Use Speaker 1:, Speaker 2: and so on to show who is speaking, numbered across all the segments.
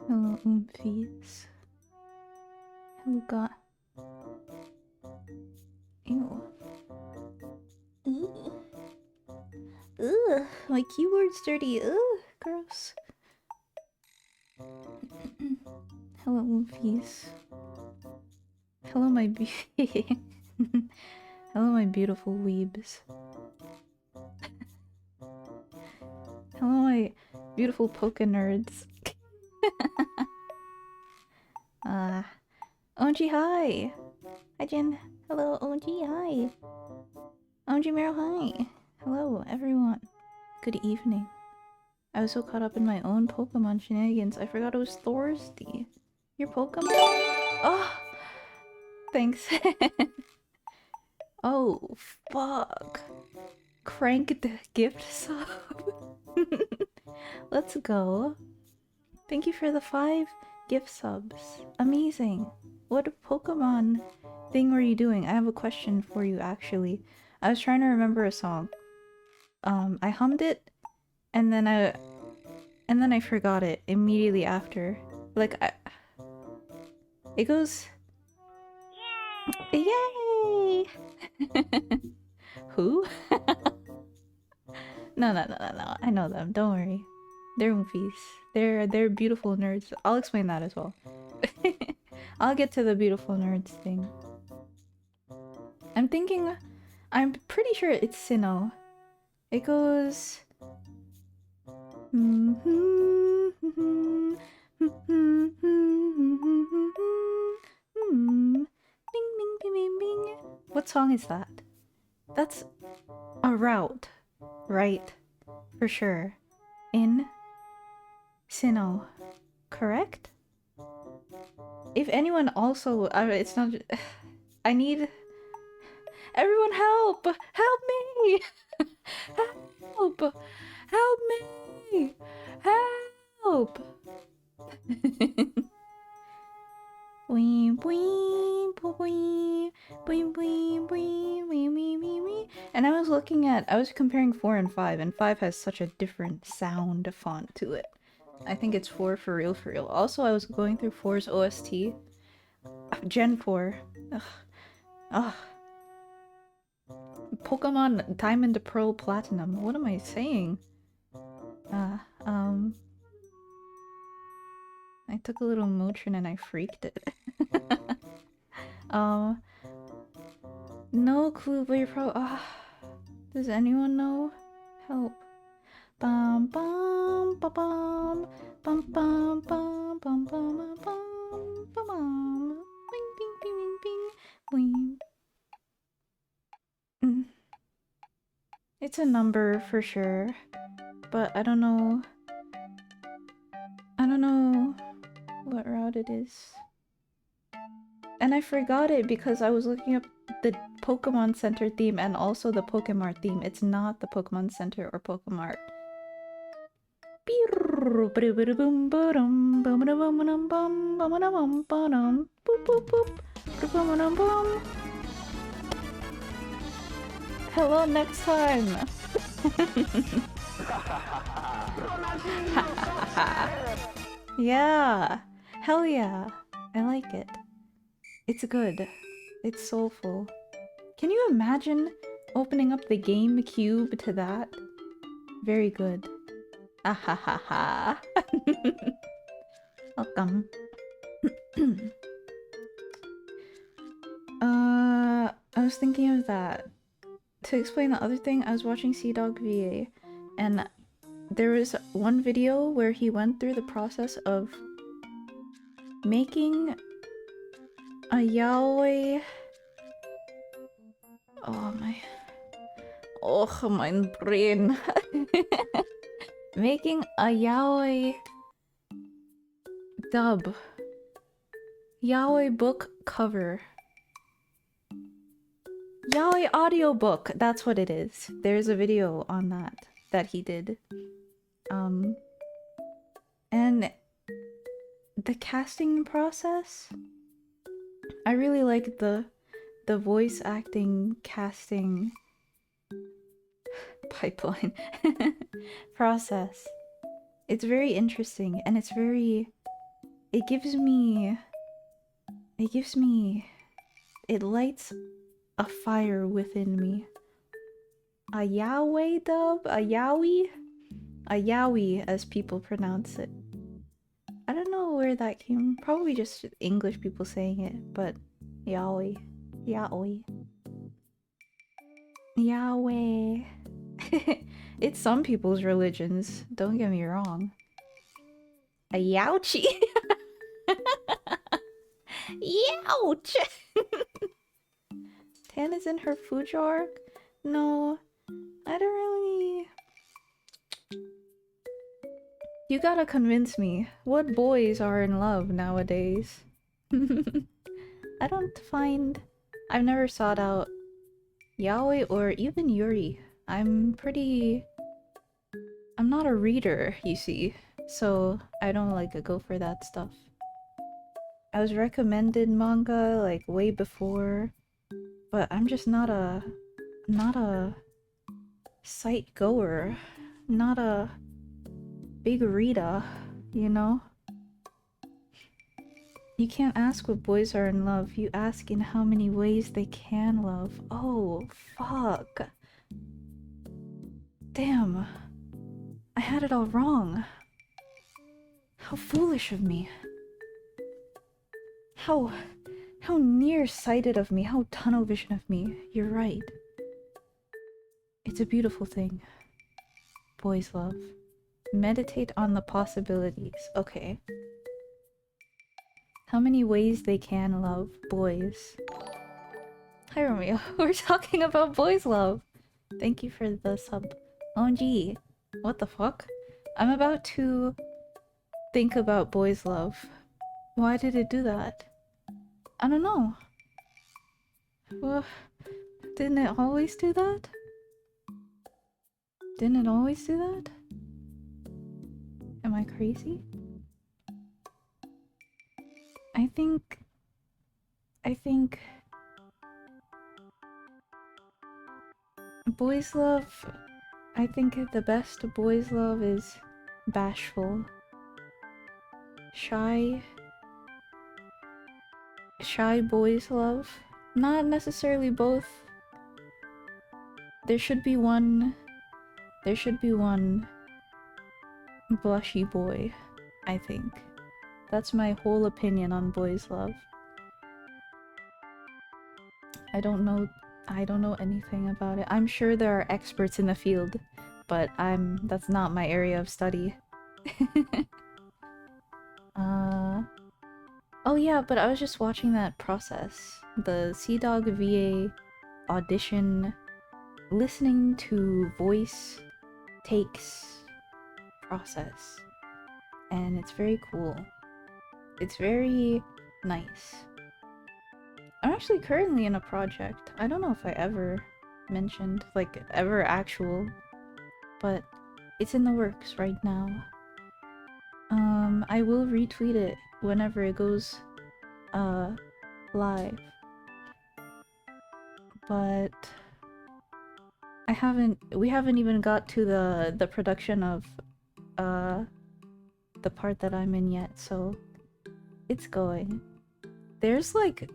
Speaker 1: Hello, Oomfies. Hello, God. Ew. Ugh. Ugh, my keyboard's dirty. Ugh, gross. Hello, Oomfies. Hello, my hello, my beautiful weebs. Hello, my beautiful poke nerds. OG, hi! Hi, Jen. Hello, OG, hi! OG Meryl, hi! Hello, everyone. Good evening. I was so caught up in my own Pokemon shenanigans, I forgot it was Thursday. Your Pokemon? Oh! Thanks. Oh, fuck. Crank the gift sub. Let's go. Thank you for the 5 gift subs. Amazing. What Pokemon thing were you doing? I have a question for you, actually. I was trying to remember a song. I hummed it, and then I forgot it immediately after. Like, it goes... Yay! Who? No. I know them. Don't worry. They're Oomfies. They're beautiful nerds. I'll explain that as well. I'll get to the beautiful nerds thing. I'm pretty sure it's Sinnoh. It goes... Bing, bing, bing, bing, bing. What song is that? That's a route, right? For sure. In Sinnoh, correct? If anyone also... it's not... I need... Everyone help! Help me! Help! Help me! Help! Wee wee wee wee wee wee wee wee wee. And I was comparing 4 and 5, and 5 has such a different sound font to it. I think it's 4 for real for real. Also, I was going through 4's OST. Gen 4. Ugh. Ugh. Pokemon Diamond, Pearl, Platinum. What am I saying? I took a little Motrin and I freaked it. No clue, but you're probably. Does anyone know? Help. Bum bum ba bum bum bum bum bum bum bum bum bum. Bing bing bing bing bing. Bing. It's a number for sure, but I don't know. I don't know what route it is. And I forgot it because I was looking up the Pokemon Center theme and also the Pokemart theme. It's not the Pokemon Center or Pokemart. Hello next time! Yeah! Hell yeah! I like it. It's good. It's soulful. Can you imagine opening up the GameCube to that? Very good. Ahahaha. Welcome. I was thinking of that. To explain the other thing, I was watching Sea-Dog VA, and there was one video where he went through the process of making a yaoi. Oh, my brain. Making a yaoi dub. Yaoi book cover. Yaoi audiobook, that's what it is. There's a video on that he did. And the casting process, I really like the voice acting casting pipeline process. It's very interesting, and it's very, it lights a fire within me. A yaoi dub? A yaoi? A yaoi, as people pronounce it. I don't know where that came. Probably just English people saying it, but yaoi. Yaoi. Yaoi. It's some people's religions, don't get me wrong. A youchie. Youch! Tan is in her food jar? No, I don't really... You gotta convince me. What boys are in love nowadays? I don't find... I've never sought out yaoi or even yuri. I'm not a reader, you see. So I don't go for that stuff. I was recommended manga like way before, but I'm just not a sight goer, not a big reader, you know? You can't ask what boys are in love, you ask in how many ways they can love. Oh, fuck. Damn. I had it all wrong. How foolish of me. How nearsighted of me, how tunnel vision of me. You're right. It's a beautiful thing. Boys love. Meditate on the possibilities. Okay. How many ways they can love boys. Hi Romeo, we're talking about boys love. Thank you for the sub. OMG. What the fuck? I'm about to think about boys love. Why did it do that? I don't know. Well, didn't it always do that? Didn't it always do that? Am I crazy? I think boys love, I think the best boys love is bashful. Shy boys love. Not necessarily both. There should be one blushy boy, I think. That's my whole opinion on boys love. I don't know anything about it. I'm sure there are experts in the field, but that's not my area of study. Oh yeah, but I was just watching that process. The Sea-Dog VA audition, listening to voice takes process. And it's very cool. It's very nice. I'm actually currently in a project. I don't know if I ever mentioned, like, ever actual, but it's in the works right now. I will retweet it whenever it goes, live. But we haven't even got to the production of, the part that I'm in yet, so it's going. There's like,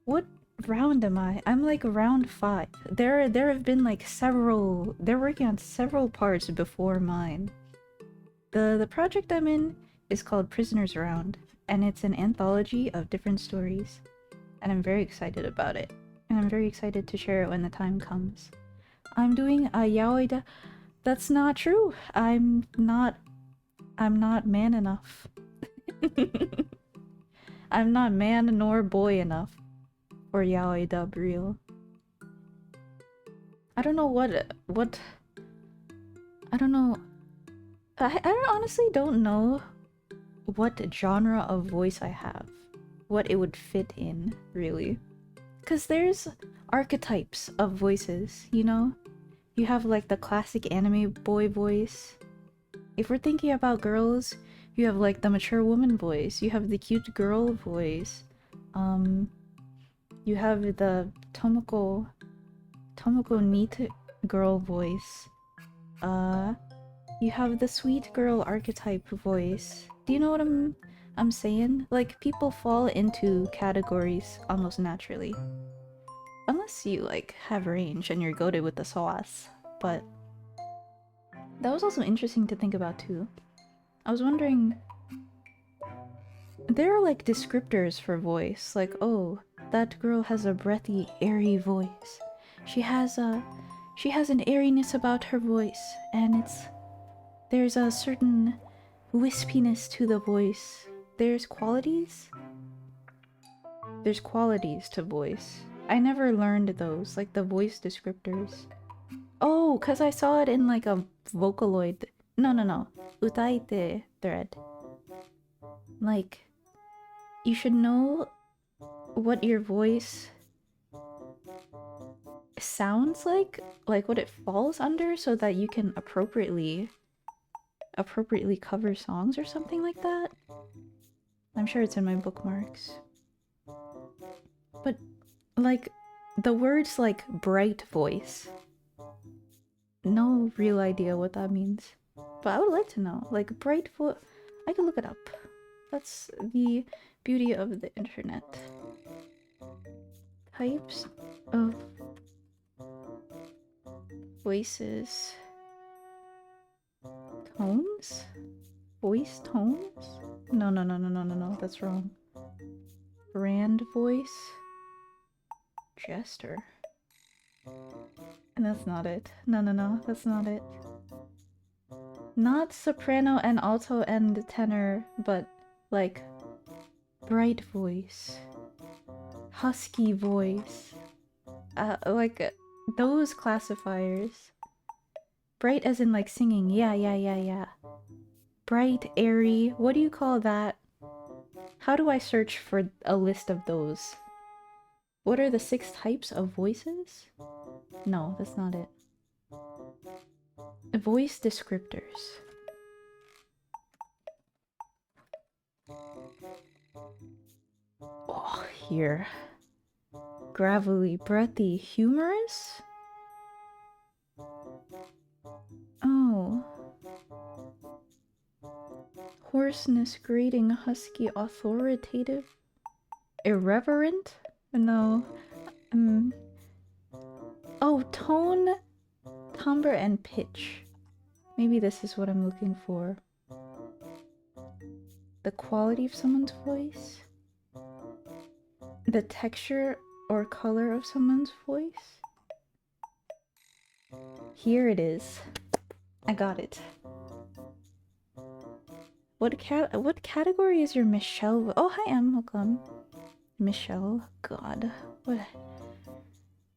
Speaker 1: what round am I? I'm like round 5. There have been like several, they're working on several parts before mine. The project I'm in is called Prisoners Round, and it's an anthology of different stories. And I'm very excited about it. And I'm very excited to share it when the time comes. I'm doing a yaoi. That's not true. I'm not man enough. I'm not man nor boy enough for yaoi dub real. I don't know what I don't know. I honestly don't know what genre of voice I have. What it would fit in, really. Because there's archetypes of voices, you know? You have like the classic anime boy voice. If we're thinking about girls, you have like the mature woman voice. You have the cute girl voice. You have the Tomoko neat girl voice. You have the sweet girl archetype voice. Do you know what I'm saying? Like, people fall into categories almost naturally. Unless you, like, have range and you're goated with the sauce. But that was also interesting to think about, too. I was wondering... There are, like, descriptors for voice. Like, oh, that girl has a breathy, airy voice. She has an airiness about her voice, and there's a certain wispiness to the voice. There's qualities? There's qualities to voice. I never learned those, like the voice descriptors. Oh, cause I saw it in like a Vocaloid. No. Utaite thread. Like, you should know what your voice sounds like what it falls under, so that you can appropriately cover songs or something like that. I'm sure it's in my bookmarks. But like the words like bright voice, no real idea what that means, but I would like to know. Like bright voice, I can look it up. That's the beauty of the internet. Types of voices. Tones? Voice tones? No, that's wrong. Brand voice. Jester. And that's not it. No, that's not it. Not soprano and alto and tenor, but like bright voice. Husky voice. Like those classifiers. Bright as in like singing. Yeah. Bright, airy. What do you call that? How do I search for a list of those? What are the 6 types of voices? No, that's not it. Voice descriptors. here? Gravelly, breathy, humorous? Oh. Hoarseness, grating, husky, authoritative, irreverent? No. Oh, tone, timbre, and pitch. Maybe this is what I'm looking for. The quality of someone's voice? The texture or color of someone's voice? Here it is. I got it. What category is your Michelle? Oh, hi, Em. Welcome. Michelle? God. What?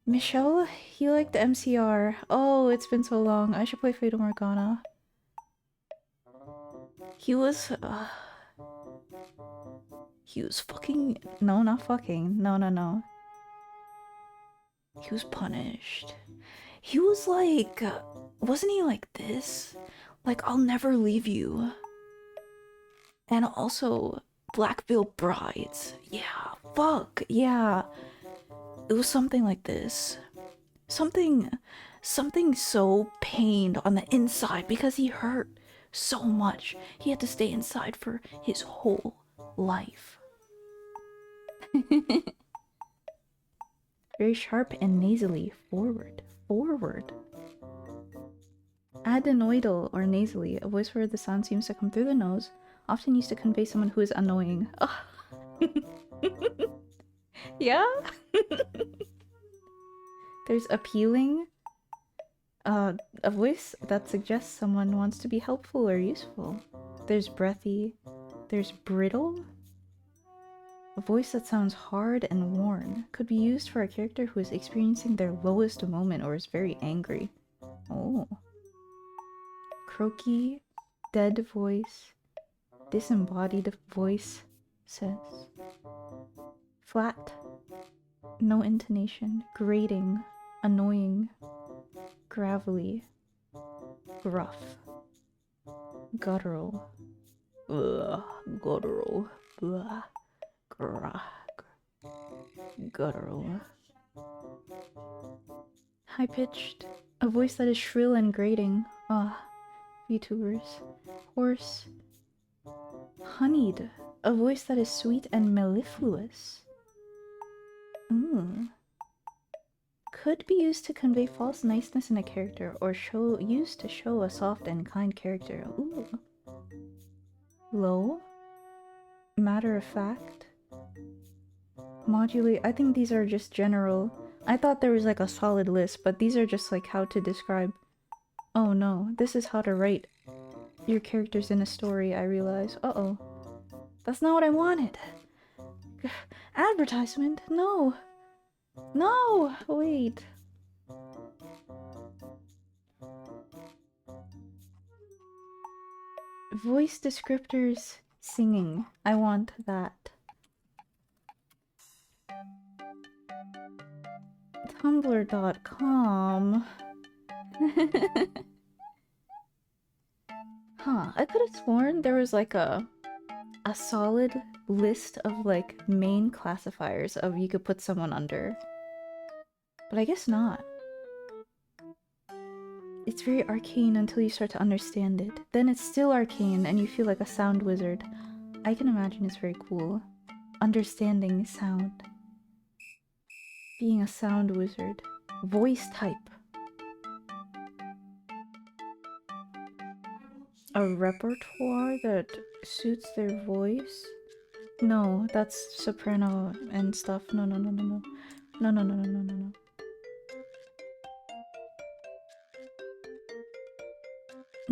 Speaker 1: Michelle? He liked the MCR. Oh, it's been so long. I should play Fata Morgana. He was fucking... No, not fucking. No. He was punished. He was like... wasn't he like this? Like, I'll never leave you. And also, Black Veil Brides. Yeah, fuck, yeah. It was something like this. Something so pained on the inside because he hurt so much. He had to stay inside for his whole life. Very sharp and nasally. Forward. Adenoidal or nasally, a voice where the sound seems to come through the nose, often used to convey someone who is annoying. Oh. Yeah? There's appealing. A voice that suggests someone wants to be helpful or useful. There's breathy. There's brittle. A voice that sounds hard and worn. Could be used for a character who is experiencing their lowest moment or is very angry. Oh. Croaky. Dead voice. Disembodied voice says. Flat. No intonation. Grating. Annoying. Gravelly. Gruff. Guttural. Ugh. Guttural. Blah. Guttural. High-pitched. A voice that is shrill and grating. Ah. VTubers. Hoarse. Honeyed. A voice that is sweet and mellifluous. Could be used to convey false niceness in a character or used to show a soft and kind character. Ooh. Low. Matter of fact. Modulate. I think these are just general. I thought there was like a solid list, but these are just like how to describe. Oh no, this is how to write your characters in a story, I realize. Uh-oh. That's not what I wanted. Advertisement? No. No! Wait. Voice descriptors singing. I want that. Tumblr.com. Huh, I could have sworn there was like a solid list of like main classifiers of you could put someone under. But I guess not. It's very arcane until you start to understand it. Then it's still arcane and you feel like a sound wizard. I can imagine it's very cool. Understanding sound. Being a sound wizard. Voice type. A repertoire that suits their voice? No, that's soprano and stuff. No. No.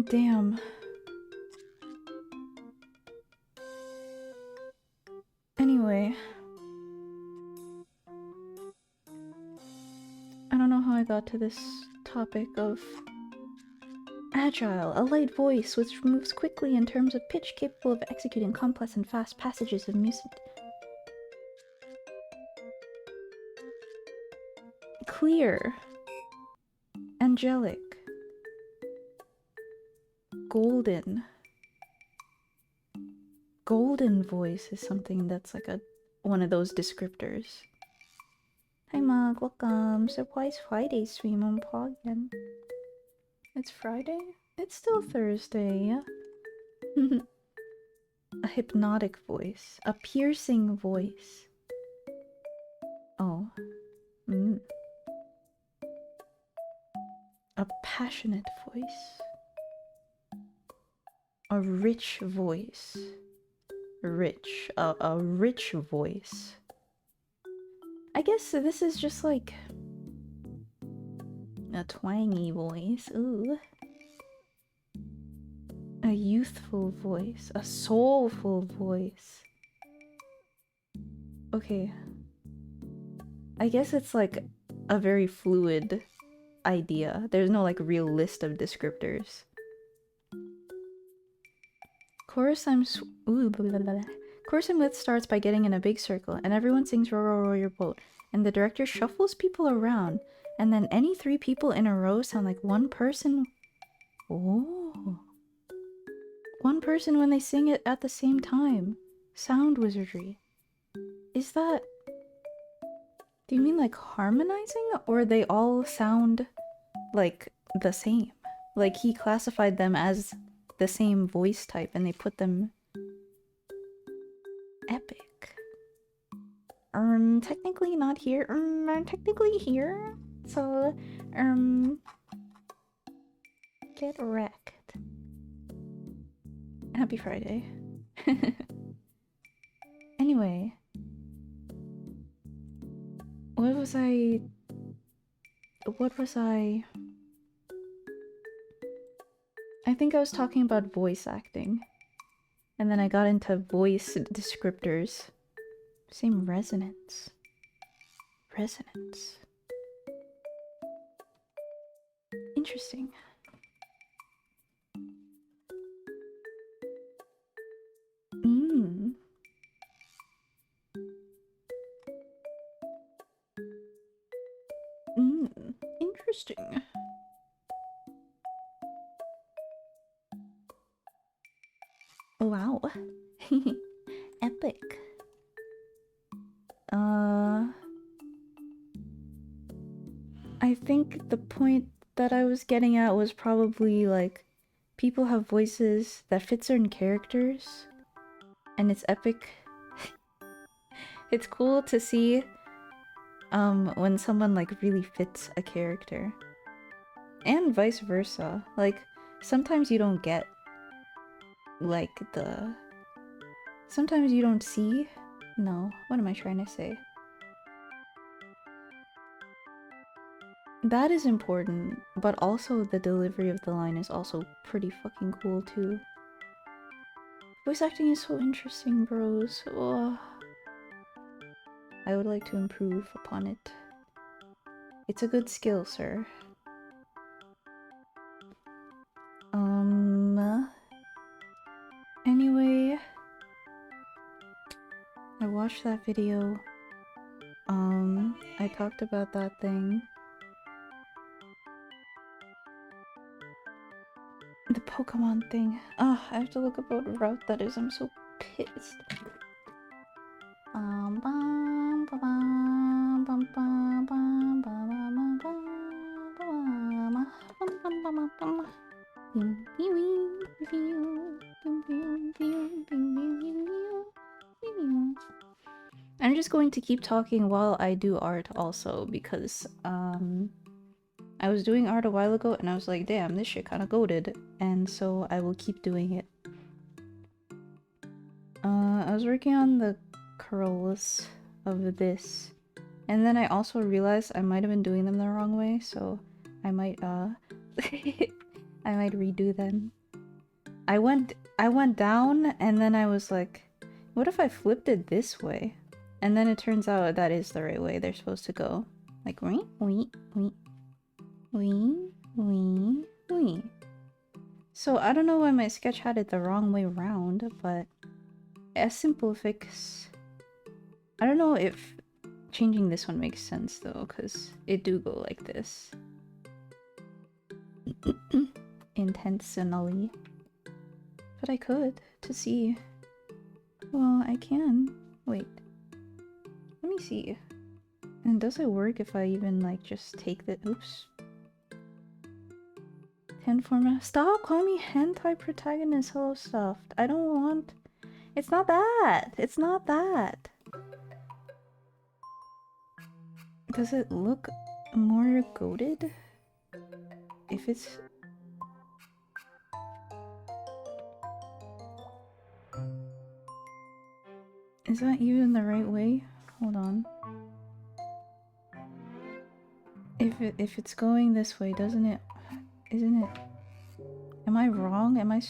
Speaker 1: Damn. Anyway. I don't know how I got to this topic of... Agile, a light voice which moves quickly in terms of pitch, capable of executing complex and fast passages of music. Clear. Angelic. Golden. Golden voice is something that's like a one of those descriptors. Hi Mug, welcome. Surprise Friday stream on Poggen. It's Friday? It's still Thursday. A hypnotic voice. A piercing voice. Oh. A passionate voice. A rich voice. Rich. A rich voice. I guess this is just like a twangy voice. Ooh. A youthful voice. A soulful voice. Okay. I guess it's like a very fluid idea. There's no like real list of descriptors. Chorus with starts by getting in a big circle, and everyone sings row row row your boat, and the director shuffles people around, and then any 3 people in a row sound like one person. Oh. One person when they sing it at the same time. Sound wizardry. Is that... Do you mean like harmonizing, or they all sound like the same? Like he classified them as the same voice type and they put them... Epic. Technically not here. I'm technically here. So, get wrecked. Happy Friday. Anyway. What was I... I think I was talking about voice acting. And then I got into voice descriptors. Same resonance. Resonance. Interesting. Interesting. Wow. Epic. I think the point that I was getting at was probably like people have voices that fit certain characters and it's epic. It's cool to see when someone like really fits a character. And vice versa. Like sometimes you don't get like the... Sometimes you don't see... No, what am I trying to say? That is important, but also the delivery of the line is also pretty fucking cool too. Voice acting is so interesting, bros. Oh. I would like to improve upon it. It's a good skill, sir. Anyway, I watched that video. I talked about that thing. The Pokemon thing. I have to look up what route that is. I'm so pissed. I'm just going to keep talking while I do art also because I was doing art a while ago and I was like, damn, this shit kinda goated, and so I will keep doing it. I was working on the curls of this, and then I also realized I might have been doing them the wrong way, so I might I might redo them. I went down and then I was like, what if I flipped it this way? And then it turns out that is the right way they're supposed to go. Like wee wee wee wee wee wee. So I don't know why my sketch had it the wrong way around, but a simple fix. I don't know if changing this one makes sense though, because it do go like this. Intentionally. But I could, to see. Well, I can. Wait. see. And does it work if I even like just take the oops? 10 format. Stop calling me hentai protagonist hello stuffed. I don't want. It's not that. It's not that. Does it look more goated? If it's. Is that even the right way? Hold on. If it's going this way, doesn't it? Isn't it? Am I wrong? Am I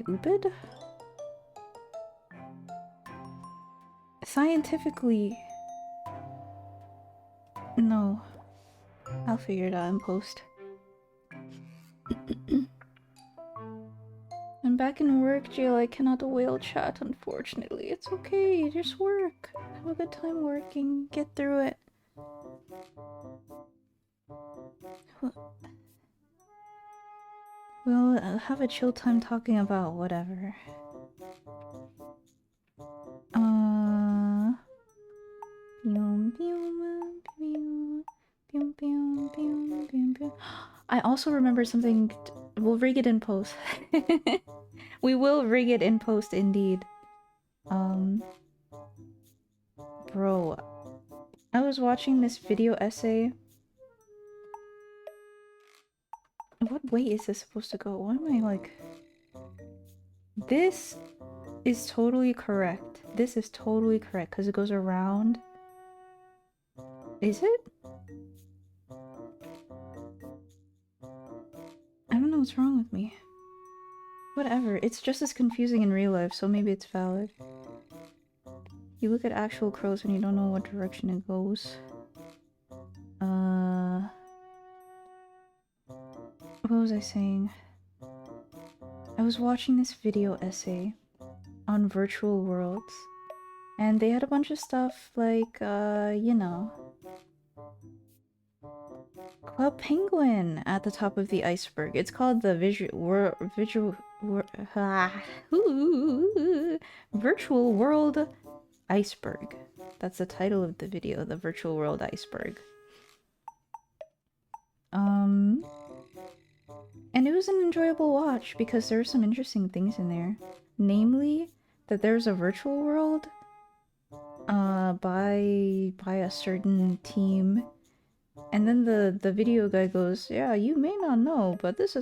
Speaker 1: ooped? Scientifically, no. I'll figure it out in post. I'm back in work, Jill. I cannot whale chat, unfortunately. It's okay, just work. Have a good time working. Get through it. We'll have a chill time talking about whatever. I also remember something. We'll rig it in post. We will rig it in post, indeed. Bro, I was watching this video essay. What way is this supposed to go? Why am I like... This is totally correct. This is totally correct because it goes around. Is it? I don't know what's wrong with me. Whatever, it's just as confusing in real life, so maybe it's valid. You look at actual crows and you don't know what direction it goes. What was I saying? I was watching this video essay on virtual worlds, and they had a bunch of stuff like, you know, Club Penguin at the top of the iceberg. It's called the Virtual World Iceberg. That's the title of the video, the Virtual World Iceberg. And it was an enjoyable watch because there were some interesting things in there. Namely, that there's a virtual world by a certain team. And then the video guy goes, yeah, you may not know, but this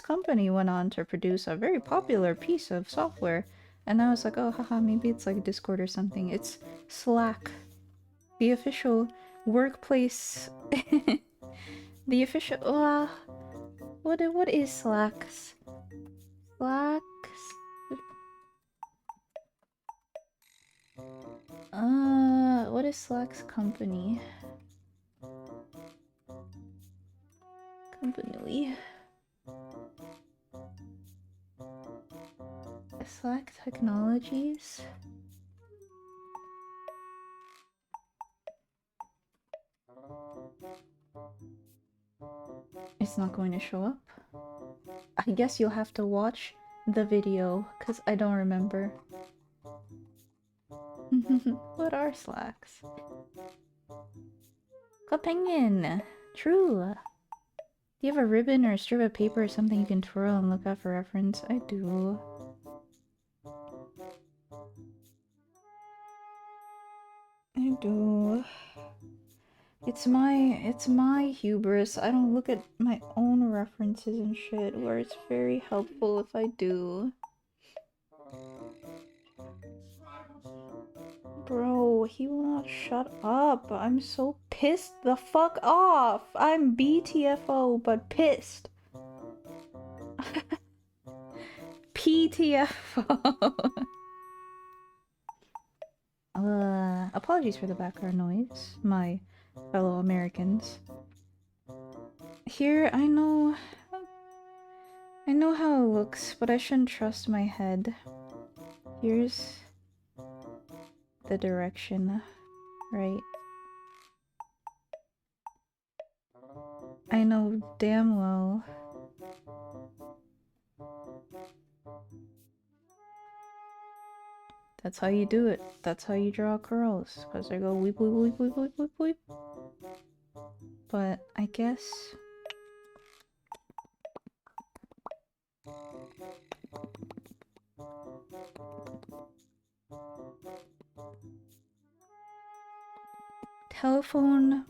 Speaker 1: company went on to produce a very popular piece of software. And I was like, oh, haha, maybe it's like Discord or something. It's Slack. The official workplace... the official... what is Slacks? Slacks? What is Slack's company? Slack Technologies? It's not going to show up. I guess you'll have to watch the video, because I don't remember. What are Slacks? Club Penguin! True! Do you have a ribbon or a strip of paper or something you can twirl and look at for reference? I do. I do. It's my hubris. I don't look at my own references and shit, where it's very helpful if I do. Bro, he will not shut up. I'm so pissed the fuck off. I'm BTFO, but pissed. PTFO. Apologies for the background noise, my fellow Americans. Here, I know how it looks, but I shouldn't trust my head. Here's the direction, right? I know damn well. That's how you do it. That's how you draw curls. Because they go weep, weep, weep, weep, weep, weep, weep. But I guess... Telephone...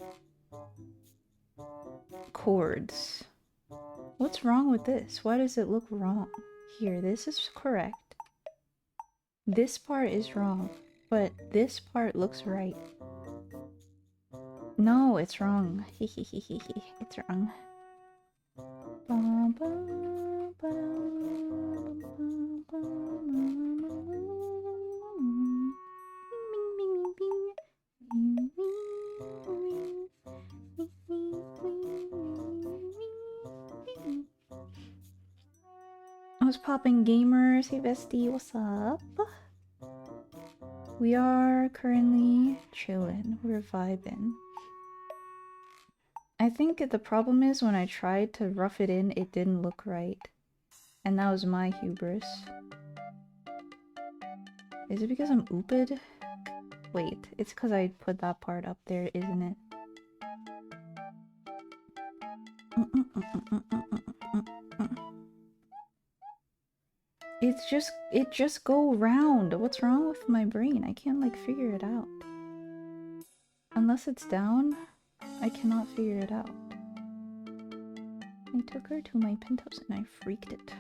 Speaker 1: cords. What's wrong with this? Why does it look wrong? Here, this is correct. This part is wrong. But this part looks right. No, it's wrong. It's wrong. What's poppin', gamers? Hey bestie, what's up? We are currently chillin'. We're vibing. I think the problem is when I tried to rough it in, it didn't look right. And that was my hubris. Is it because I'm ooped? Wait, it's because I put that part up there, isn't it? It just go round. What's wrong with my brain? I can't like figure it out. Unless it's down, I cannot figure it out. I took her to my penthouse and I freaked it.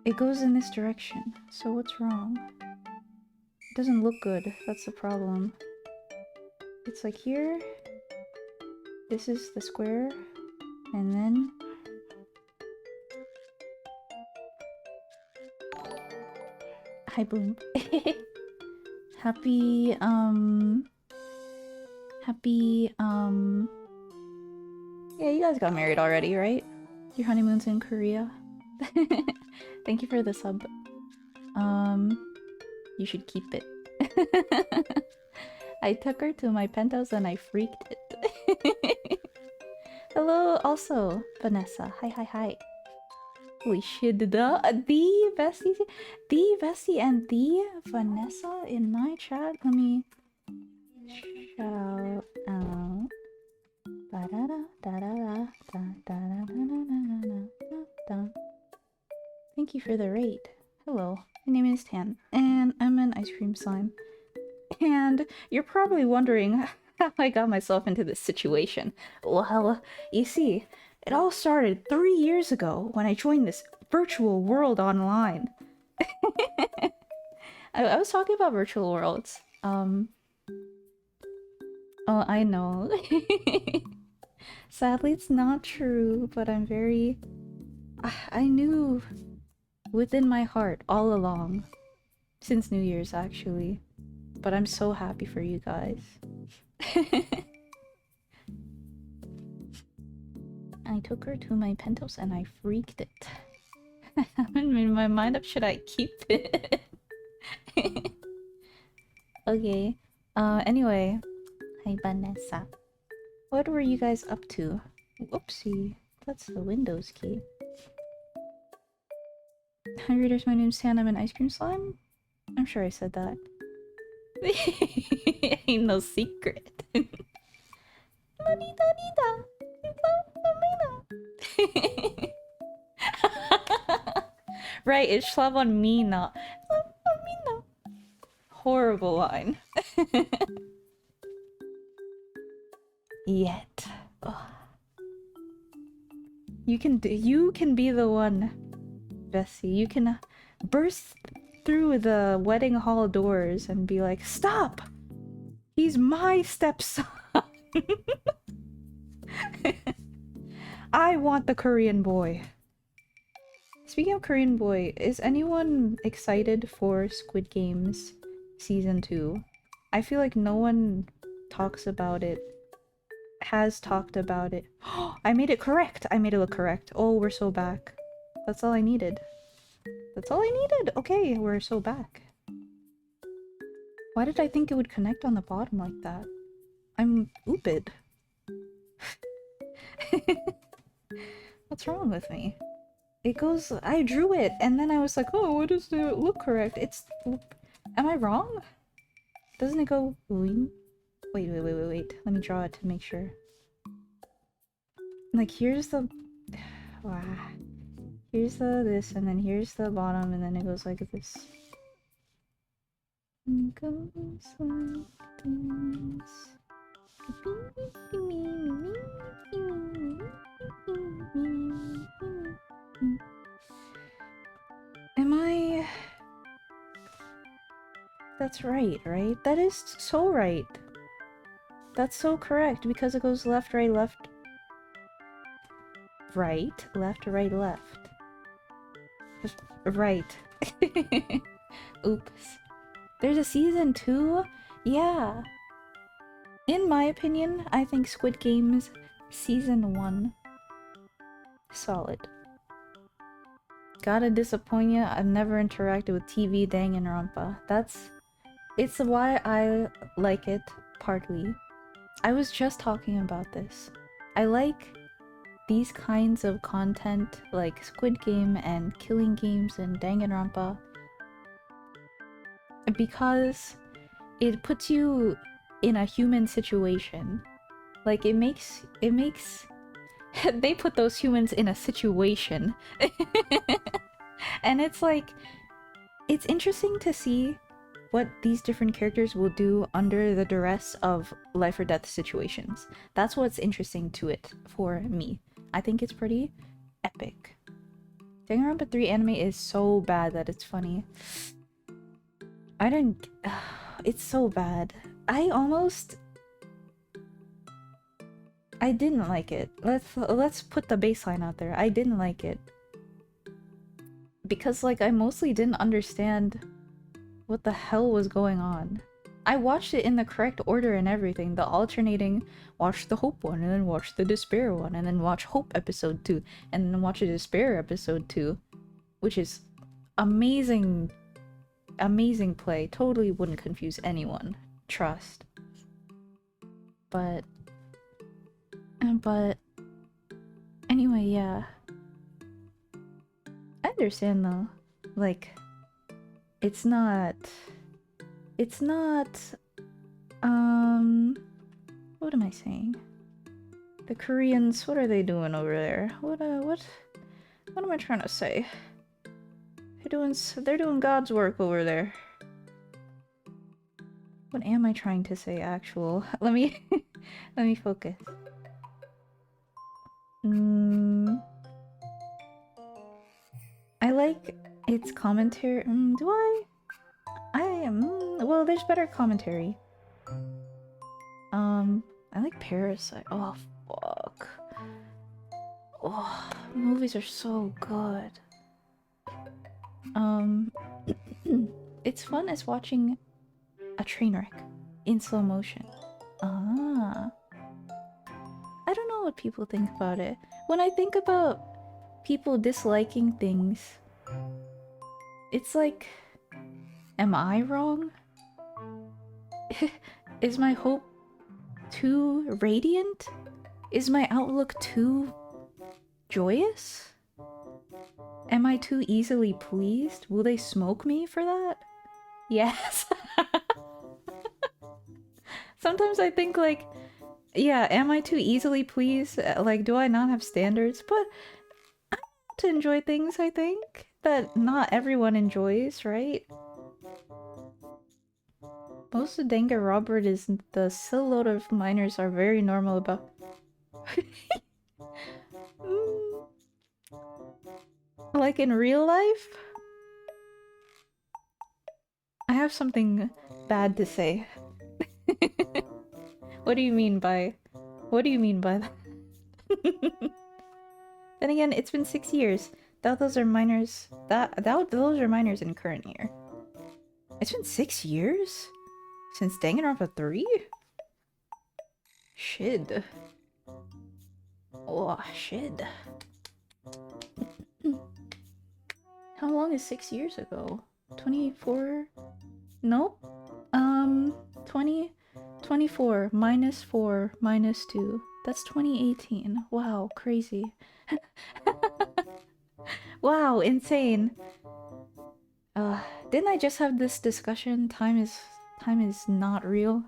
Speaker 1: It goes in this direction, so what's wrong? It doesn't look good, that's the problem. It's like here, this is the square, and then... Hi, Bloom. Happy, yeah, you guys got married already, right? Your honeymoon's in Korea. Thank you for the sub. You should keep it. I took her to my penthouse and I freaked it. Hello, also, Vanessa. Hi, hi, hi. Holy shit, the Bessie and the Vanessa in my chat. Let me shout out. Thank you for the raid. Hello, my name is Tan, and I'm an ice cream slime. And you're probably wondering how I got myself into this situation. Well, you see, it all started 3 years ago when I joined this virtual world online. I was talking about virtual worlds. Oh, I know. Sadly, it's not true, but I'm very... I knew within my heart all along. Since New Year's, actually. But I'm so happy for you guys. I took her to my penthouse and I freaked it. I haven't made my mind up, should I keep it? Okay. Anyway. Hi, Vanessa. What were you guys up to? Whoopsie. That's the Windows key. Hi readers, my name's Tan, I'm an ice cream slime? I'm sure I said that. Ain't no secret. Right, it's Schlav Mina. Horrible line. Yet. Ugh. You can be the one, Bessie. You can burst through the wedding hall doors and be like, stop! He's my stepson! I want the Korean boy. Speaking of Korean boy, is anyone excited for Squid Games Season 2? I feel like no one talks about it. Has talked about it. I made it correct! I made it look correct. Oh, we're so back. That's all I needed. That's all I needed! Okay, we're so back. Why did I think it would connect on the bottom like that? I'm ooped. What's wrong with me? It goes... I drew it, and then I was like, oh, why does it look correct? It's... Am I wrong? Doesn't it go... Wait. Let me draw it to make sure. Like, here's the... Wow. Here's the this, and then here's the bottom, and then it goes like this. It goes like this. Am I... That's right, right? That is so right. That's so correct, because it goes left, right, left. Right, left, right, left. Right. Oops. There's a season 2? Yeah. In my opinion, I think Squid Game's season 1 solid. Gotta disappoint ya, I've never interacted with TV Danganronpa. It's why I like it, partly. I was just talking about this. I like these kinds of content, like Squid Game and Killing Games and Danganronpa, because it puts you in a human situation. Like, it makes... They put those humans in a situation. And it's like... It's interesting to see what these different characters will do under the duress of life or death situations. That's what's interesting to it for me. I think it's pretty epic. Danganronpa 3 anime is so bad that it's funny. I didn't... It's so bad. I didn't like it. Let's put the baseline out there. I didn't like it. Because, like, I mostly didn't understand what the hell was going on. I watched it in the correct order and everything. The alternating, watch the Hope one, and then watch the Despair one, and then watch Hope episode 2, and then watch the Despair episode 2. Which is amazing. Amazing play. Totally wouldn't confuse anyone. Trust. But anyway, yeah. I understand though. Like, it's not what am I saying? The Koreans, what are they doing over there? What am I trying to say? They're doing God's work over there. What am I trying to say, actual? Let me focus. I like its commentary. Do I? Well, there's better commentary. I like Parasite. Oh, fuck. Oh, movies are so good. It's fun as watching a train wreck in slow motion. Ah. I don't know what people think about it. When I think about people disliking things, it's like, am I wrong? Is my hope too radiant? Is my outlook too joyous? Am I too easily pleased? Will they smoke me for that? Yes. Sometimes I think like, yeah, am I too easily pleased? Like, do I not have standards? But I want to enjoy things, I think, that not everyone enjoys, right? Most of Danga Robert is the silhouette of minors are very normal about... Like in real life? I have something bad to say. What do you mean by that? Then again, it's been 6 years. Those are minors. Those are minors in current year. It's been 6 years since Danganronpa 3. Shit. Oh shit. How long is 6 years ago? 24? Nope. 24 minus 4 minus 2. That's 2018. Wow, crazy. Wow, insane. Didn't I just have this discussion? Time is not real.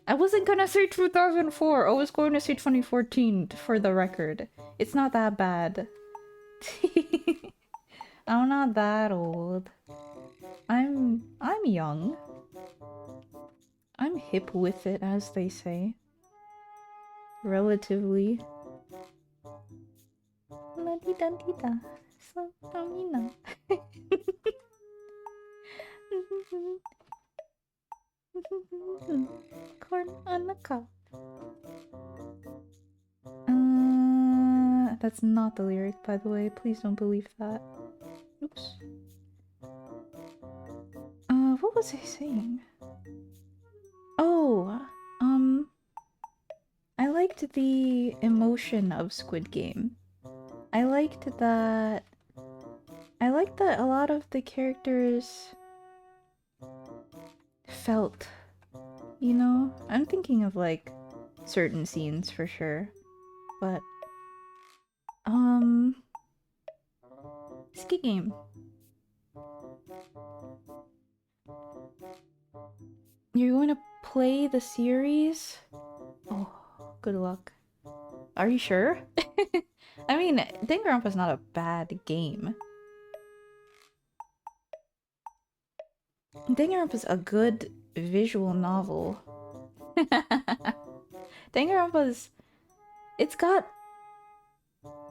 Speaker 1: I wasn't gonna say 2004. I was going to say 2014 for the record. It's not that bad. I'm not that old. I'm young. I'm hip with it, as they say. Relatively. La di da di da. So domina. Corn on the cob. That's not the lyric, by the way. Please don't believe that. Oops. What was I saying? Oh, I liked the emotion of Squid Game. I liked that a lot of the characters felt, you know? I'm thinking of like certain scenes for sure, but Squid Game. You're going to play the series? Oh, good luck. Are you sure? I mean, Danganronpa's not a bad game. Danganronpa's a good visual novel. Danganronpa's...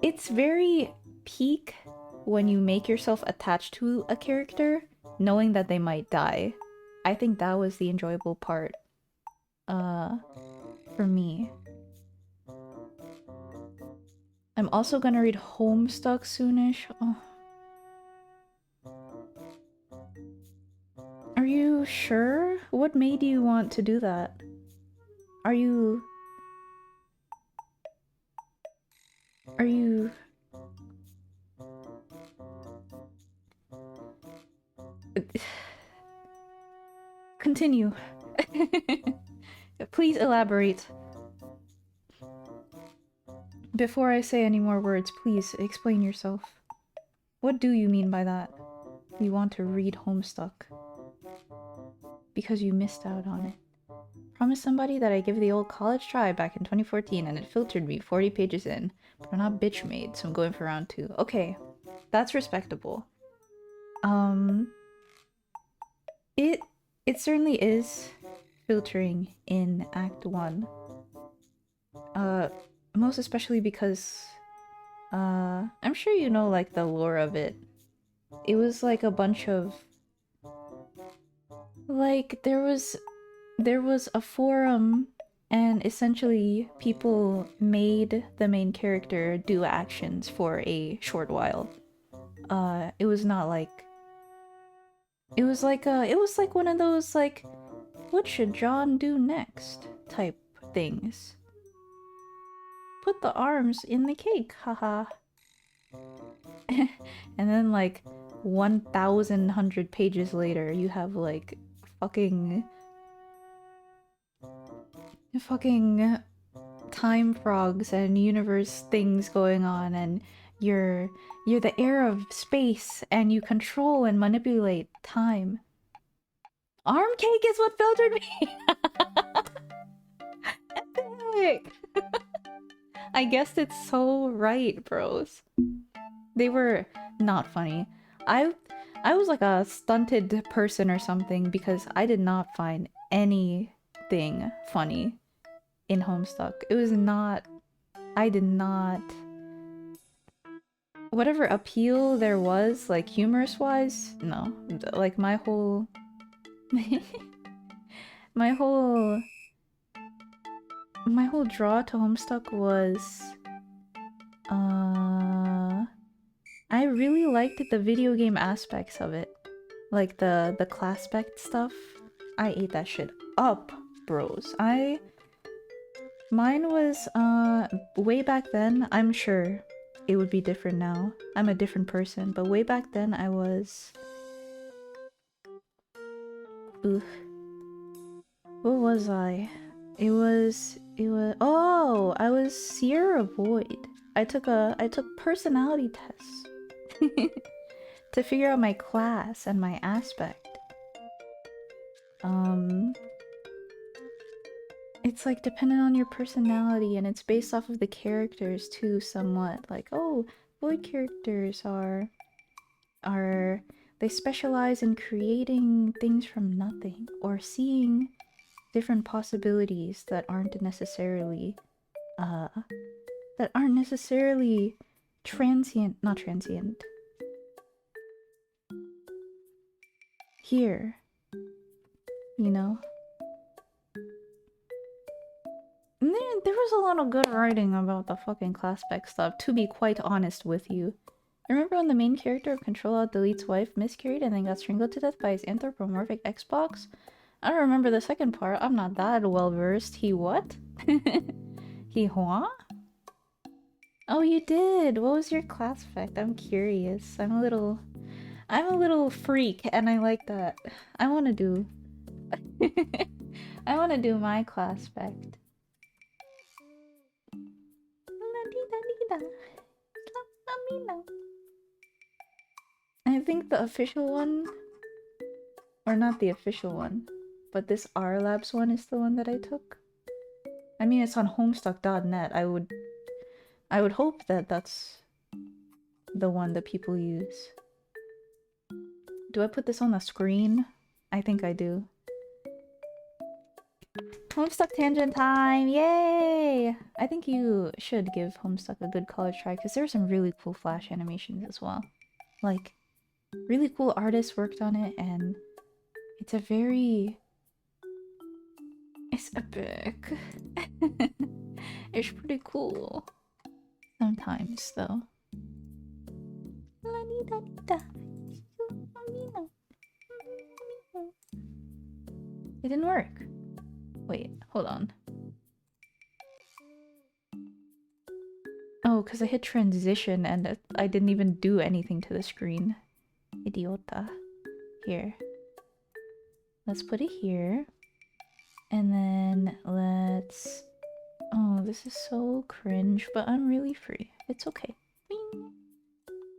Speaker 1: It's very peak when you make yourself attached to a character, knowing that they might die. I think that was the enjoyable part. For me. I'm also gonna read Homestuck soonish. Oh. Are you sure? What made you want to do that? Are you... Continue. Please elaborate. Before I say any more words, please explain yourself. What do you mean by that? You want to read Homestuck. Because you missed out on it. Promised somebody that I'd give the old college try back in 2014 and it filtered me 40 pages in. But I'm not bitch made, so I'm going for round 2. Okay, that's respectable. It certainly is filtering in Act 1. Most especially because I'm sure you know like the lore of it. It was like a bunch of like there was a forum and essentially people made the main character do actions for a short while. It was not like it was like one of those like what should John do next type things. Put the arms in the cake, haha. And then like 1,100 pages later, you have like fucking time frogs and universe things going on, and you're the heir of space, and you control and manipulate time. Arm cake is what filtered me. Epic. I guessed it so right, bros. They were not funny. I was like a stunted person or something because I did not find anything funny in Homestuck. It was not... I did not... Whatever appeal there was, like humorous-wise, no. Like my whole... my whole draw to Homestuck was... I really liked the video game aspects of it. Like the classpect stuff. I ate that shit up, bros. Mine was, way back then, I'm sure it would be different now. I'm a different person, but way back then I was... Ugh. What was I? It was... Oh! I was Sierra Void. I took personality tests. to figure out my class and my aspect. It's like dependent on your personality, and it's based off of the characters too, somewhat. Like, oh, void characters are they specialize in creating things from nothing or seeing different possibilities that aren't necessarily transient, not transient. Here, you know? And there was a lot of good writing about the fucking classpect stuff, to be quite honest with you. Remember when the main character of Control Alt Delete's wife miscarried and then got strangled to death by his anthropomorphic Xbox? I don't remember the second part. I'm not that well versed. He what? He what? Oh, you did. What was your classpect? I'm curious. I'm a little freak, and I like that. I want to do. I want to do my classpect. I think the official one, or not the official one, but this R Labs one is the one that I took. I mean, it's on homestuck.net. I would hope that that's the one that people use. Do I put this on the screen? I think I do. Homestuck tangent time! Yay! I think you should give Homestuck a good college try, because there are some really cool Flash animations as well. Like, really cool artists worked on it, and it's a very... It's epic. It's pretty cool. Sometimes, though. It didn't work. Wait, hold on. Oh, because I hit transition and I didn't even do anything to the screen. Idiota. Here. Let's put it here. And then let's... Oh, this is so cringe, but I'm really free. It's okay. Bing.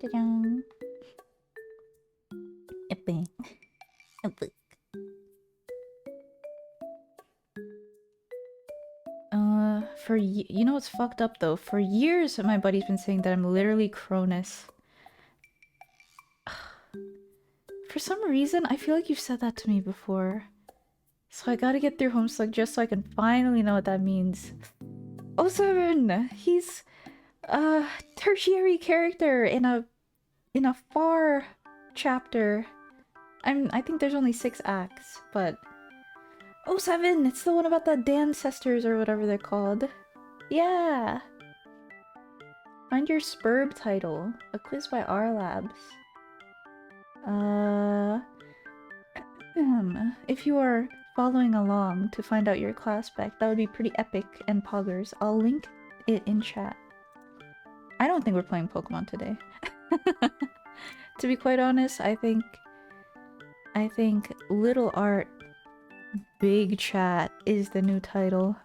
Speaker 1: Ta-dang. Epic. Epic. You know what's fucked up though? For years, my buddy's been saying that I'm literally Cronus. For some reason, I feel like you've said that to me before. So I gotta get through Homestuck just so I can finally know what that means. Oh, 7! He's a tertiary character in a far chapter. I think there's only 6 acts, but... Oh, 7! It's the one about the Dancestors or whatever they're called. Yeah! Find your Spurb title. A quiz by R Labs. If you are following along to find out your class spec, that would be pretty epic and poggers. I'll link it in chat. I don't think we're playing Pokemon today. To be quite honest, I think Little Art Big Chat is the new title.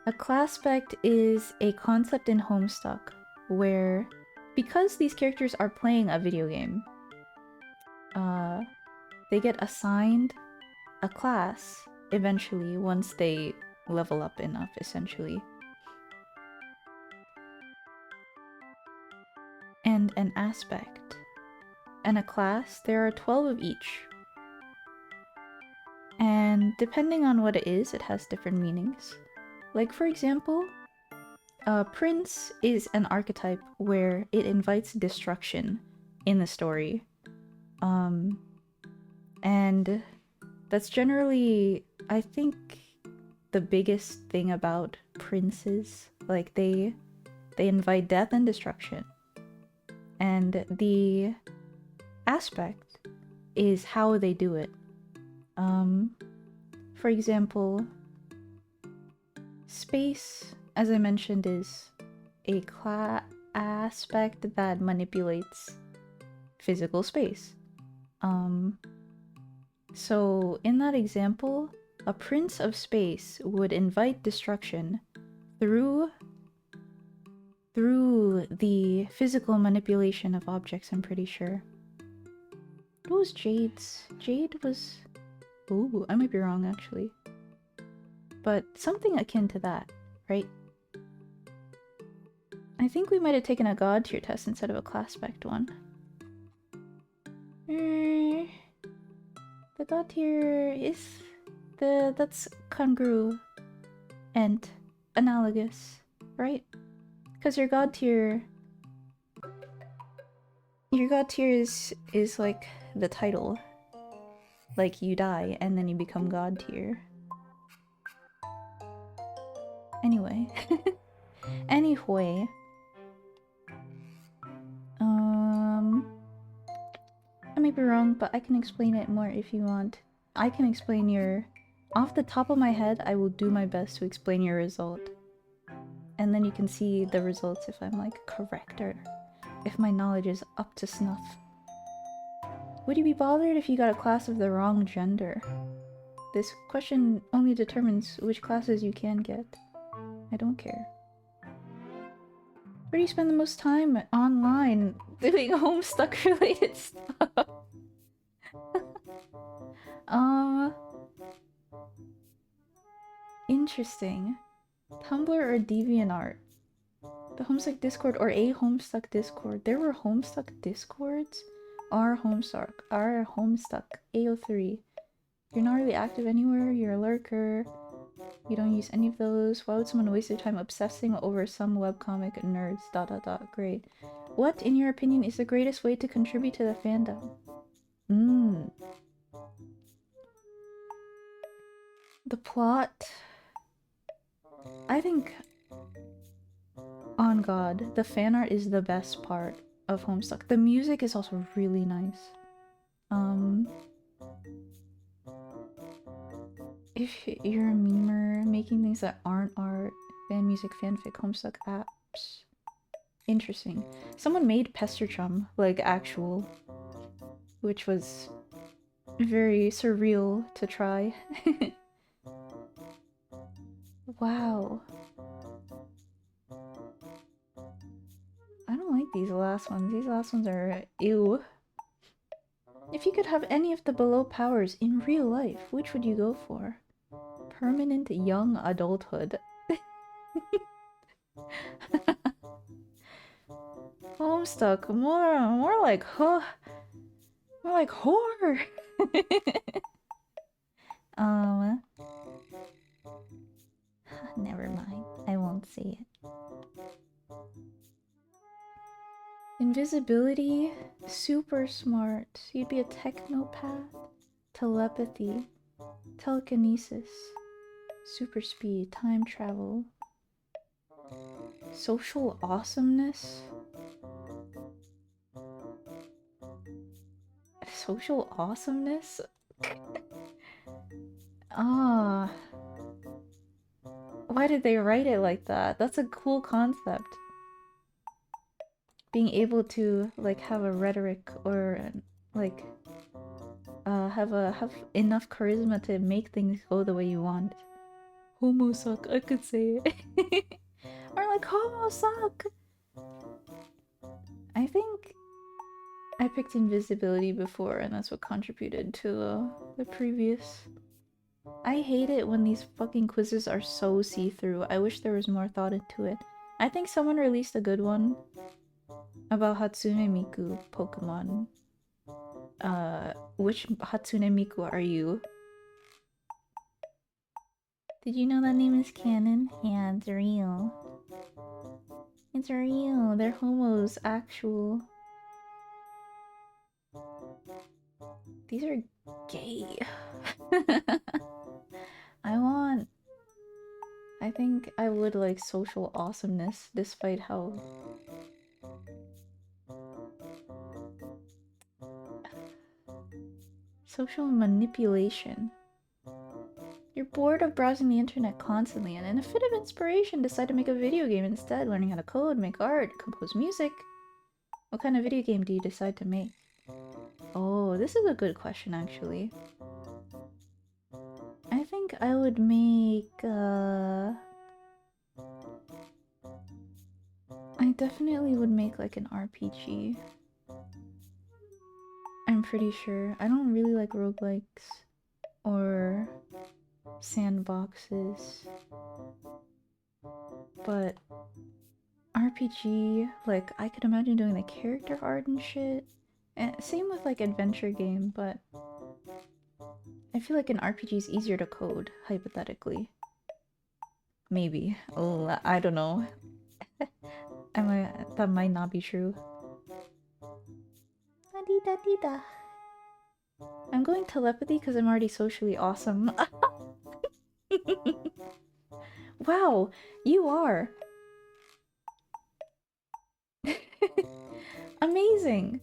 Speaker 1: A class spec is a concept in Homestuck where, because these characters are playing a video game, they get assigned a class eventually once they level up enough, essentially. And an aspect. And a class, there are 12 of each. And depending on what it is, it has different meanings. Like, for example, Prince is an archetype where it invites destruction in the story. And that's generally, I think, the biggest thing about princes. Like, they invite death and destruction. And the aspect is how they do it. For example, space, as I mentioned, is a aspect that manipulates physical space. So in that example, a prince of space would invite destruction through the physical manipulation of objects, I'm pretty sure. What was Jade's? Jade was... Ooh, I might be wrong actually. But something akin to that, right? I think we might have taken a god tier test instead of a classpect one. The god tier is... that's congruent and analogous, right? Because your god tier is like the title. Like you die and then you become god tier. Anyway. Anyway. I may be wrong, but I can explain it more if you want. I can explain your... Off the top of my head, I will do my best to explain your result. And then you can see the results if I'm like correct or if my knowledge is up to snuff. Would you be bothered if you got a class of the wrong gender? This question only determines which classes you can get. I don't care. Where do you spend the most time online doing homestuck related stuff? Interesting. Tumblr or DeviantArt? The Homestuck Discord or a Homestuck Discord. There were Homestuck Discords? Our Homestuck. AO3. You're not really active anywhere, you're a lurker. You don't use any of those. Why would someone waste their time obsessing over some webcomic nerds? ... Great. What, in your opinion, is the greatest way to contribute to the fandom? The plot... I think... On God, the fan art is the best part of Homestuck. The music is also really nice. If you're a memer making things that aren't art, fan music, fanfic, Homestuck apps... Interesting. Someone made Pesterchum, like, actual. Which was very surreal to try. Wow. I don't like these last ones. These last ones are... ew. If you could have any of the below powers in real life, which would you go for? Permanent young adulthood. Homestuck. More like... huh. More like whore. Never mind. I won't say it. Invisibility, super smart. You'd be a technopath. Telepathy, telekinesis, super speed, time travel, social awesomeness. Social awesomeness? Why did they write it like that? That's a cool concept. Being able to, like, have a rhetoric or, like, have enough charisma to make things go the way you want. Homo suck, I could say it. Or like, homo suck! I think I picked invisibility before and that's what contributed to the previous. I hate it when these fucking quizzes are so see-through. I wish there was more thought into it. I think someone released a good one about Hatsune Miku Pokemon. Which Hatsune Miku are you? Did you know that name is canon? Yeah, it's real. It's real. They're homos, actual. These are gay. I think I would like social awesomeness, despite how... Social manipulation. You're bored of browsing the internet constantly and in a fit of inspiration decide to make a video game instead, learning how to code, make art, compose music. What kind of video game do you decide to make? Oh, this is a good question actually. I think I would make I definitely would make like an RPG. I'm pretty sure. I don't really like roguelikes or sandboxes, but RPG, like, I could imagine doing the character art and shit. And same with like adventure game, but I feel like an RPG is easier to code, hypothetically. Maybe. Oh, I don't know. That might not be true. Da-dee-da-dee-da. I'm going telepathy because I'm already socially awesome. Wow, you are. Amazing.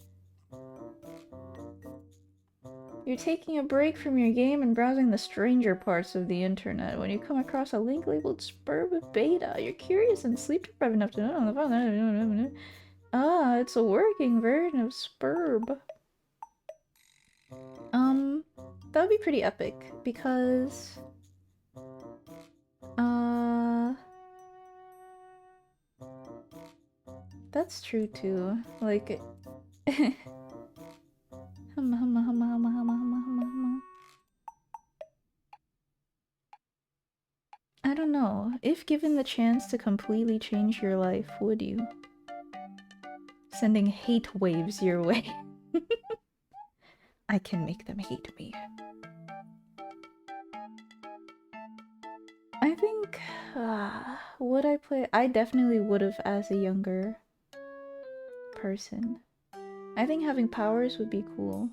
Speaker 1: You're taking a break from your game and browsing the stranger parts of the internet when you come across a link labeled Spurb Beta. You're curious and sleep deprived enough to know on the phone. Ah, it's a working version of Spurb. That would be pretty epic because that's true too. Like I don't know. If given the chance to completely change your life, would you? Sending hate waves your way. I can make them hate me. I think, would I play? I definitely would have as a younger person. I think having powers would be cool.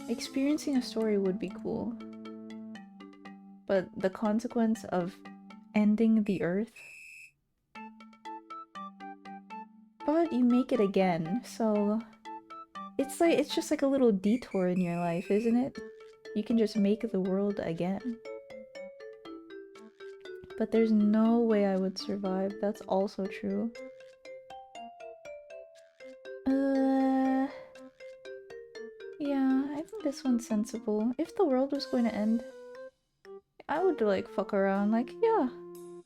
Speaker 1: Experiencing a story would be cool. But the consequence of ending the earth. But you make it again, so it's just like a little detour in your life, isn't it? You can just make the world again. But there's no way I would survive. That's also true. Yeah, I think this one's sensible. If the world was going to end, I would like fuck around. Like, yeah,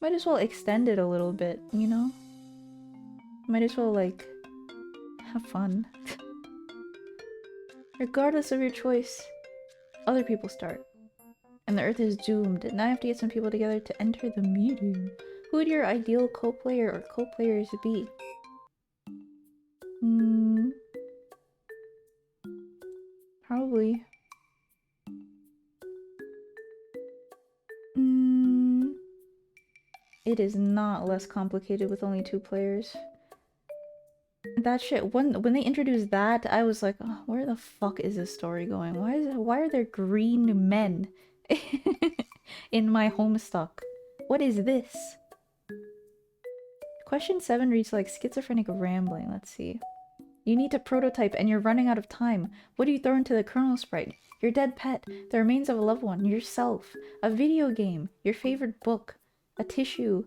Speaker 1: might as well extend it a little bit, you know? Might as well like have fun. Regardless of your choice, other people start. And the earth is doomed. Now I have to get some people together to enter the meeting. Who would your ideal co-player or co-players be? Probably. It is not less complicated with only 2 players. That shit, when they introduced that, I was like, oh, where the fuck is this story going? Why are there green men in my homestuck? What is this? Question 7 reads like schizophrenic rambling. Let's see. You need to prototype and you're running out of time. What do you throw into the kernel sprite? Your dead pet, the remains of a loved one, yourself, a video game, your favorite book, a tissue.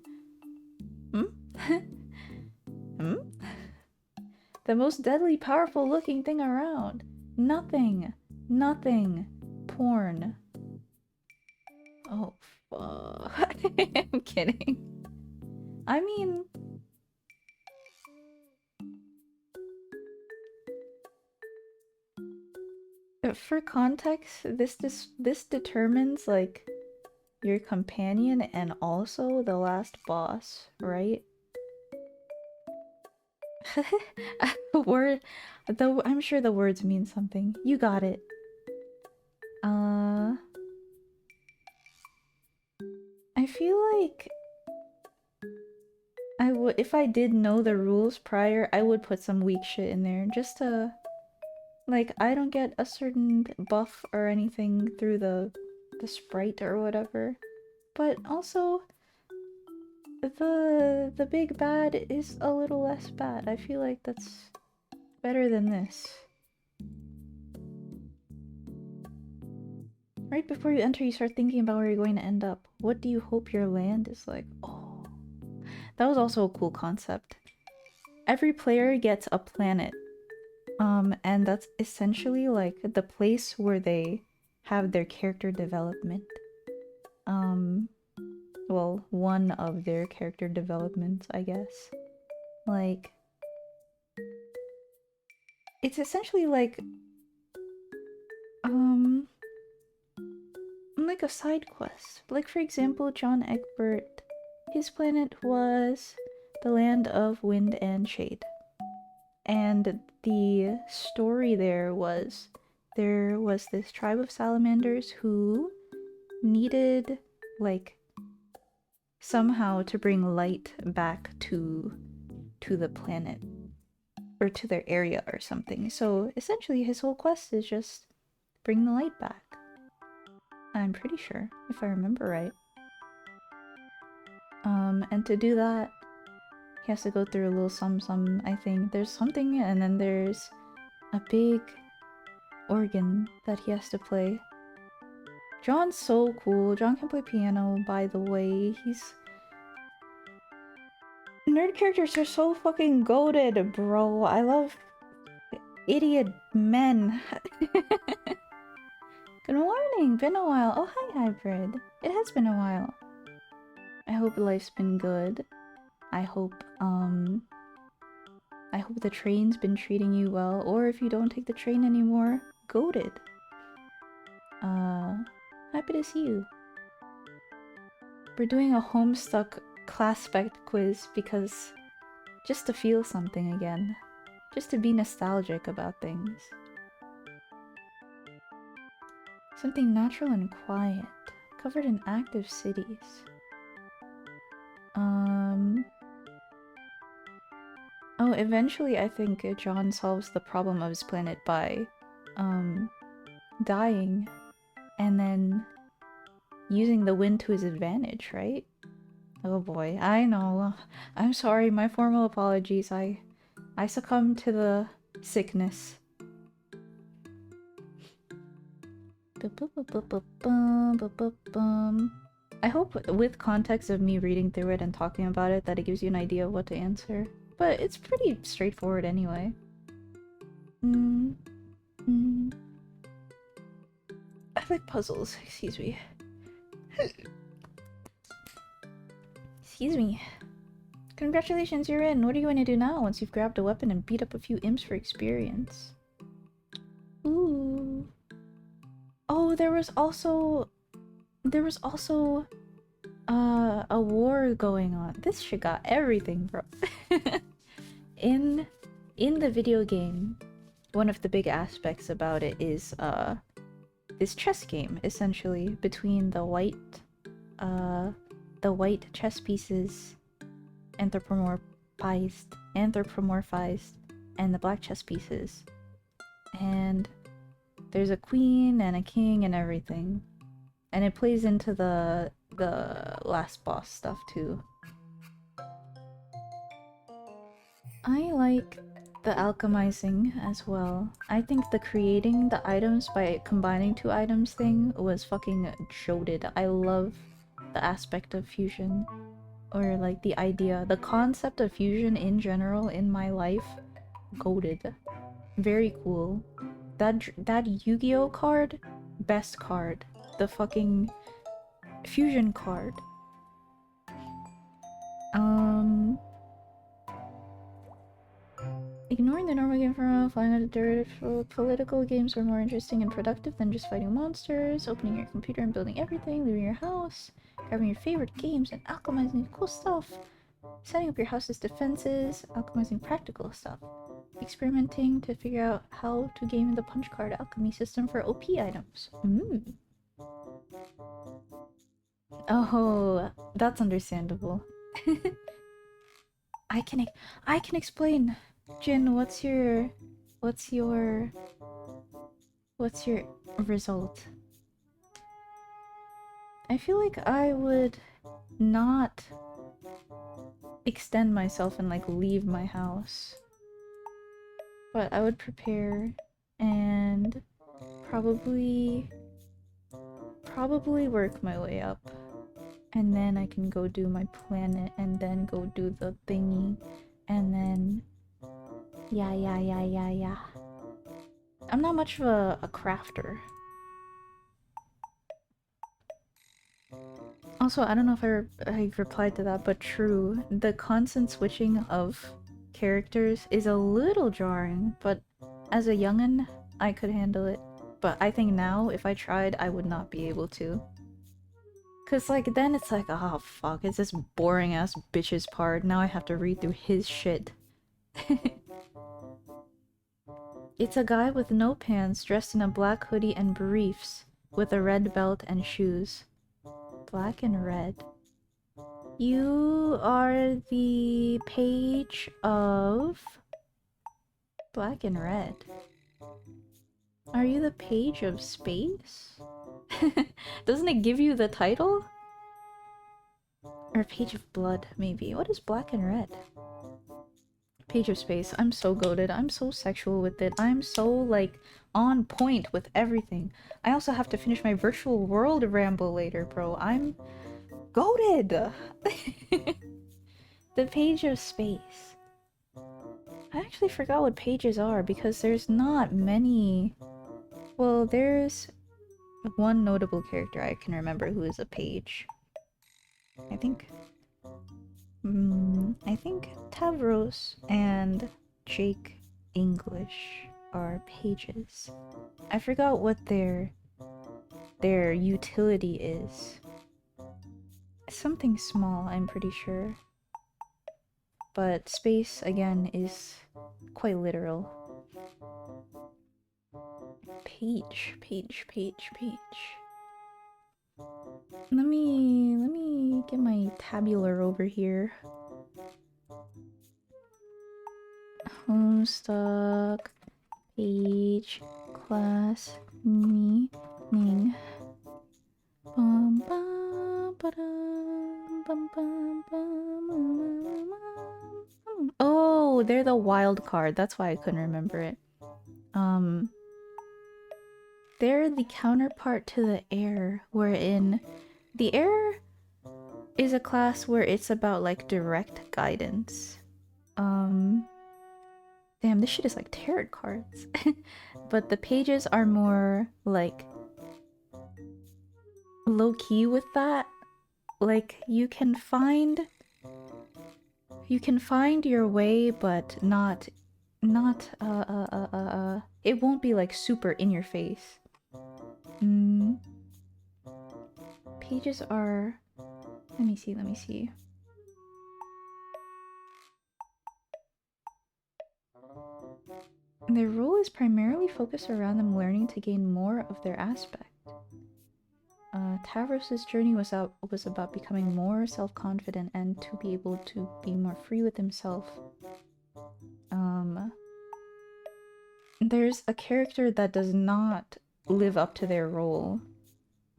Speaker 1: The most deadly, powerful looking thing around. Nothing. Nothing. Porn. Oh, fuck. I'm kidding. I mean... For context, this determines, like, your companion and also the last boss, right? The word... Though I'm sure the words mean something. You got it. I feel like... if I did know the rules prior, I would put some weak shit in there, just to... Like, I don't get a certain buff or anything through the sprite or whatever. But also, the big bad is a little less bad. I feel like that's better than this. Right before you enter, you start thinking about where you're going to end up. What do you hope your land is like? Oh, that was also a cool concept. Every player gets a planet. And that's essentially like the place where they have their character development. well, one of their character developments, I guess. Like, it's essentially like like a side quest. Like, for example, John Egbert, his planet was the land of wind and shade. And the story there was this tribe of salamanders who needed, like, somehow to bring light back to the planet or to their area or something. So essentially his whole quest is just bring the light back. I'm pretty sure, if I remember right. And to do that, he has to go through a little some, I think. There's something, and then there's a big organ that he has to play. John's so cool. John can play piano, by the way. Nerd characters are so fucking goated, bro. I love idiot men. Good morning! Been a while. Oh, hi, Hybrid. It has been a while. I hope life's been good. I hope the train's been treating you well, or if you don't take the train anymore, goated. Happy to see you. We're doing a homestuck classpect quiz because just to feel something again. Just to be nostalgic about things. Something natural and quiet, covered in active cities. Oh, eventually I think John solves the problem of his planet by, dying and then using the wind to his advantage, right? Oh boy, I know. I'm sorry, my formal apologies. I succumbed to the sickness. I hope with context of me reading through it and talking about it that it gives you an idea of what to answer. But it's pretty straightforward anyway. I like puzzles, excuse me. Excuse me. Congratulations, you're in. What are you going to do now once you've grabbed a weapon and beat up a few imps for experience? Ooh. Oh, there was also a war going on. This shit got everything, bro. In the video game, one of the big aspects about it is this chess game, essentially, between the white chess pieces anthropomorphized, and the black chess pieces. And there's a queen and a king and everything. And it plays into the last boss stuff too. I like the alchemizing as well. I think the creating the items by combining two items thing was fucking joded. I love the aspect of fusion. Or like the idea, the concept of fusion in general in my life. Goated. Very cool. That Yu-Gi-Oh card, best card. The fucking fusion card. Ignoring the normal game format, flying out of derivative political games are more interesting and productive than just fighting monsters, opening your computer and building everything, leaving your house, grabbing your favorite games and alchemizing cool stuff, setting up your house's defenses, alchemizing practical stuff, experimenting to figure out how to game the punch card alchemy system for OP items. Oh, that's understandable. I can explain. Jin, what's your result? I feel like I would not extend myself and like leave my house. But I would prepare and probably work my way up. And then I can go do my planet and then go do the thingy. And then yeah. I'm not much of a crafter. Also, I don't know if I replied to that, but true. The constant switching of characters is a little jarring, but as a youngin', I could handle it. But I think now, if I tried, I would not be able to. Cause like, then it's like, oh fuck, it's this boring ass bitch's part, now I have to read through his shit. It's a guy with no pants, dressed in a black hoodie and briefs, with a red belt and shoes. Black and red. You are the page of... Black and red. Are you the page of space? Doesn't it give you the title? Or page of blood, maybe. What is black and red? Page of space. I'm so goated. I'm so sexual with it. I'm so, like, on point with everything. I also have to finish my virtual world ramble later, bro. I'm goated! The page of space. I actually forgot what pages are because there's not many... Well, there's one notable character I can remember who is a page. I think Tavros and Jake English are pages. I forgot what their utility is. Something small, I'm pretty sure. But space, again, is quite literal. Page. Let me get my tabular over here. Homestuck, page, class, meaning. Bum bum ba-dum, bum bum bum. Oh, they're the wild card. That's why I couldn't remember it. They're the counterpart to the air, wherein the air is a class where it's about like direct guidance. Damn, this shit is like tarot cards. But the pages are more like low-key with that. Like you can find your way, but not it won't be like super in your face. Pages are... Let me see. Their role is primarily focused around them learning to gain more of their aspect. Tavros' journey was about becoming more self-confident and to be able to be more free with himself. There's a character that does not live up to their role,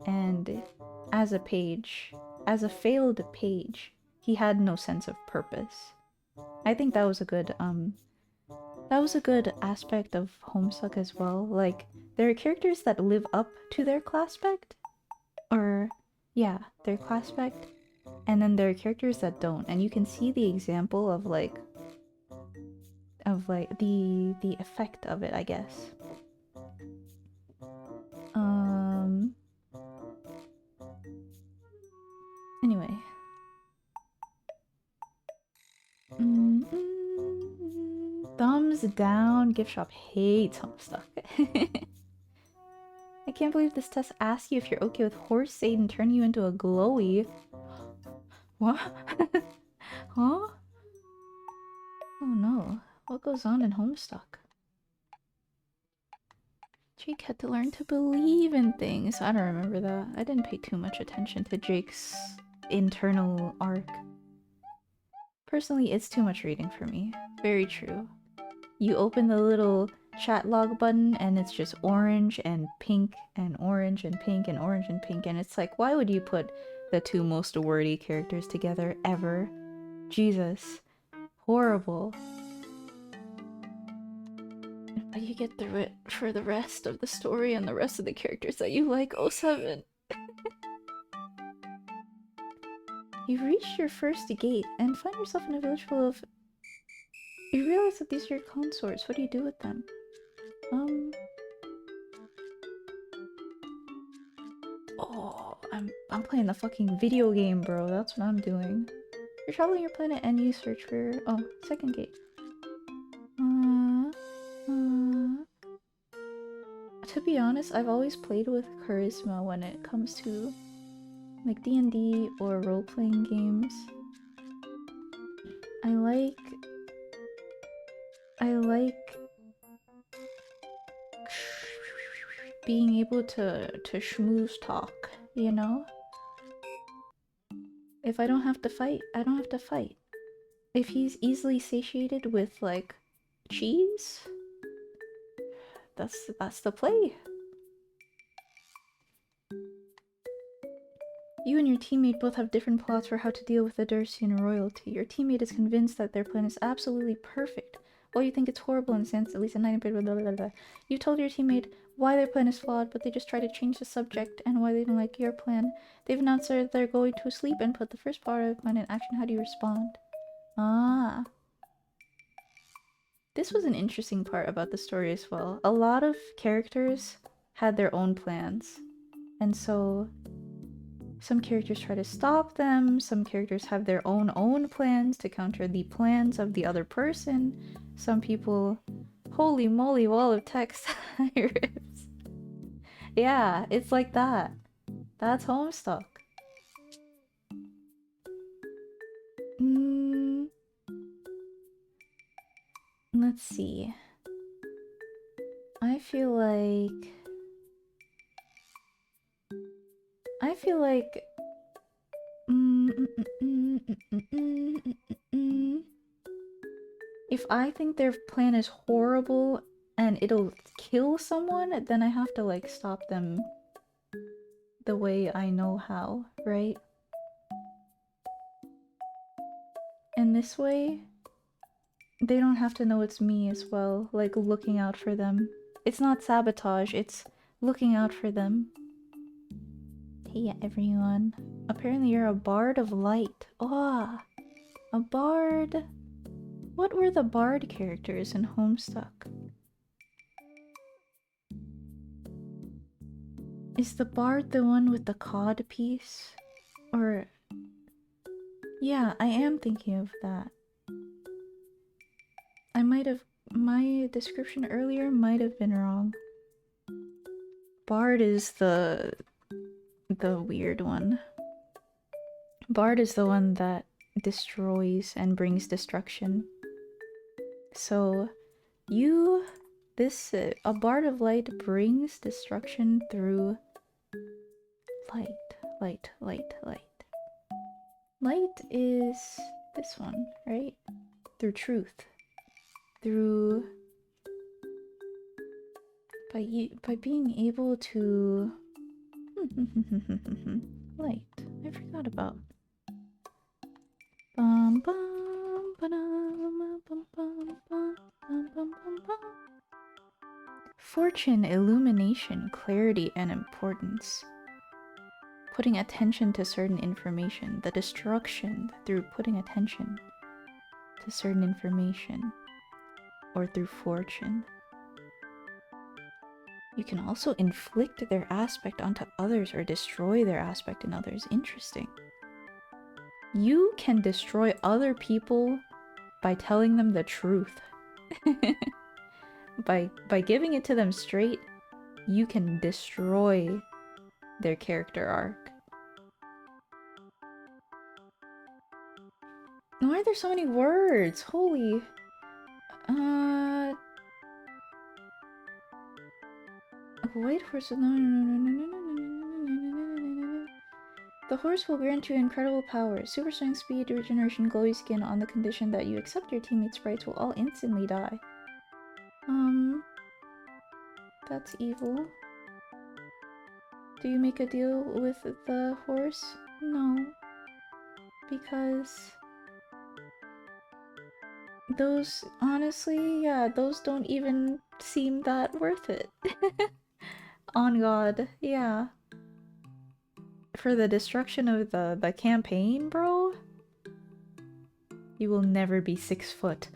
Speaker 1: and as a page, as a failed page, he had no sense of purpose. I think that was a good aspect of Homestuck as well. Like, there are characters that live up to their classpect, or yeah, their classpect, and then there are characters that don't, and you can see the example of like the effect of it, I guess. Anyway. Thumbs down. Gift shop hates Homestuck. I can't believe this test asks you if you're okay with horse Satan turning you into a glowy. What? Huh? Oh no. What goes on in Homestuck? Jake had to learn to believe in things. I don't remember that. I didn't pay too much attention to Jake's internal arc. Personally, it's too much reading for me. Very true. You open the little chat log button and it's just orange and pink and orange and pink and orange and pink, and it's like, why would you put the two most wordy characters together ever? Jesus. Horrible. But you get through it for the rest of the story and the rest of the characters that you like. 07. You've reached your first gate and find yourself in a village full of... You realize that these are your consorts. What do you do with them? Oh, I'm playing the fucking video game, bro. That's what I'm doing. You're traveling your planet and you search for... Oh, second gate. To be honest, I've always played with charisma when it comes to like D&D or role-playing games. I like being able to schmooze talk, you know? If I don't have to fight, I don't have to fight. If he's easily satiated with like cheese, that's the play. You and your teammate both have different plots for how to deal with the Dursian royalty. Your teammate is convinced that their plan is absolutely perfect, while you think it's horrible and stands at least a 90%. Blah, blah, blah, blah. You told your teammate why their plan is flawed, but they just try to change the subject and why they don't like your plan. They've announced that they're going to sleep and put the first part of the plan in action. How do you respond? Ah. This was an interesting part about the story as well. A lot of characters had their own plans, and so some characters try to stop them, some characters have their own plans to counter the plans of the other person. Some people... Holy moly, wall of text. Yeah, it's like that. That's Homestuck. Let's see. I feel like if I think their plan is horrible and it'll kill someone, then I have to like stop them the way I know how, right? And this way, they don't have to know it's me as well, like looking out for them. It's not sabotage, it's looking out for them. Hey everyone. Apparently you're a bard of light. Oh, a bard. What were the bard characters in Homestuck? Is the bard the one with the cod piece? Or... Yeah, I am thinking of that. I might have... My description earlier might have been wrong. Bard is the weird one. Bard is the one that destroys and brings destruction. So, you... This... a bard of light brings destruction through... light. Light, light, light. Light is this one, right? Through truth. Through... By being able to... Light. I forgot about. Bum, bum, ba-dum, bum, bum, bum, bum, bum, bum, bum. Fortune, illumination, clarity, and importance. Putting attention to certain information. The destruction through putting attention to certain information. Or through fortune. You can also inflict their aspect onto others or destroy their aspect in others. Interesting. You can destroy other people by telling them the truth. By giving it to them straight, you can destroy their character arc. Why are there so many words? Holy... White horse... The horse will grant you incredible power, super strength, speed, regeneration, glowy skin on the condition that you accept your teammates' sprites will all instantly die. That's evil. Do you make a deal with the horse? No. Because... those, honestly, yeah, those don't even seem that worth it. On God, yeah. For the destruction of the campaign, bro? You will never be 6 foot.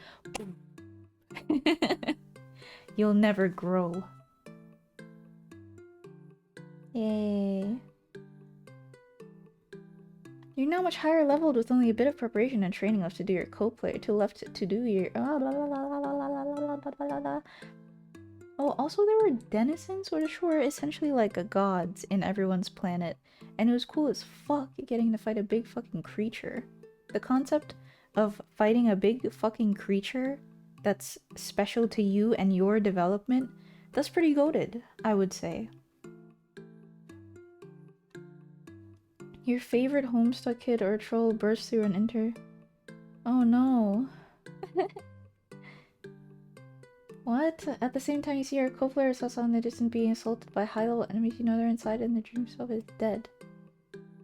Speaker 1: You'll never grow. Yay. You're now much higher leveled with only a bit of preparation and training left to do your co-player. To left to do your... Oh, also there were denizens, which were essentially like a gods in everyone's planet. And it was cool as fuck getting to fight a big fucking creature. The concept of fighting a big fucking creature that's special to you and your development, that's pretty goated, I would say. Your favorite homestuck kid or troll bursts through an inter... Oh no. What? At the same time you see your co-player Sasa in the distance being assaulted by high-level enemies, you know they're inside and the dream self is dead.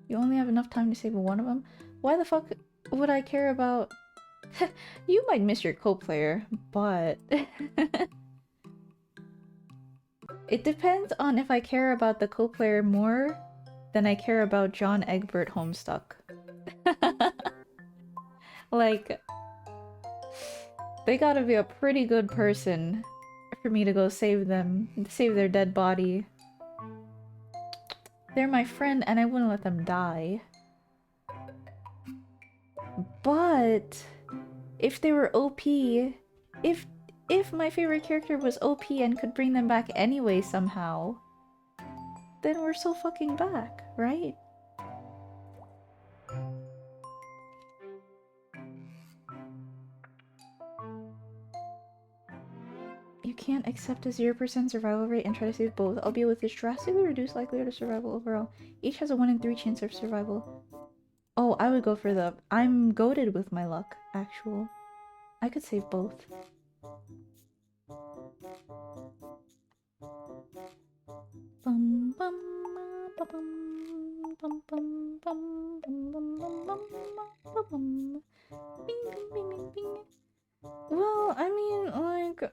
Speaker 1: You only have enough time to save one of them? Why the fuck would I care about... You might miss your co-player, but... It depends on if I care about the co-player more than I care about John Egbert Homestuck. Like... They gotta be a pretty good person for me to go save them, save their dead body. They're my friend and I wouldn't let them die. But if they were OP, if my favorite character was OP and could bring them back anyway somehow, then we're so fucking back, right? You can't accept a 0% survival rate and try to save both, albeit with this drastically reduced likelihood of survival overall. Each has a 1 in 3 chance of survival. Oh, I would go for the... I'm goated with my luck, actual. I could save both. Bum bum bum bum bum bum bum bum bum bum. Bing bing bing bing bing. Well, I mean, like...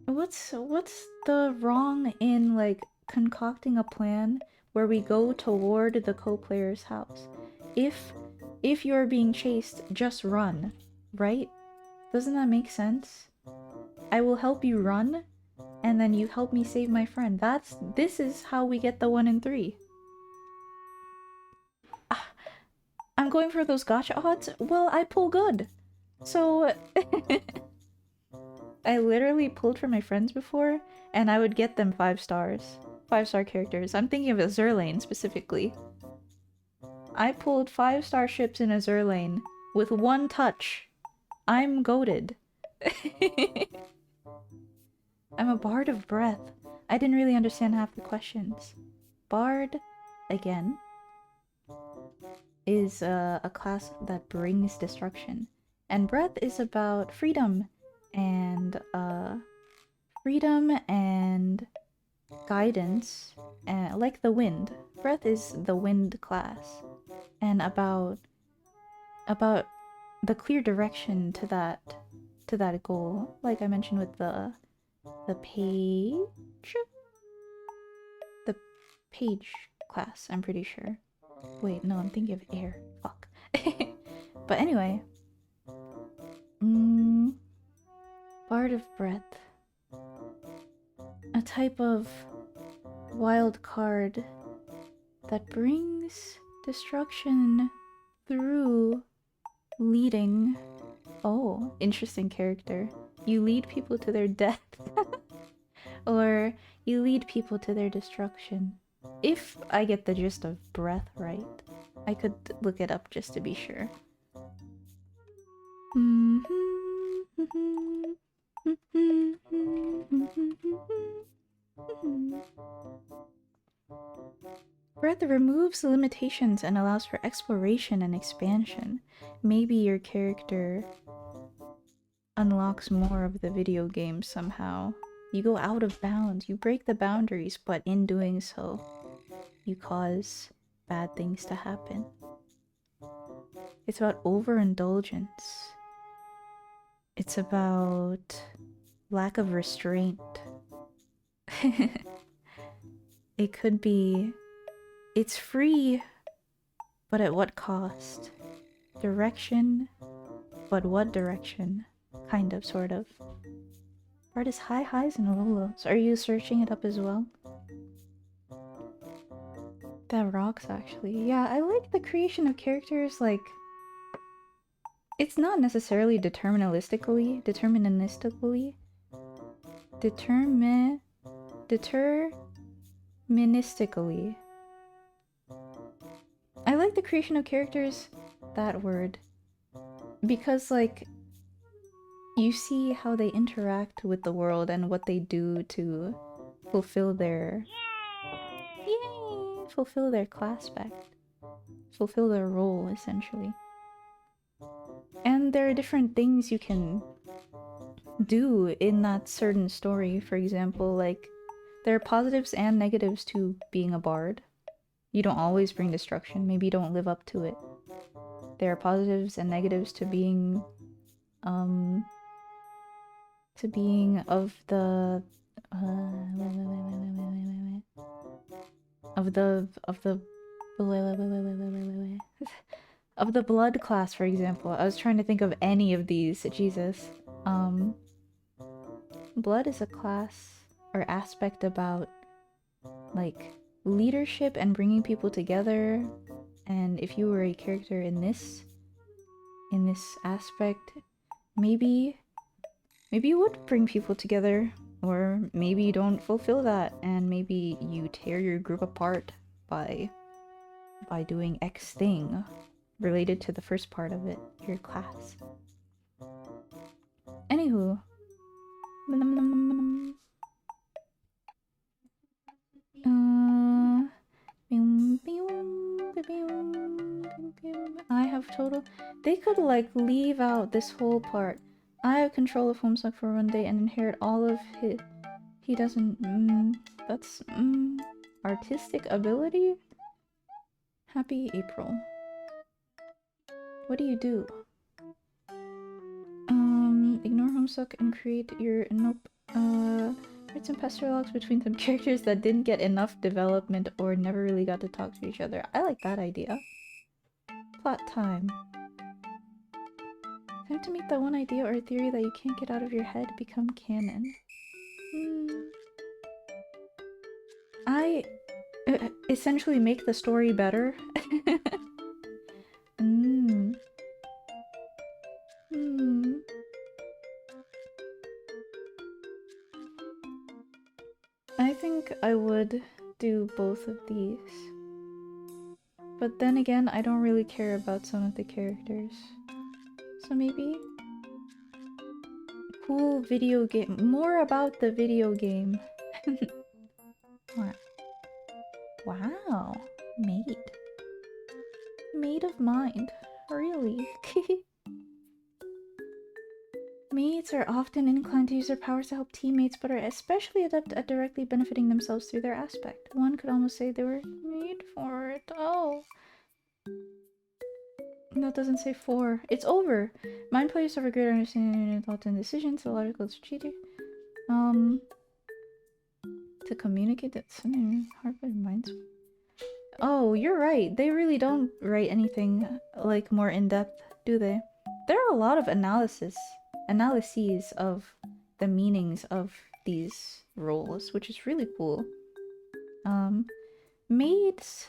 Speaker 1: What's the wrong in, like, concocting a plan where we go toward the co-player's house? If you're being chased, just run, right? Doesn't that make sense? I will help you run, and then you help me save my friend. This is how we get the 1 in 3. I'm going for those gacha odds? Well, I pull good. So... I literally pulled for my friends before, and I would get them 5 stars. 5-star characters. I'm thinking of Azur Lane specifically. I pulled 5-star ships in Azur Lane with 1 touch. I'm goated. I'm a bard of breath. I didn't really understand half the questions. Bard, again, is a class that brings destruction. And breath is about freedom and guidance, like the wind. Breath is the wind class, and about the clear direction to that goal. Like I mentioned with the page class, I'm pretty sure. Wait, no, I'm thinking of air. Fuck. But anyway, Bard of Breath. A type of wild card that brings destruction through leading. Oh, interesting character. You lead people to their death. Or you lead people to their destruction. If I get the gist of breath right. I could look it up just to be sure. Breath removes limitations and allows for exploration and expansion. Maybe your character unlocks more of the video game somehow. You go out of bounds, you break the boundaries, but in doing so, you cause bad things to happen. It's about overindulgence. It's about lack of restraint. It could be... It's free, but at what cost? Direction, but what direction? Kind of, sort of. Bard is high highs and low lows. Are you searching it up as well? That rocks, actually. Yeah, I like the creation of characters, like... It's not necessarily deterministically. Deterministically. I like the creation of characters, that word, because, like, you see how they interact with the world and what they do to fulfill their... Yay! Fulfill their classpect. Fulfill their role, essentially. And there are different things you can do in that certain story. For example, like, there are positives and negatives to being a bard. You don't always bring destruction. Maybe you don't live up to it. There are positives and negatives to being of the of the blood class, for example. I was trying to think of any of these. Jesus. Blood is a class or aspect about, like, leadership and bringing people together. And if you were a character in this aspect, maybe you would bring people together, or maybe you don't fulfill that, and maybe you tear your group apart by doing X thing related to the first part of it, your class. Anywho. I have total... They could, like, leave out this whole part. I have control of Homestuck for one day and inherit all of his... He doesn't... that's... artistic ability? Happy April. What do you do? Ignore Homestuck and create your... Nope. Write some pester logs between some characters that didn't get enough development or never really got to talk to each other. I like that idea. Plot time. Time to make that one idea or theory that you can't get out of your head become canon. I essentially make the story better. I think I would do both of these. But then again, I don't really care about some of the characters. So maybe... Cool video game. More about the video game. What? Wow. Maid. Maid of mind. Really? Maids are often inclined to use their powers to help teammates, but are especially adept at directly benefiting themselves through their aspect. One could almost say they were made for it. Oh. That doesn't say for. It's over. Mind players have a greater understanding of thoughts and decisions. The logical strategic. To communicate that's hard by minds. Oh, you're right. They really don't write anything like more in depth, do they? There are a lot of analyses of the meanings of these roles, which is really cool. Maids.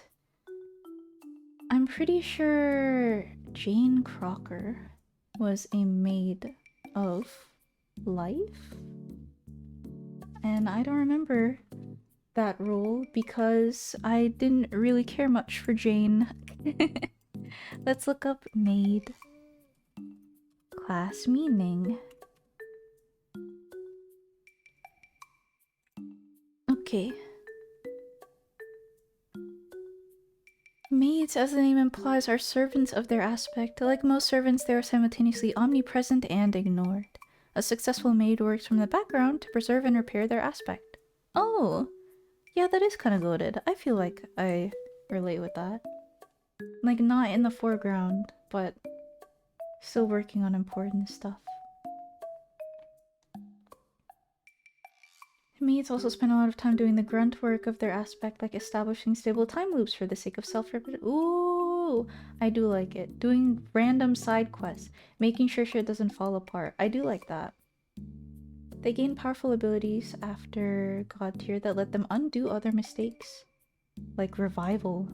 Speaker 1: I'm pretty sure Jane Crocker was a maid of life, and I don't remember that role because I didn't really care much for Jane. Let's look up maid. Class meaning. Okay. Maids, as the name implies, are servants of their aspect. Like most servants, they are simultaneously omnipresent and ignored. A successful maid works from the background to preserve and repair their aspect. Oh! Yeah, that is kind of goated. I feel like I relate with that. Like, not in the foreground, but still working on important stuff. Maids also spend a lot of time doing the grunt work of their aspect, like establishing stable time loops for the sake of self-repetition. Ooh, I do like it. Doing random side quests, making sure shit doesn't fall apart. I do like that. They gain powerful abilities after God tier that let them undo other mistakes. Like revival.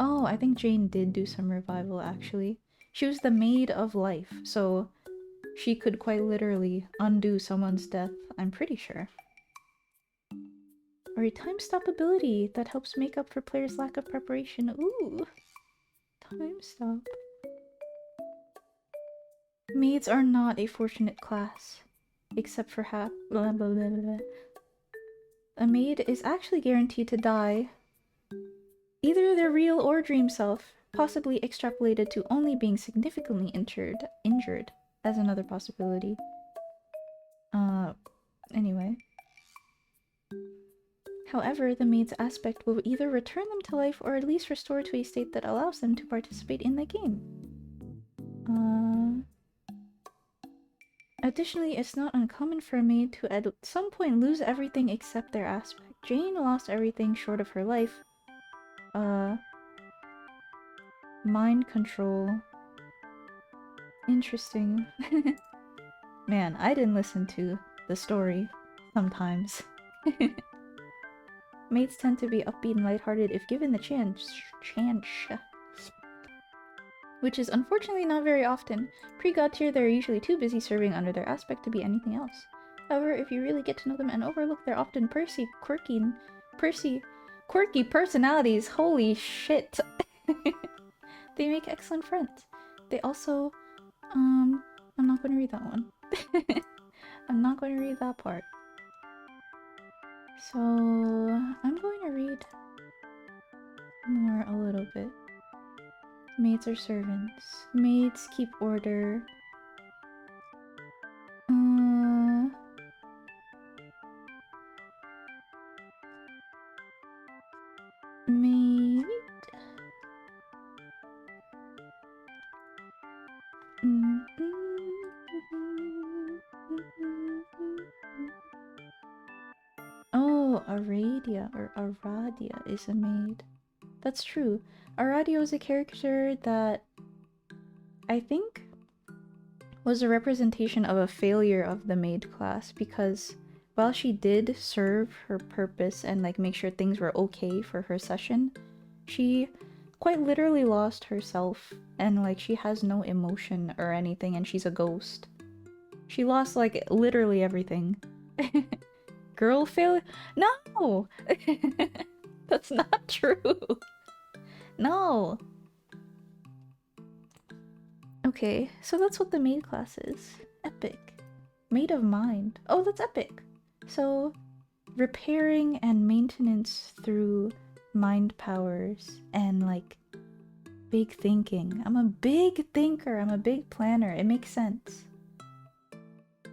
Speaker 1: Oh, I think Jane did do some revival actually. She was the maid of life, so she could quite literally undo someone's death, I'm pretty sure. Or a time stop ability that helps make up for players' lack of preparation. Ooh, time stop. Maids are not a fortunate class, except for blah, blah, blah, blah. A maid is actually guaranteed to die, either their real or dream self, possibly extrapolated to only being significantly injured as another possibility. Anyway. However, the maid's aspect will either return them to life or at least restore to a state that allows them to participate in the game. Additionally, it's not uncommon for a maid to at some point lose everything except their aspect. Jane lost everything short of her life. Mind control. Interesting. Man, I didn't listen to the story sometimes. Maids tend to be upbeat and lighthearted if given the chance. Which is unfortunately not very often. Pre-god tier, they're usually too busy serving under their aspect to be anything else. However, if you really get to know them and overlook their often quirky personalities, holy shit! They make excellent friends. They also, I'm not going to read that one. I'm not going to read that part. So, I'm going to read more a little bit. Maids are servants. Maids keep order. Maid. Oh, Aradia or Aradia is a maid. That's true. Aradia is a character that I think was a representation of a failure of the maid class, because while she did serve her purpose and like make sure things were okay for her session, she quite literally lost herself and like she has no emotion or anything and she's a ghost. She lost like literally everything. Girl failure? No! That's not true. No. Okay, so that's what the maid class is. Epic. Maid of mind. Oh, that's epic. So, repairing and maintenance through mind powers and like big thinking. I'm a big thinker. I'm a big planner. It makes sense.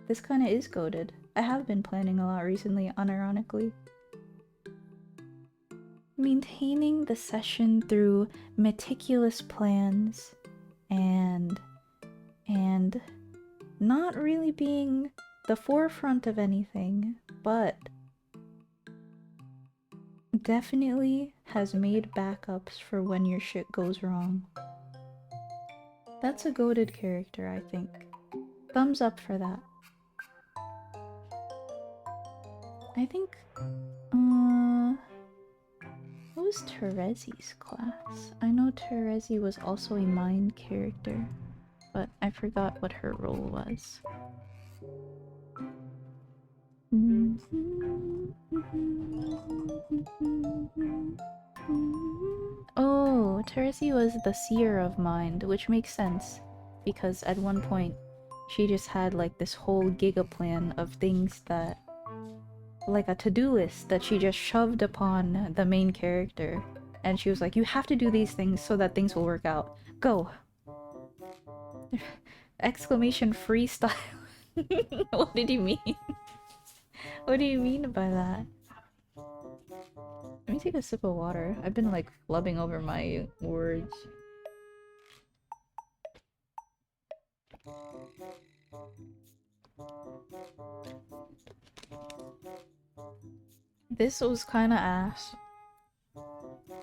Speaker 1: This kind of is goated. I have been planning a lot recently, unironically. Maintaining the session through meticulous plans and not really being the forefront of anything, but definitely has made backups for when your shit goes wrong. That's a goated character, I think. Thumbs up for that. I think, what was Terezi's class? I know Terezi was also a mind character, but I forgot what her role was. Oh, Terezi was the seer of mind, which makes sense, because at one point she just had like this whole giga plan of things that, like a to-do list that she just shoved upon the main character, and she was like, you have to do these things so that things will work out. Go! Exclamation freestyle. What did you mean? What do you mean by that? Let me take a sip of water. I've been like flubbing over my words. This was kinda ass.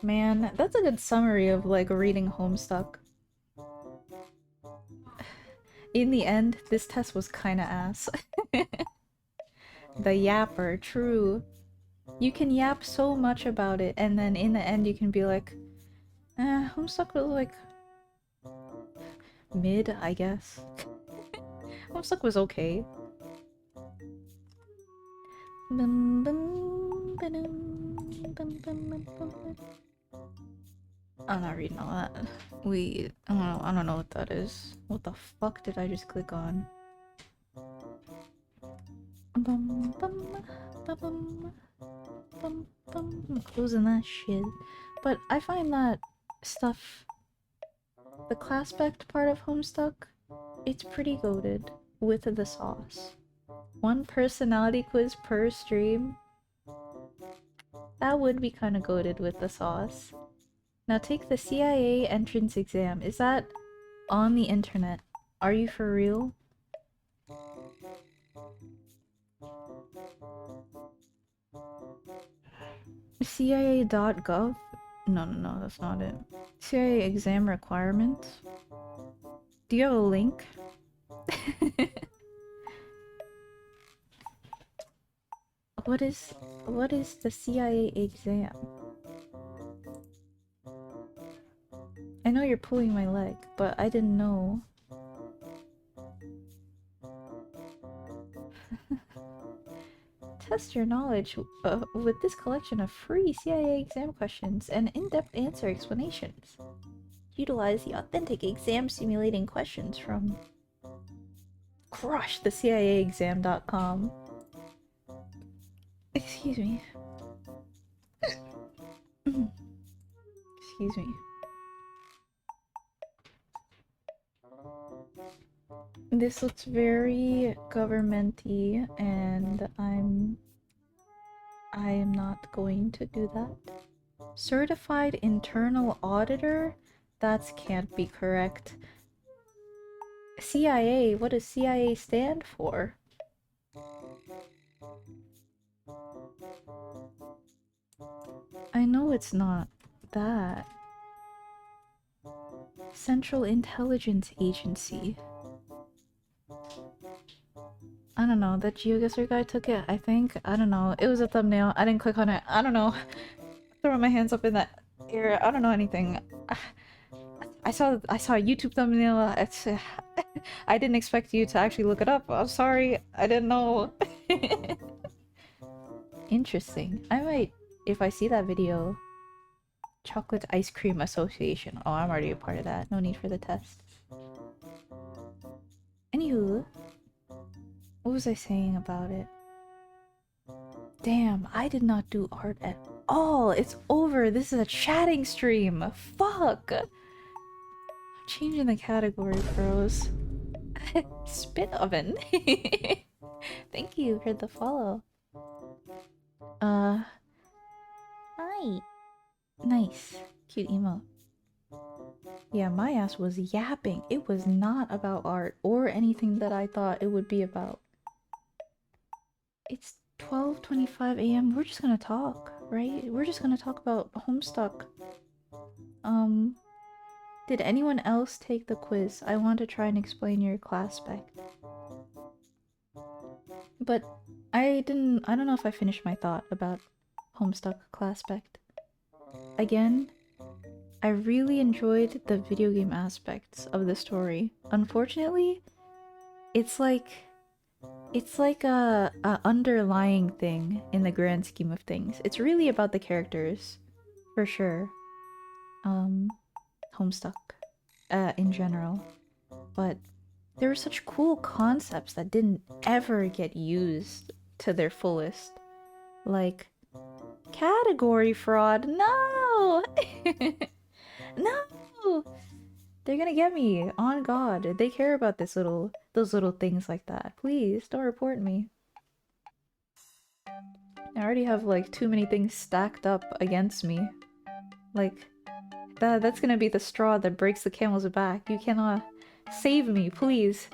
Speaker 1: Man, that's a good summary of like reading Homestuck. In the end, this test was kinda ass. The yapper, true. You can yap so much about it, and then in the end you can be like, Homestuck was like mid, I guess. Homestuck was okay. I'm not reading all that. I don't know what that is. What the fuck did I just click on? I'm closing that shit. But I find that stuff, the classpect part of Homestuck, it's pretty goated with the sauce. One personality quiz per stream. That would be kind of goated with the sauce. Now take the CIA entrance exam. Is that on the internet? Are you for real? CIA.gov? No, that's not it. CIA exam requirements? Do you have a link? What is the CIA exam? I know you're pulling my leg, but I didn't know. Test your knowledge with this collection of free CIA exam questions and in-depth answer explanations. Utilize the authentic exam simulating questions from crushtheciaexam.com. Excuse me. Excuse me. This looks very government-y, and I am not going to do that. Certified internal auditor? That can't be correct. CIA? What does CIA stand for? I know it's not that. Central Intelligence Agency. I don't know, that GeoGuessr guy took it, I think. I don't know. It was a thumbnail. I didn't click on it. I don't know. Throwing my hands up in that area. I don't know anything. I saw a YouTube thumbnail. It's, I didn't expect you to actually look it up. I'm sorry. I didn't know. Interesting. I might, if I see that video... Chocolate Ice Cream Association. Oh, I'm already a part of that. No need for the test. Anywho, what was I saying about it? Damn, I did not do art at all. It's over. This is a chatting stream. Fuck. I'm changing the category, bros. Spit oven. Thank you for the follow. Hi. Nice. Cute emote. Yeah, my ass was yapping. It was not about art or anything that I thought it would be about. It's 12:25 a.m. We're just gonna talk, right? We're just gonna talk about Homestuck. Did anyone else take the quiz? I want to try and explain your classpect. But I don't know if I finished my thought about Homestuck classpect. Again, I really enjoyed the video game aspects of the story. Unfortunately, it's like a underlying thing in the grand scheme of things. It's really about the characters, for sure. Homestuck, in general. But there were such cool concepts that didn't ever get used to their fullest. Like, category fraud, no! No! They're gonna get me, on God. They care about those little things like that. Please, don't report me. I already have, like, too many things stacked up against me. Like, that's gonna be the straw that breaks the camel's back. You cannot save me, please.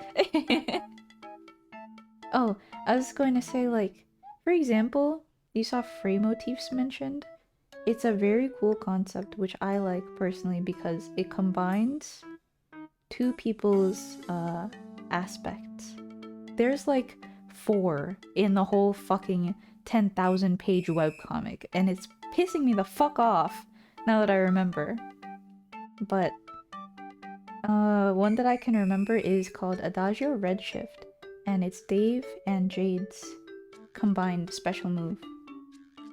Speaker 1: Oh, I was going to say, like, for example, you saw frame motifs mentioned. It's a very cool concept, which I like personally because it combines two people's aspects. There's like 4 in the whole fucking 10,000 page webcomic, and it's pissing me the fuck off now that I remember. But one that I can remember is called Adagio Redshift, and it's Dave and Jade's combined special move.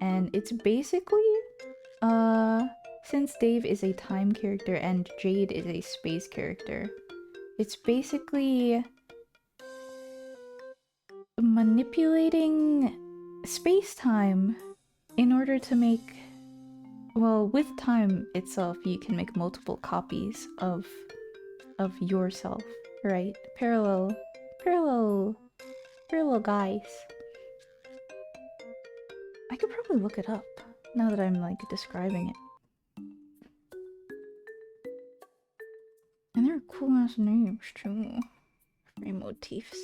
Speaker 1: And it's basically, since Dave is a time character and Jade is a space character, it's basically manipulating space-time in order to make, well, with time itself, you can make multiple copies of yourself, right? Parallel guys. I could probably look it up now that I'm like describing it. And they're cool ass names too. Free motifs.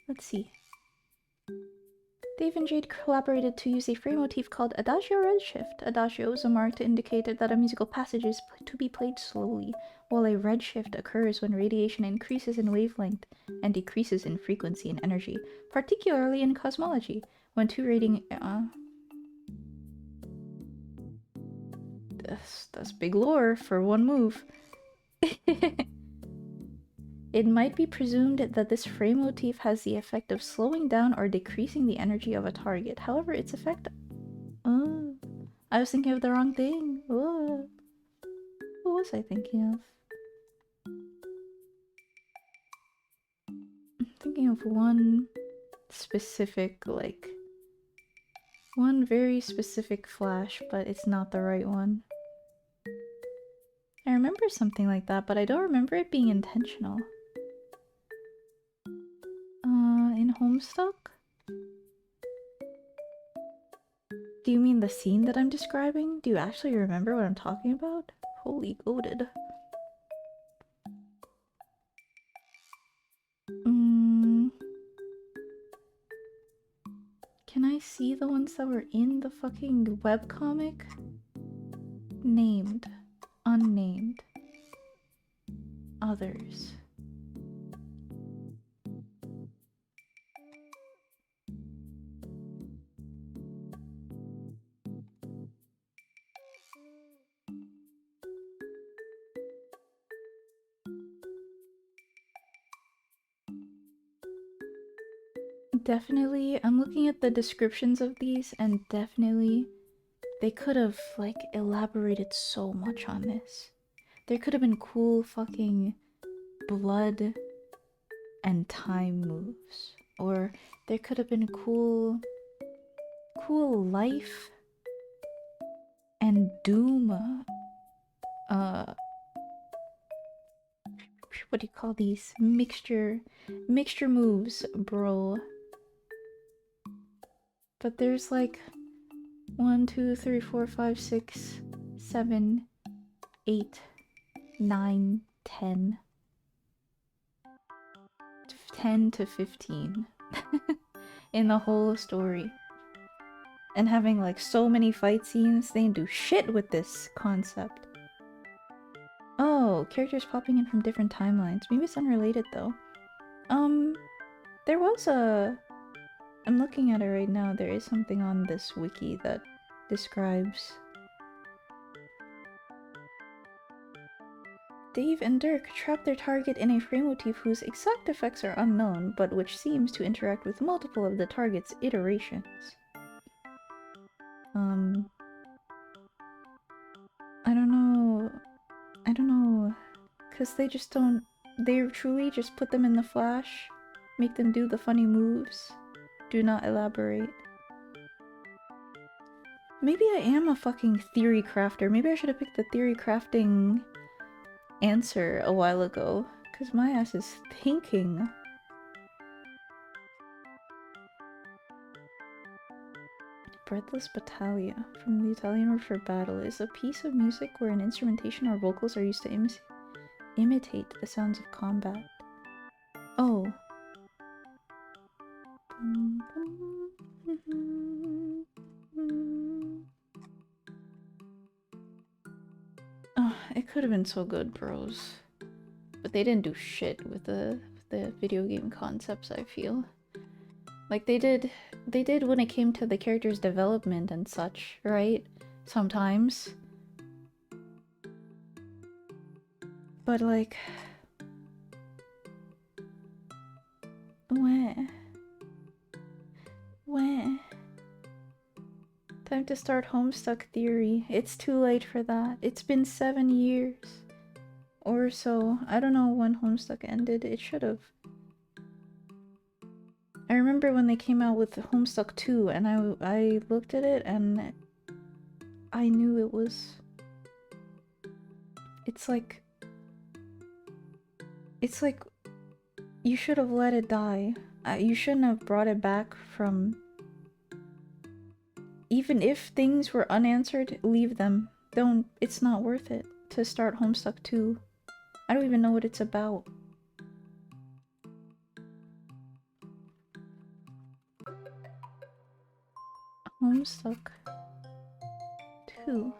Speaker 1: Let's see. Dave and Jade collaborated to use a frame motif called Adagio Redshift. Adagio is a mark to indicate that a musical passage is to be played slowly, while a redshift occurs when radiation increases in wavelength and decreases in frequency and energy, particularly in cosmology. When two radiating... That's big lore for one move. It might be presumed that this frame motif has the effect of slowing down or decreasing the energy of a target. However, its effect... Oh, I was thinking of the wrong thing. Oh. What was I thinking of? I'm thinking of one specific, like... one very specific flash, but it's not the right one. I remember something like that, but I don't remember it being intentional. In Homestuck? Do you mean the scene that I'm describing? Do you actually remember what I'm talking about? Holy goated. Can I see the ones that were in the fucking webcomic? Named. Unnamed. Others. Definitely, I'm looking at the descriptions of these, and definitely they could have, like, elaborated so much on this. There could have been cool fucking blood and time moves. Or there could have been cool life and doom, what do you call these? Mixture moves, bro. But there's like 1, 2, 3, 4, 5, 6, 7, 8, 9, 10. 10 to 15 in the whole story. And having like so many fight scenes, they didn't do shit with this concept. Oh, characters popping in from different timelines. Maybe it's unrelated though. There was a... I'm looking at it right now. There is something on this wiki that describes... Dave and Dirk trap their target in a frame motif whose exact effects are unknown, but which seems to interact with multiple of the target's iterations. I don't know, because they just don't... They truly just put them in the flash, make them do the funny moves, do not elaborate. Maybe I am a fucking theory crafter. Maybe I should have picked the theory crafting answer a while ago, because my ass is thinking. Breathless Battaglia, from the Italian word for battle, is a piece of music where an instrumentation or vocals are used to imitate the sounds of combat. Oh. Oh, it could have been so good, bros. But they didn't do shit with the video game concepts, I feel. Like they did when it came to the character's development and such, right? Sometimes. But like when time to start Homestuck theory. It's too late for that. It's been 7 years or so. I don't know when Homestuck ended. It should have. I remember when they came out with Homestuck 2 and I looked at it and I knew it was... It's like you should have let it die. You shouldn't have brought it back from... Even if things were unanswered, leave them. Don't... It's not worth it to start Homestuck 2. I don't even know what it's about. Homestuck 2.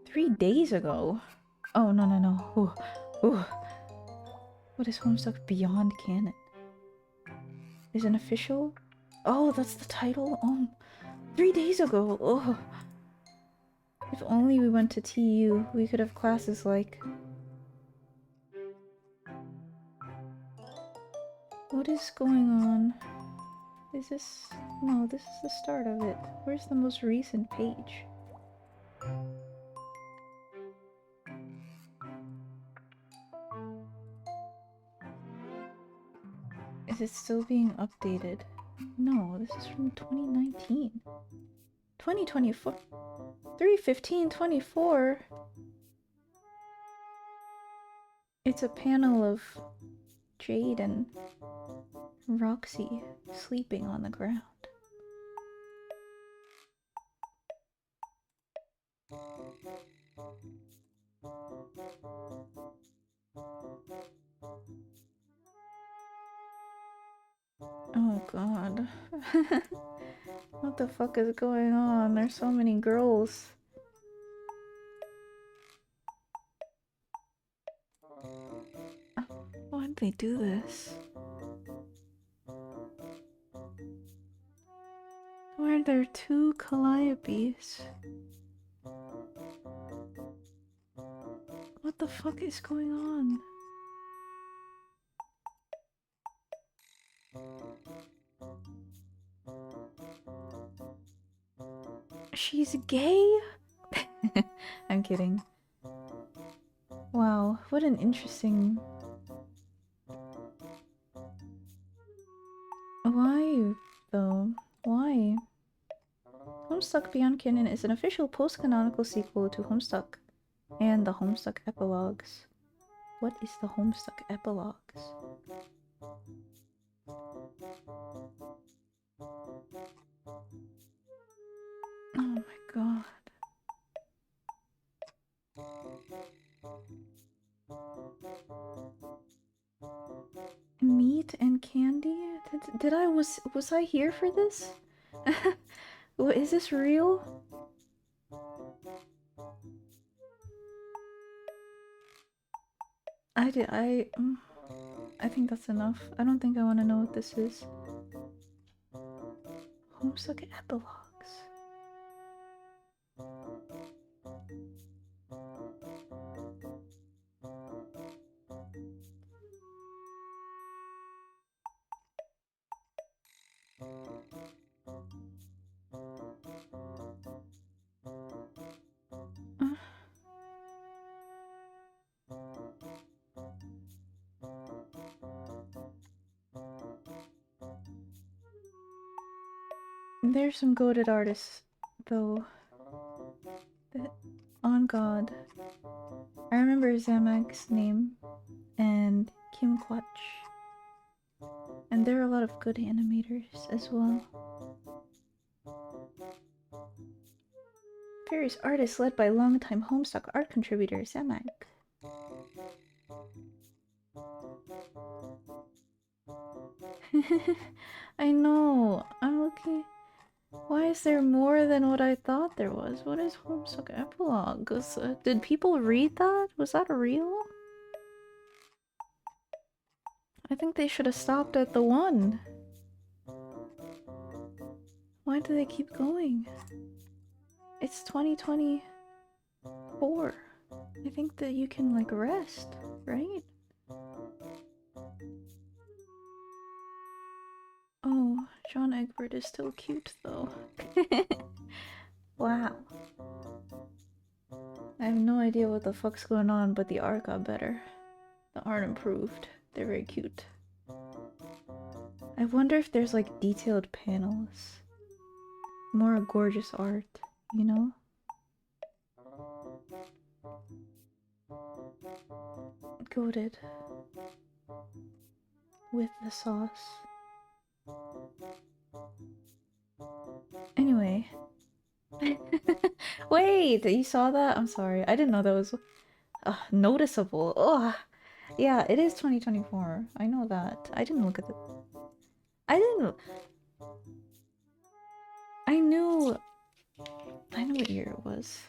Speaker 1: 3 days ago? Oh, no, no, no. Ooh. Ooh. What is Homestuck Beyond Canon? Is an official? Oh, that's the title? Oh, 3 days ago. Oh. If only we went to TU, we could have classes like... What is going on? Is this... No, this is the start of it. Where's the most recent page? Is it still being updated? No, this is from 2019. 2024. 3/15/24. It's a panel of Jade and Roxy sleeping on the ground. Oh god. What the fuck is going on? There's so many girls. Why'd they do this? Why are there 2 Calliopes? What the fuck is going on? She's gay? I'm kidding. Wow, what an interesting... Why, though? Why? Homestuck Beyond Canon is an official post-canonical sequel to Homestuck and the Homestuck epilogues. What is the Homestuck epilogues? Oh my god. Meat and candy? Did I was I here for this? Is this real? I think that's enough. I don't think I want to know what this is. Homestuck epilogues. There's some goated artists, though. On God. I remember Zamag's name and Kim Kwatch. And there are a lot of good animators as well. Various artists led by longtime Homestuck art contributor Zamag. I know. I'm looking. Why is there more than what I thought there was? What is Homestuck Epilogue? Did people read that? Was that real? I think they should have stopped at the one. Why do they keep going? It's 2024. I think that you can, like, rest, right? Oh, John Egbert is still cute, though. Wow. I have no idea what the fuck's going on, but the art got better. The art improved. They're very cute. I wonder if there's, like, detailed panels. More gorgeous art, you know? Goated. With the sauce. Anyway. Wait, you saw that? I'm sorry. I didn't know that was noticeable. Ugh. Yeah, it is 2024. I know that. I didn't look at the... I didn't... I knew... I knew what year it was.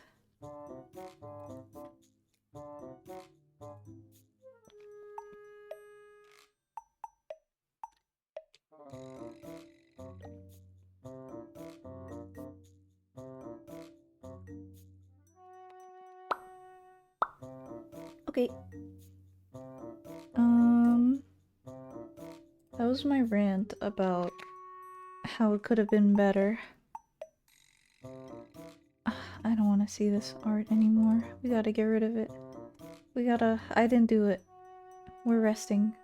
Speaker 1: Okay. That was my rant about how it could have been better. I don't want to see this art anymore. We gotta get rid of it. We gotta... I didn't do it. We're resting.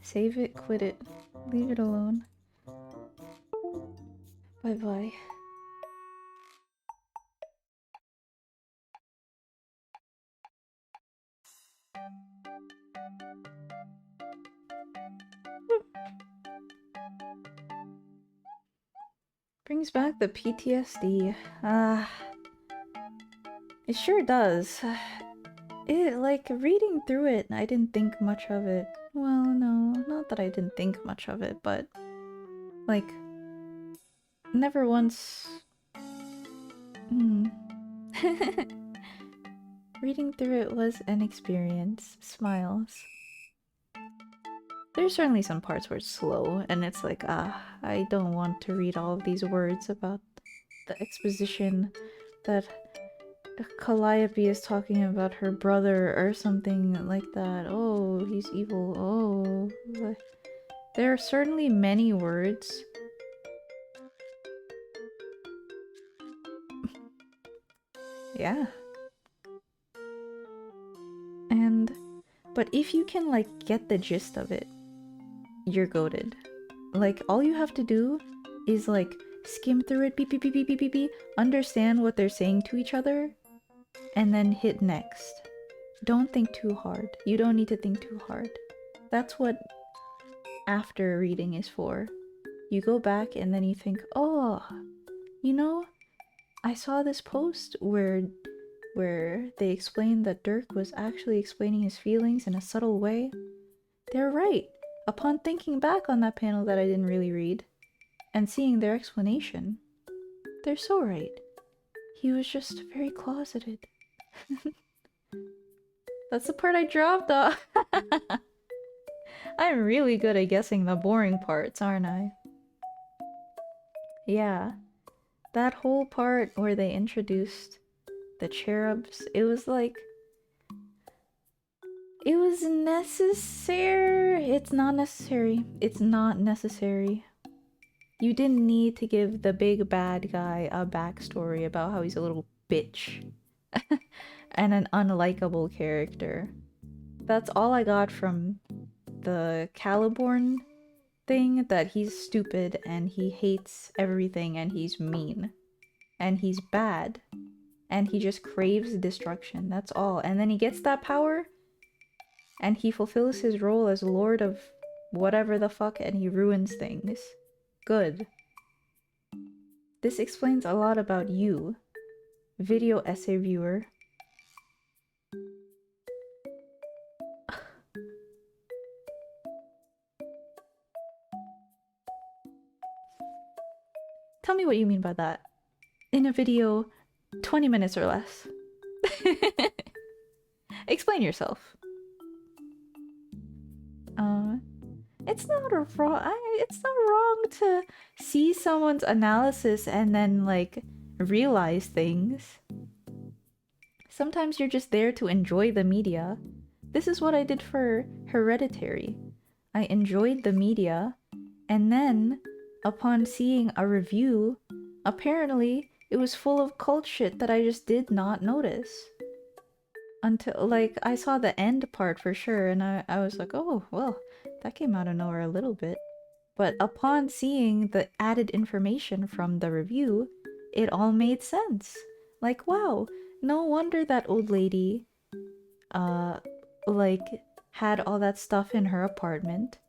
Speaker 1: Save it, quit it. Leave it alone. Bye-bye. Brings back the PTSD. It sure does. It, like, reading through it, I didn't think much of it. Well, no, not that I didn't think much of it, but, like, never once... Reading through it was an experience. Smiles. There's certainly some parts where it's slow, and it's like, I don't want to read all of these words about the exposition that Calliope is talking about her brother or something like that. Oh, he's evil. Oh. There are certainly many words. Yeah. But if you can, like, get the gist of it, you're goated. Like, all you have to do is, like, skim through it, beep, beep, beep, beep, beep, beep, beep, understand what they're saying to each other, and then hit next. Don't think too hard. You don't need to think too hard. That's what after reading is for. You go back and then you think, oh, you know, I saw this post where they explained that Dirk was actually explaining his feelings in a subtle way. They're right. Upon thinking back on that panel that I didn't really read, and seeing their explanation, they're so right. He was just very closeted. That's the part I dropped off. I'm really good at guessing the boring parts, aren't I? Yeah. That whole part where they introduced the cherubs, it was like... It was necessary. It's not necessary. It's not necessary. You didn't need to give the big bad guy a backstory about how he's a little bitch. And an unlikable character. That's all I got from the Caliborn thing, that he's stupid and he hates everything and he's mean. And he's bad. And he just craves destruction. That's all. And then he gets that power and he fulfills his role as Lord of whatever the fuck and he ruins things. Good. This explains a lot about you, video essay viewer. Tell me what you mean by that. In a video, 20 minutes or less. Explain yourself. Uh, it's not wrong to see someone's analysis and then like realize things. Sometimes you're just there to enjoy the media. This is what I did for Hereditary. I enjoyed the media, and then upon seeing a review, apparently it was full of cult shit that I just did not notice. Until, like, I saw the end part for sure, and I was like, oh, well, that came out of nowhere a little bit. But upon seeing the added information from the review, it all made sense. Like, wow, no wonder that old lady, like, had all that stuff in her apartment.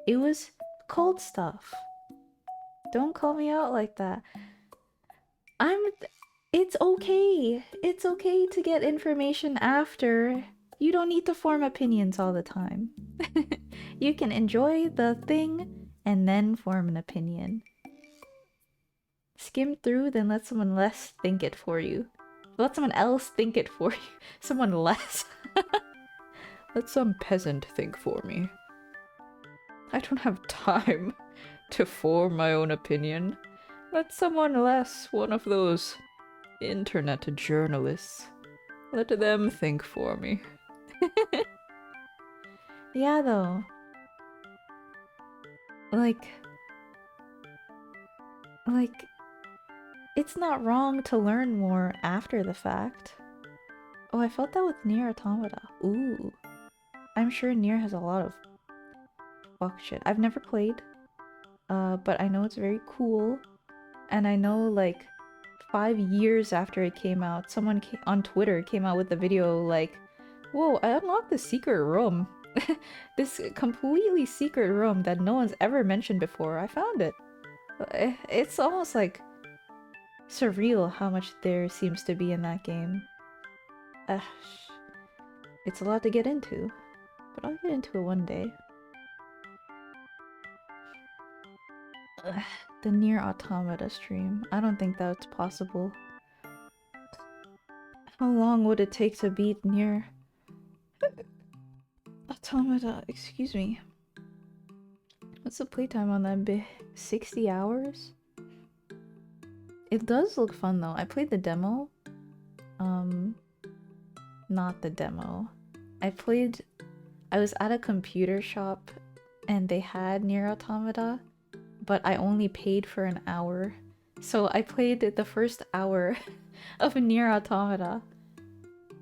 Speaker 1: It was cult stuff. Don't call me out like that. It's okay. It's okay to get information after. You don't need to form opinions all the time. You can enjoy the thing and then form an opinion. Skim through, then let someone less think it for you. Let someone else think it for you. Someone less. Let some peasant think for me. I don't have time to form my own opinion. Let someone less, one of those internet journalists. Let them think for me. Yeah, though. Like, it's not wrong to learn more after the fact. Oh, I felt that with Nier Automata. Ooh. I'm sure Nier has a lot of fuck shit. I've never played, but I know it's very cool. And I know, like, 5 years after it came out, someone on Twitter came out with a video like, whoa, I unlocked this secret room. This completely secret room that no one's ever mentioned before. I found it. It's almost like surreal how much there seems to be in that game. It's a lot to get into, but I'll get into it one day. The Nier Automata stream. I don't think that's possible. How long would it take to beat Nier Automata? Excuse me. What's the playtime on that bit? 60 hours? It does look fun though. I played the demo. Not the demo. I was at a computer shop and they had Nier Automata, but I only paid for an hour. So I played the first hour of Nier Automata.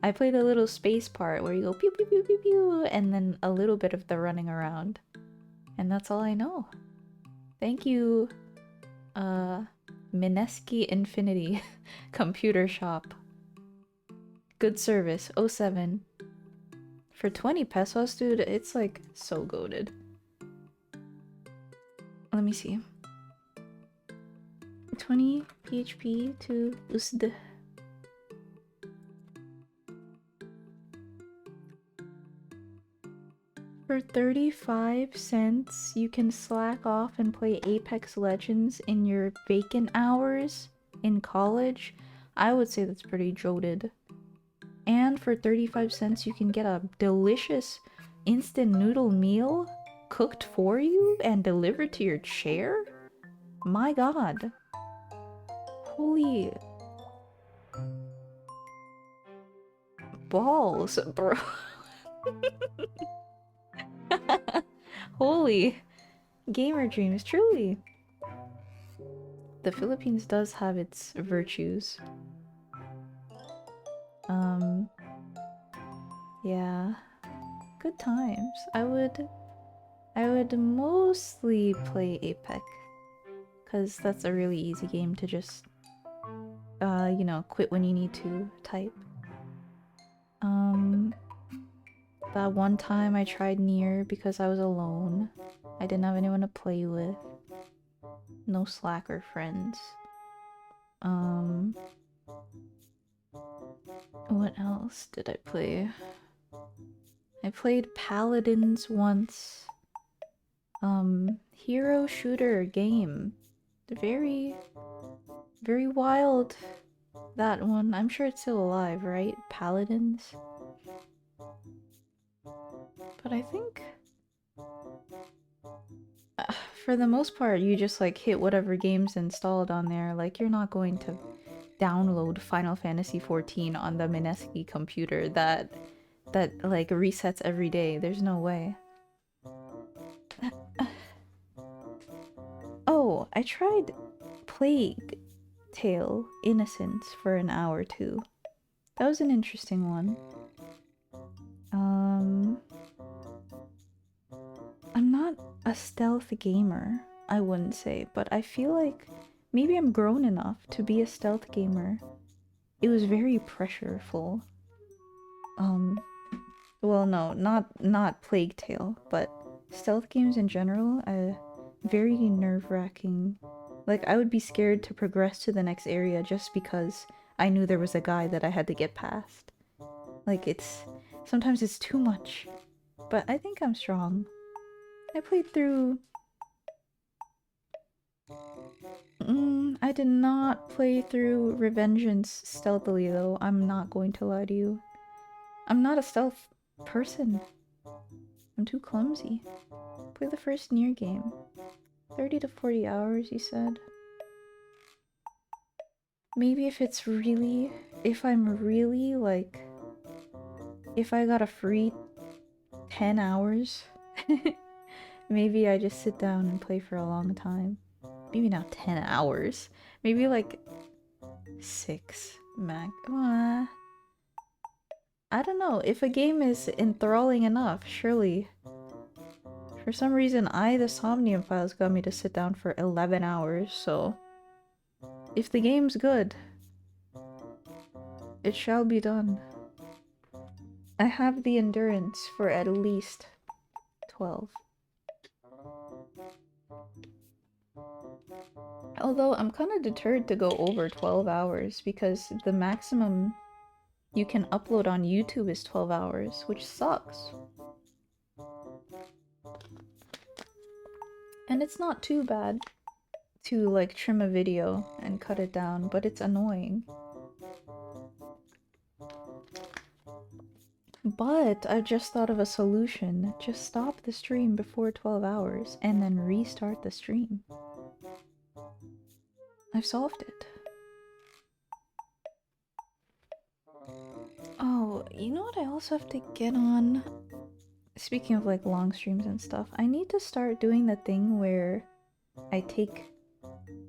Speaker 1: I played a little space part where you go pew pew pew pew pew, and then a little bit of the running around. And that's all I know. Thank you, Mineski Infinity Computer Shop. Good service, 07. For 20 pesos, dude, it's like so goated. Let me see. 20 PHP to USD. For 35 cents, you can slack off and play Apex Legends in your vacant hours in college. I would say that's pretty jolted. And for 35 cents, you can get a delicious instant noodle meal cooked for you and delivered to your chair? My god. Holy balls, bro. Holy gamer dreams, truly. The Philippines does have its virtues. Yeah. Good times. I would mostly play Apex, cause that's a really easy game to just you know, quit when you need to type. That one time I tried Nier because I was alone. I didn't have anyone to play with. No slacker friends. What else did I play? I played Paladins once. Hero shooter game. Very, very wild. That one. I'm sure it's still alive, right? Paladins. But I think for the most part, you just like hit whatever game's installed on there. Like you're not going to download Final Fantasy XIV on the Mineski computer that like resets every day. There's no way. Oh, I tried Plague Tale Innocence for an hour too. That was an interesting one. I'm not a stealth gamer, I wouldn't say, but I feel like maybe I'm grown enough to be a stealth gamer. It was very pressureful. Well, no, not Plague Tale, but stealth games in general, very nerve-wracking. Like, I would be scared to progress to the next area just because I knew there was a guy that I had to get past. Like, sometimes it's too much. But I think I'm strong. I played through... I did not play through Revengeance stealthily, though. I'm not going to lie to you. I'm not a stealth person. I'm too clumsy. Play the first Nier game. 30 to 40 hours, you said? Maybe if I'm really, like... If I got a free 10 hours, maybe I just sit down and play for a long time. Maybe not 10 hours. Maybe like 6 max. I don't know. If a game is enthralling enough, surely. For some reason, the Somnium Files got me to sit down for 11 hours, so... If the game's good, it shall be done. I have the endurance for at least 12. Although I'm kind of deterred to go over 12 hours because the maximum you can upload on YouTube is 12 hours, which sucks. And it's not too bad to like trim a video and cut it down, but it's annoying. But I just thought of a solution. Just stop the stream before 12 hours and then restart the stream. I've solved it. Oh, you know what I also have to get on? Speaking of like long streams and stuff, I need to start doing the thing where I take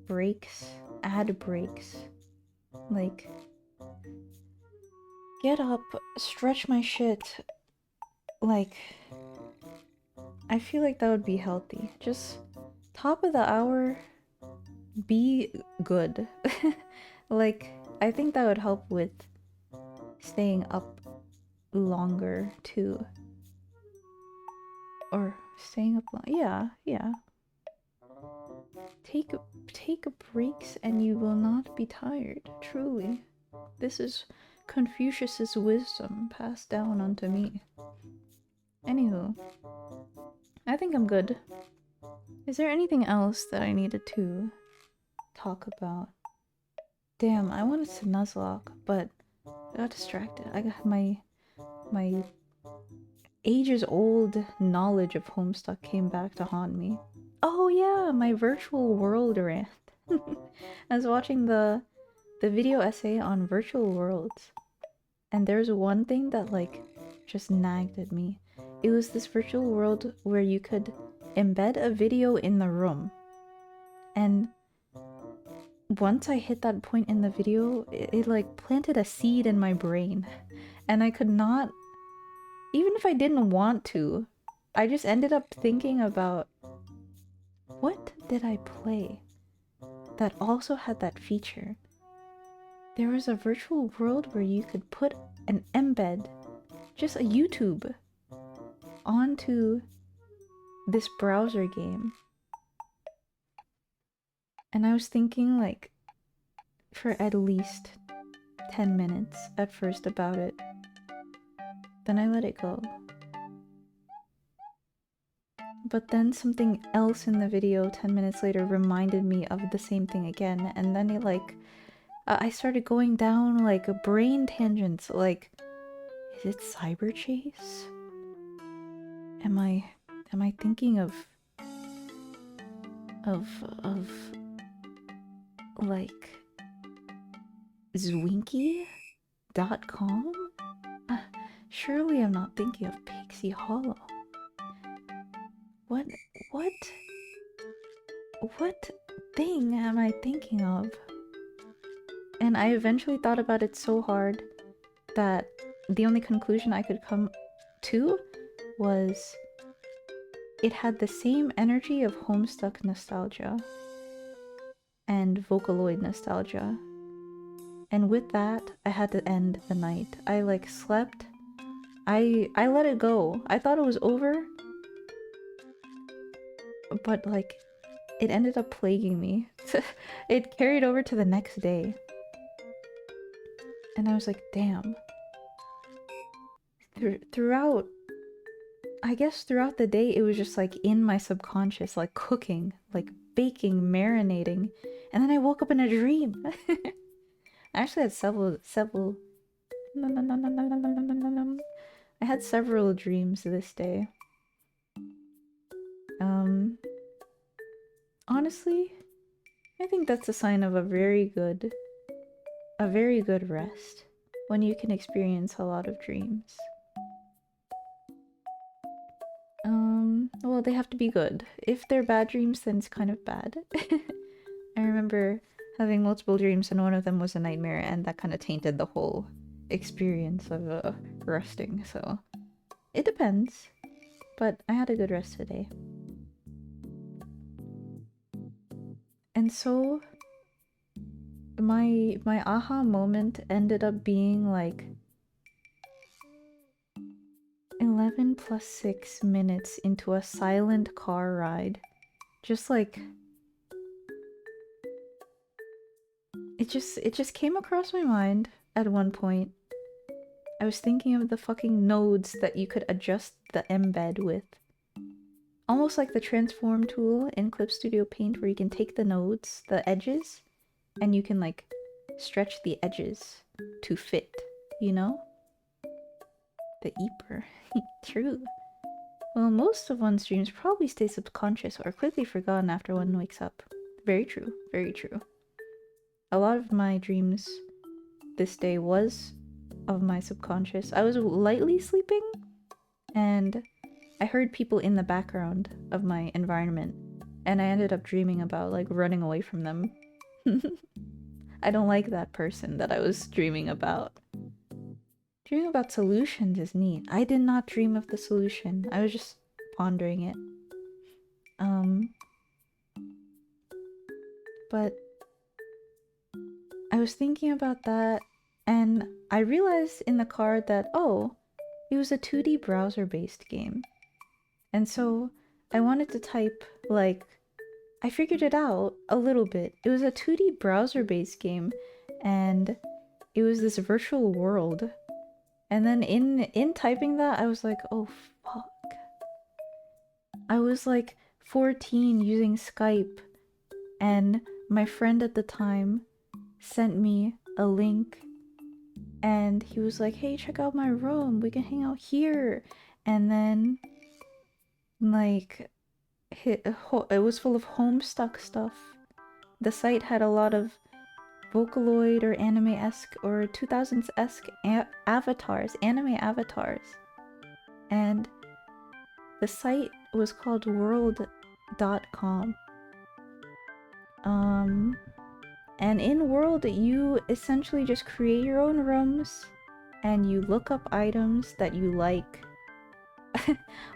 Speaker 1: breaks, ad breaks. Like, get up, stretch my shit. Like, I feel like that would be healthy. Just top of the hour, be good. Like, I think that would help with staying up longer too. Or staying up long. Yeah. Take breaks and you will not be tired, truly. This is Confucius's wisdom passed down onto me. Anywho, I think I'm good. Is there anything else that I needed to talk about? Damn, I wanted to Nuzlocke, but I got distracted. I got my ages-old knowledge of Homestuck came back to haunt me. Oh yeah, my virtual world rant. I was watching the video essay on virtual worlds, and there's one thing that like just nagged at me. It was this virtual world where you could embed a video in the room, and once I hit that point in the video, it like planted a seed in my brain, and I could not, even if I didn't want to, I just ended up thinking about what did I play that also had that feature. There was a virtual world where you could put an embed, just a YouTube, onto this browser game. And I was thinking like for at least 10 minutes at first about it. Then I let it go. But then something else in the video 10 minutes later reminded me of the same thing again, and then it like I started going down like a brain tangents. Like, is it cyber chase? Am I thinking of like Zwinky.com? Surely I'm not thinking of Pixie Hollow. What thing am I thinking of? And I eventually thought about it so hard that the only conclusion I could come to was it had the same energy of Homestuck nostalgia and Vocaloid nostalgia. And with that, I had to end the night. I like slept. I let it go. I thought it was over, but like it ended up plaguing me. It carried over to the next day. And I was like, damn. Throughout, I guess throughout the day, it was just like in my subconscious, like cooking, like baking, marinating. And then I woke up in a dream. I actually had several. I had several dreams this day. Honestly, I think that's a sign of a very good rest when you can experience a lot of dreams. Well, they have to be good. If they're bad dreams, then it's kind of bad. I remember having multiple dreams, and one of them was a nightmare, and that kind of tainted the whole experience of resting, so it depends. But I had a good rest today. And so my aha moment ended up being like 11 plus 6 minutes into a silent car ride. Just like it just came across my mind at one point. I was thinking of the fucking nodes that you could adjust the embed with. Almost like the transform tool in Clip Studio Paint, where you can take the nodes, the edges, and you can like stretch the edges to fit, you know? The Eeper. True. Well, most of one's dreams probably stay subconscious or quickly forgotten after one wakes up. Very true, very true. A lot of my dreams this day was of my subconscious. I was lightly sleeping, and I heard people in the background of my environment, and I ended up dreaming about like running away from them. I don't like that person that I was dreaming about. Dreaming about solutions is neat. I did not dream of the solution. I was just pondering it. But I was thinking about that, and I realized in the car that, oh, it was a 2D browser-based game. And so I wanted to type, like, I figured it out a little bit. It was a 2D browser-based game, and it was this virtual world. And then in typing that, I was like, oh fuck. I was like 14 using Skype, and my friend at the time sent me a link, and he was like, hey, check out my room, we can hang out here. And then like it was full of Homestuck stuff. The site had a lot of Vocaloid or anime-esque or 2000s-esque avatars, anime avatars. And the site was called world.com. And in World, you essentially just create your own rooms and you look up items that you like.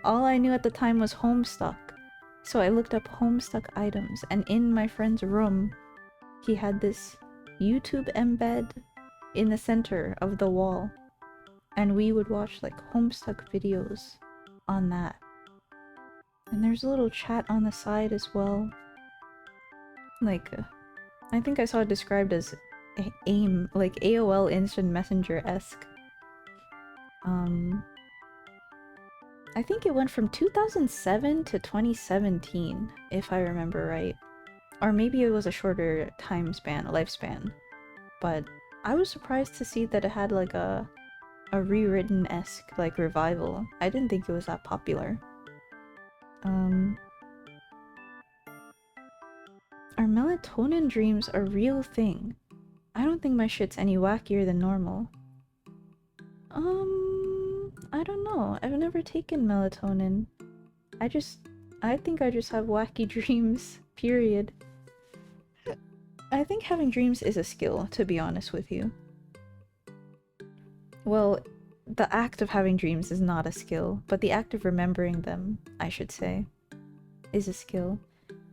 Speaker 1: All I knew at the time was Homestuck. So I looked up Homestuck items, and in my friend's room, he had this YouTube embed in the center of the wall. And we would watch like Homestuck videos on that. And there's a little chat on the side as well. Like, I think I saw it described as AIM, like AOL Instant Messenger-esque. I think it went from 2007 to 2017, if I remember right. Or maybe it was a shorter time span, lifespan. But I was surprised to see that it had like a rewritten-esque like revival. I didn't think it was that popular. Are melatonin dreams a real thing? I don't think my shit's any wackier than normal. I don't know. I've never taken melatonin. I think I just have wacky dreams, period. I think having dreams is a skill, to be honest with you. Well, the act of having dreams is not a skill, but the act of remembering them, I should say, is a skill.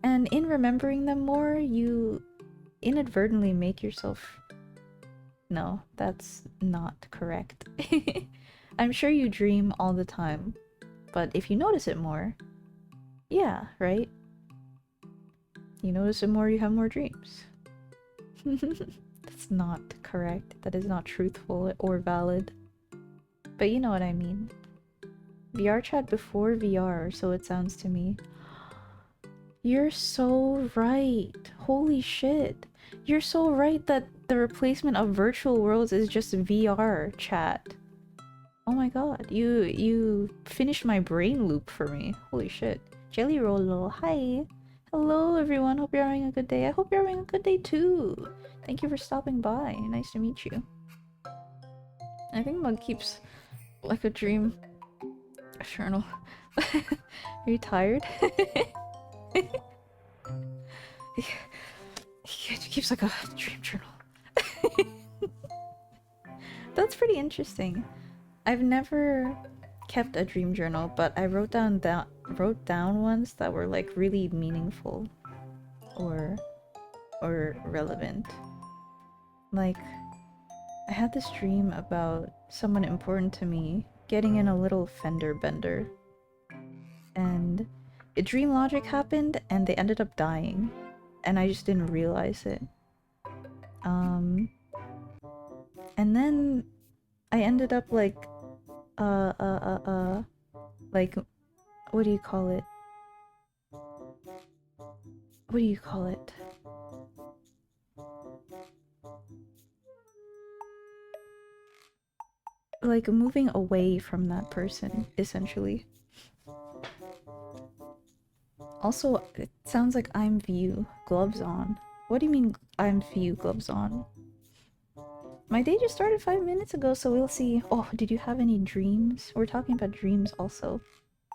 Speaker 1: And in remembering them more, you inadvertently make yourself... No, that's not correct. I'm sure you dream all the time, but if you notice it more, yeah, right? You notice it more, you have more dreams. That's not correct. That is not truthful or valid. But you know what I mean. VR chat before VR, so it sounds to me. You're so right. Holy shit. You're so right that the replacement of virtual worlds is just VR chat. Oh my god, you finished my brain loop for me. Holy shit. Jelly Rollo, hi. Hello everyone, hope you're having a good day. I hope you're having a good day too. Thank you for stopping by. Nice to meet you. I think Mug keeps like a dream journal. Are you tired? He keeps like a dream journal. That's pretty interesting. I've never kept a dream journal, but I wrote down ones that were like really meaningful or relevant. Like, I had this dream about someone important to me getting in a little fender bender, and a dream logic happened and they ended up dying, and I just didn't realize it. And then I ended up like like, what do you call it? What do you call it? Like moving away from that person, essentially. Also, it sounds like I'm view, gloves on. What do you mean I'm view, gloves on? My day just started 5 minutes ago, so we'll see. Oh, did you have any dreams? We're talking about dreams also.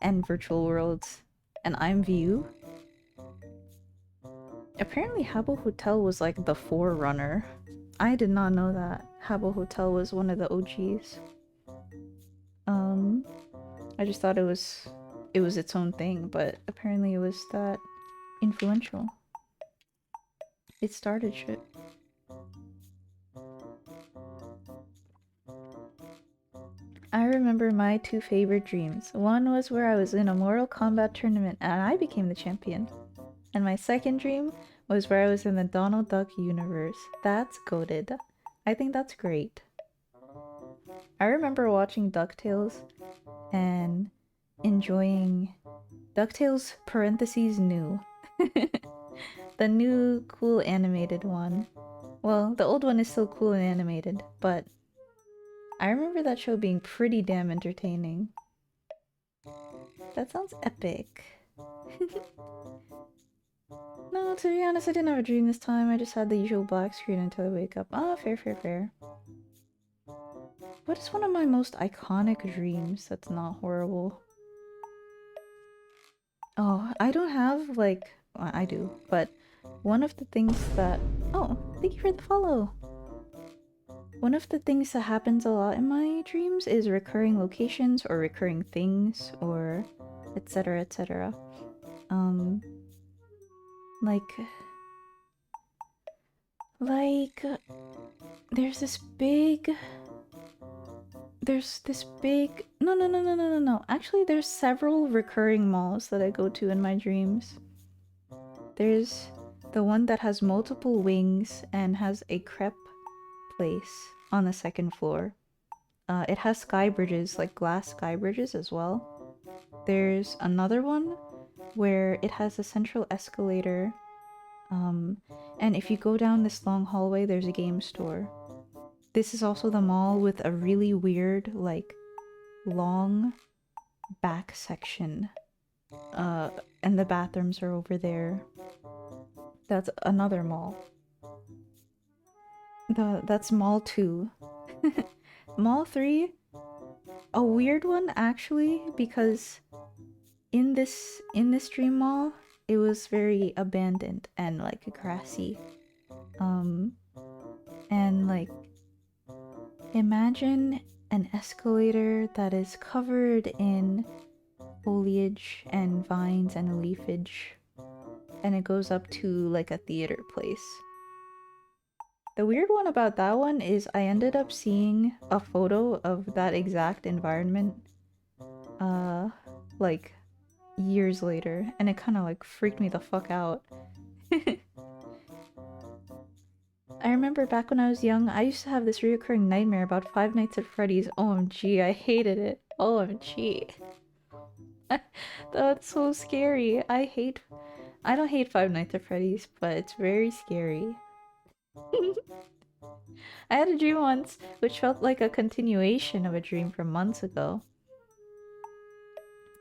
Speaker 1: And virtual worlds. And I'm view. Apparently Habbo Hotel was like the forerunner. I did not know that Habbo Hotel was one of the OGs. I just thought it was its own thing, but apparently it was that influential. It started shit. I remember my two favorite dreams. One was where I was in a Mortal Kombat tournament and I became the champion. And my second dream was where I was in the Donald Duck universe. That's goated. I think that's great. I remember watching DuckTales and enjoying DuckTales parentheses new. The new cool animated one. Well, the old one is still cool and animated, but I remember that show being pretty damn entertaining. That sounds epic. No, to be honest, I didn't have a dream this time. I just had the usual black screen until I wake up. Ah, fair, fair, fair. What is one of my most iconic dreams that's not horrible? Oh, I don't have, like... Well, I do, but one of the things that... Oh, thank you for the follow! One of the things that happens a lot in my dreams is recurring locations or recurring things or etc, etc. Like... There's this big... No. Actually, there's several recurring malls that I go to in my dreams. There's the one that has multiple wings and has a crepe place on the second floor. It has sky bridges, like glass sky bridges as well. There's another one where it has a central escalator. And if you go down this long hallway, there's a game store. This is also the mall with a really weird, like, long back section. And the bathrooms are over there. That's another mall. That's Mall 2. Mall 3, a weird one actually, because in this dream mall, it was very abandoned and like grassy. And like imagine an escalator that is covered in foliage and vines and leafage, and it goes up to like a theater place. The weird one about that one is I ended up seeing a photo of that exact environment like years later, and it kind of like freaked me the fuck out. I remember back when I was young, I used to have this reoccurring nightmare about Five Nights at Freddy's. OMG, I hated it. OMG. That's so scary. I don't hate Five Nights at Freddy's, but it's very scary. I had a dream once which felt like a continuation of a dream from months ago.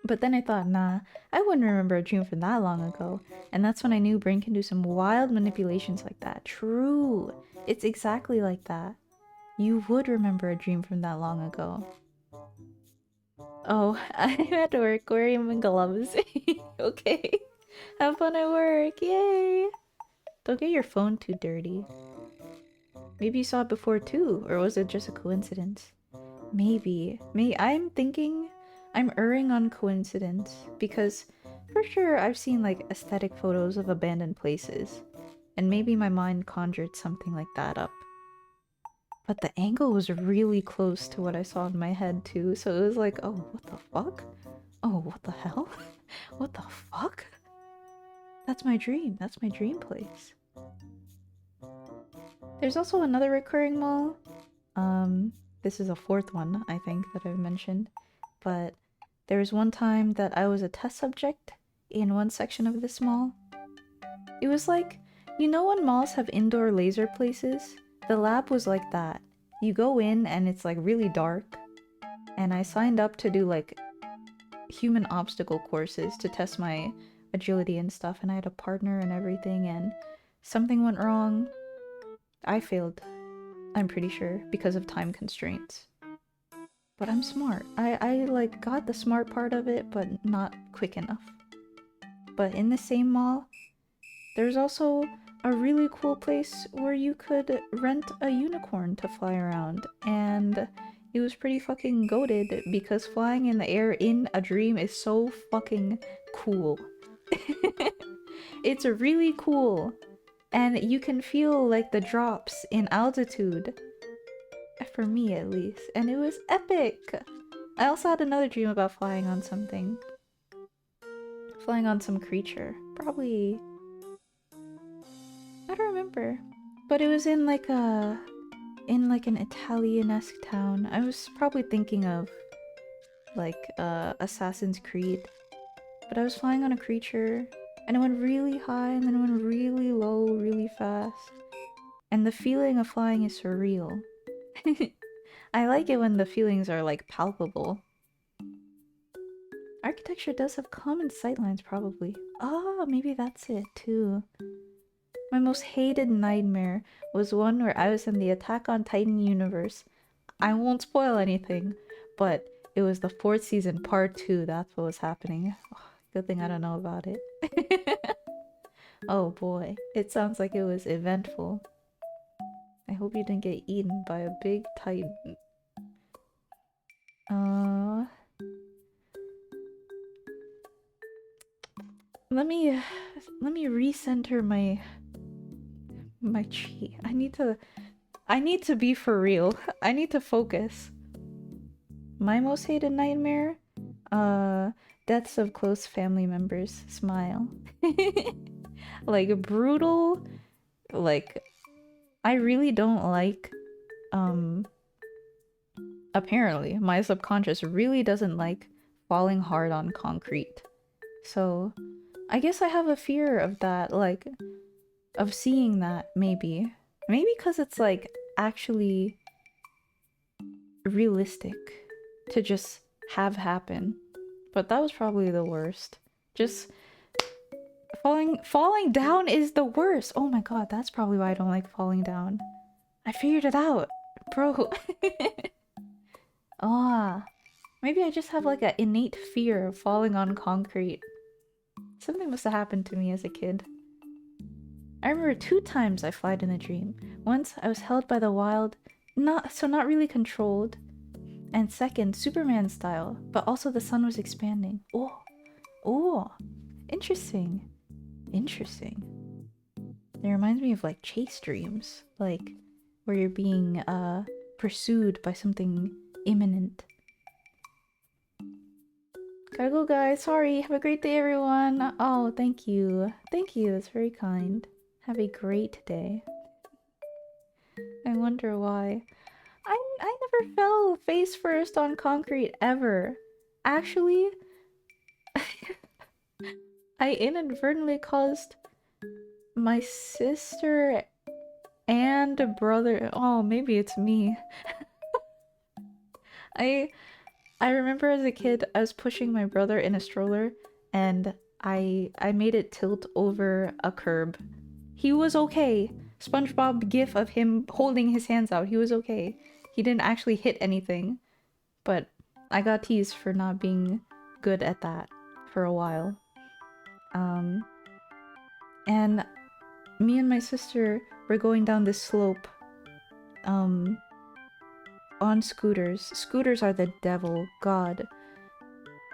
Speaker 1: But then I thought, nah, I wouldn't remember a dream from that long ago. And that's when I knew brain can do some wild manipulations like that. True. It's exactly like that. You would remember a dream from that long ago. Oh, I'm at work wearing my gloves. Okay. Have fun at work. Yay. Don't get your phone too dirty. Maybe you saw it before too, or was it just a coincidence? Maybe. I'm erring on coincidence, because for sure I've seen like aesthetic photos of abandoned places, and maybe my mind conjured something like that up. But the angle was really close to what I saw in my head too, so it was like, oh, what the fuck? Oh, what the hell? What the fuck? That's my dream. That's my dream place. There's also another recurring mall. This is a fourth one, I think, that I've mentioned. But there was one time that I was a test subject in one section of this mall. It was like, you know when malls have indoor laser places? The lab was like that. You go in and it's like really dark. And I signed up to do like human obstacle courses to test my agility and stuff, and I had a partner and everything, and something went wrong. I failed, I'm pretty sure, because of time constraints. But I'm smart. I like got the smart part of it, but not quick enough. But in the same mall, there's also a really cool place where you could rent a unicorn to fly around, and it was pretty fucking goated because flying in the air in a dream is so fucking cool. It's really cool, and you can feel like the drops in altitude. For me at least, and it was epic! I also had another dream about flying on something. Flying on some creature. Probably... I don't remember. But it was in like a... in like an Italian-esque town. I was probably thinking of like Assassin's Creed. But I was flying on a creature, and it went really high and then it went really low really fast. And the feeling of flying is surreal. I like it when the feelings are like palpable. Architecture does have common sightlines, probably. Ah, maybe that's it too. My most hated nightmare was one where I was in the Attack on Titan universe. I won't spoil anything, but it was the 4th season, part 2. That's what was happening. Oh, good thing I don't know about it. Oh boy, it sounds like it was eventful. I hope you didn't get eaten by a big titan. Let me recenter my chi. I need to be for real. I need to focus. My most hated nightmare? Deaths of close family members. Smile. Like brutal. Like I really don't like apparently my subconscious really doesn't like falling hard on concrete. So I guess I have a fear of that, like, of seeing that, maybe. Maybe because it's, like, actually realistic to just have happen. But that was probably the worst. Just falling down is the worst. Oh my god, that's probably why I don't like falling down. I figured it out. Bro. Ah. Maybe I just have like an innate fear of falling on concrete. Something must have happened to me as a kid. I remember 2 times I flied in a dream. Once I was held by the wild, not really controlled. And second, Superman style, but also the sun was expanding. Oh, interesting. Interesting. It reminds me of like chase dreams, like where you're being pursued by something imminent. Gotta go, guys. Sorry. Have a great day, everyone. Oh, thank you. Thank you. That's very kind. Have a great day. I wonder why. I never fell face first on concrete ever. Actually, I inadvertently caused my sister and brother. Oh, maybe it's me. I remember as a kid, I was pushing my brother in a stroller, and I made it tilt over a curb. He was okay. SpongeBob gif of him holding his hands out. He was okay. He didn't actually hit anything, but I got teased for not being good at that for a while. And me and my sister were going down this slope, on scooters. Scooters are the devil, God.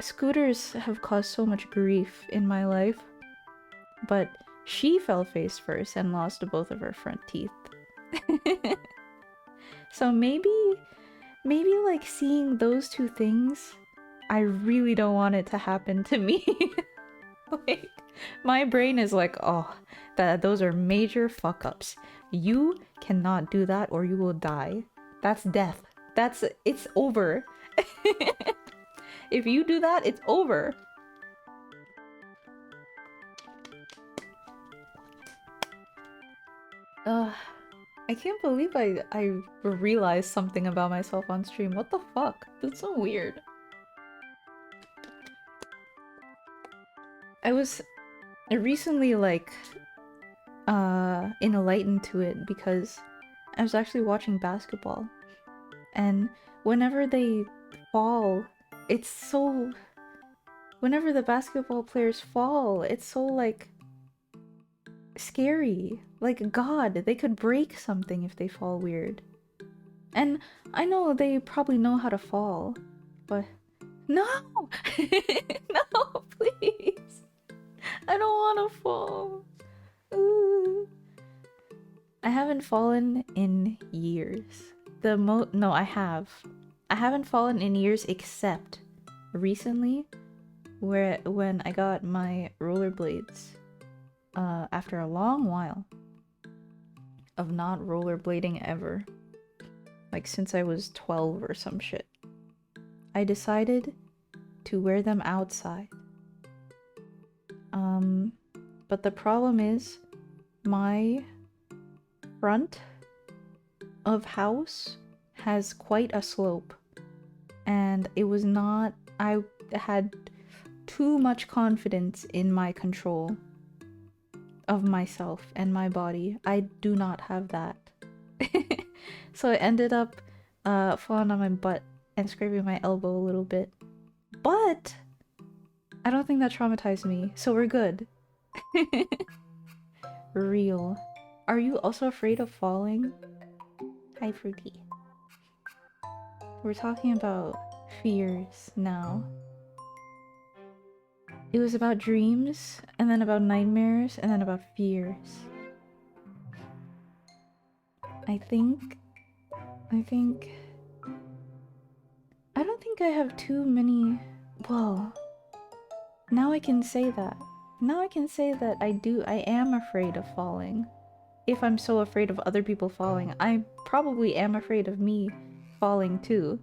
Speaker 1: Scooters have caused so much grief in my life, but she fell face first and lost both of her front teeth. So maybe like seeing those 2 things, I really don't want it to happen to me. Like, my brain is like, oh, those are major fuck-ups. You cannot do that or you will die. That's death. It's over. If you do that, it's over. I can't believe I realized something about myself on stream. What the fuck? That's so weird. I was recently like enlightened to it because I was actually watching basketball, and whenever they fall, it's so... Whenever the basketball players fall, it's so like scary. Like, God, they could break something if they fall weird. And I know they probably know how to fall, but no! No, please! I don't want to fall. Ooh. I haven't fallen in years. No, I have. I haven't fallen in years except recently, when I got my rollerblades. After a long while of not rollerblading ever, like since I was 12 or some shit, I decided to wear them outside. But the problem is, my front of house has quite a slope, and it was not... I had too much confidence in my control of myself and my body. I do not have that. So I ended up falling on my butt and scraping my elbow a little bit. But I don't think that traumatized me, so we're good. Real. Are you also afraid of falling? Hi, Fruity. We're talking about fears now. It was about dreams, and then about nightmares, and then about fears. I don't think I have too many... Well, now I can say that. Now I can say that I am afraid of falling. If I'm so afraid of other people falling, I probably am afraid of me falling too.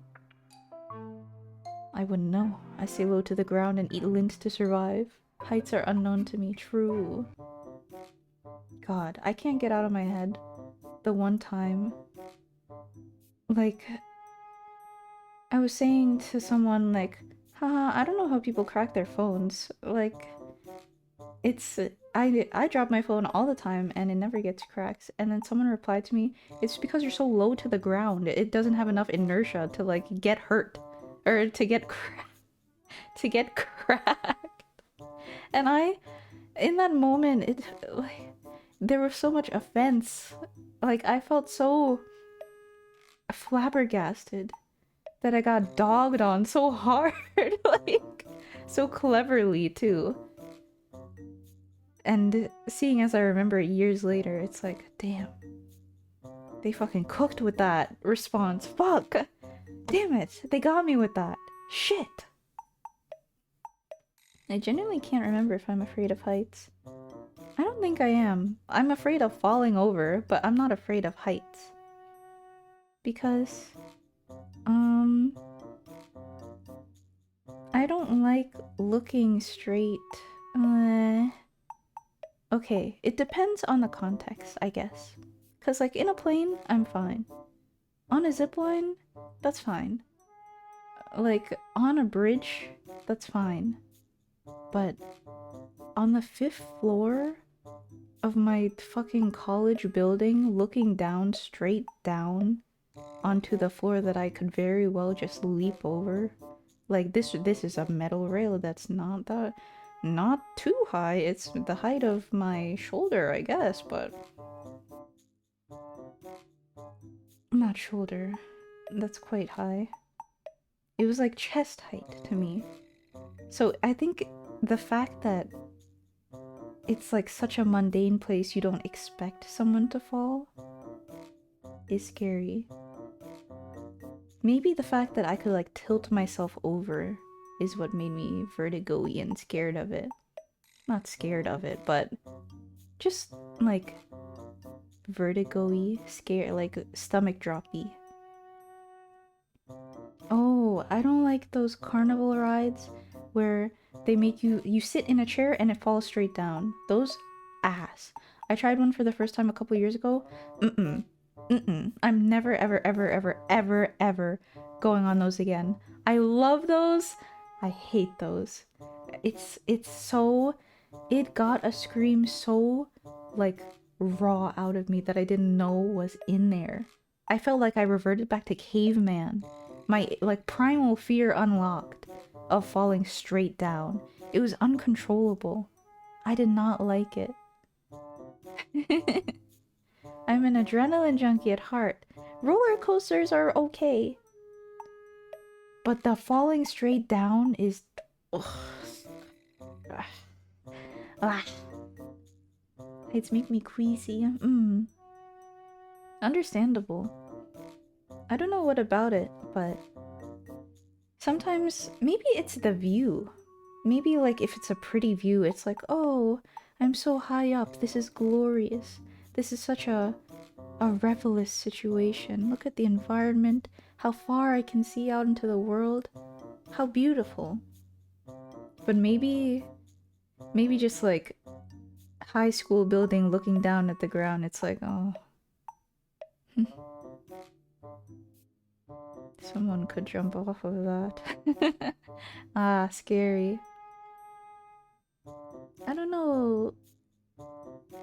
Speaker 1: I wouldn't know. I stay low to the ground and eat lint to survive. Heights are unknown to me. True. God, I can't get out of my head the one time, like, I was saying to someone, like, haha, I don't know how people crack their phones. Like, it's, I drop my phone all the time and it never gets cracked. And then someone replied to me, it's because you're so low to the ground. It doesn't have enough inertia to, like, get hurt. Or to get cracked. And in that moment, it, like, there was so much offense. Like, I felt so flabbergasted that I got dogged on so hard. Like, so cleverly, too. And seeing as I remember it years later, it's like, damn. They fucking cooked with that response. Fuck! Damn it! They got me with that. Shit! I genuinely can't remember if I'm afraid of heights. I don't think I am. I'm afraid of falling over, but I'm not afraid of heights. Because, I don't like looking straight. Okay, it depends on the context, I guess. Cause like in a plane, I'm fine. On a zipline, that's fine. Like on a bridge, that's fine. But on the 5th floor of my fucking college building, looking down, straight down onto the floor that I could very well just leap over. Like this is a metal rail that's not too high. It's the height of my shoulder, I guess, but not shoulder. That's quite high. It was like chest height to me. So I think the fact that it's like such a mundane place you don't expect someone to fall is scary. Maybe the fact that I could like tilt myself over is what made me vertigo-y and scared of it. Not scared of it, but just like vertigo-y, scared, like stomach droppy. Oh, I don't like those carnival rides where they make you sit in a chair and it falls straight down. Those ass. I tried one for the first time a couple years ago. I'm never ever ever ever ever ever going on those again. I love those. I hate those. It's so, it got a scream so like raw out of me that I didn't know was in there. I felt like I reverted back to caveman. My like primal fear unlocked of falling straight down. It was uncontrollable. I did not like it. I'm an adrenaline junkie at heart. Roller coasters are okay. But the falling straight down is... It's make me queasy. Understandable. I don't know what about it, but... Sometimes, maybe it's the view. Maybe like if it's a pretty view, it's like, oh, I'm so high up, this is glorious. This is such a revelous situation. Look at the environment, how far I can see out into the world. How beautiful. But maybe just like high school building looking down at the ground, it's like, oh. Someone could jump off of that. Ah, scary. I don't know.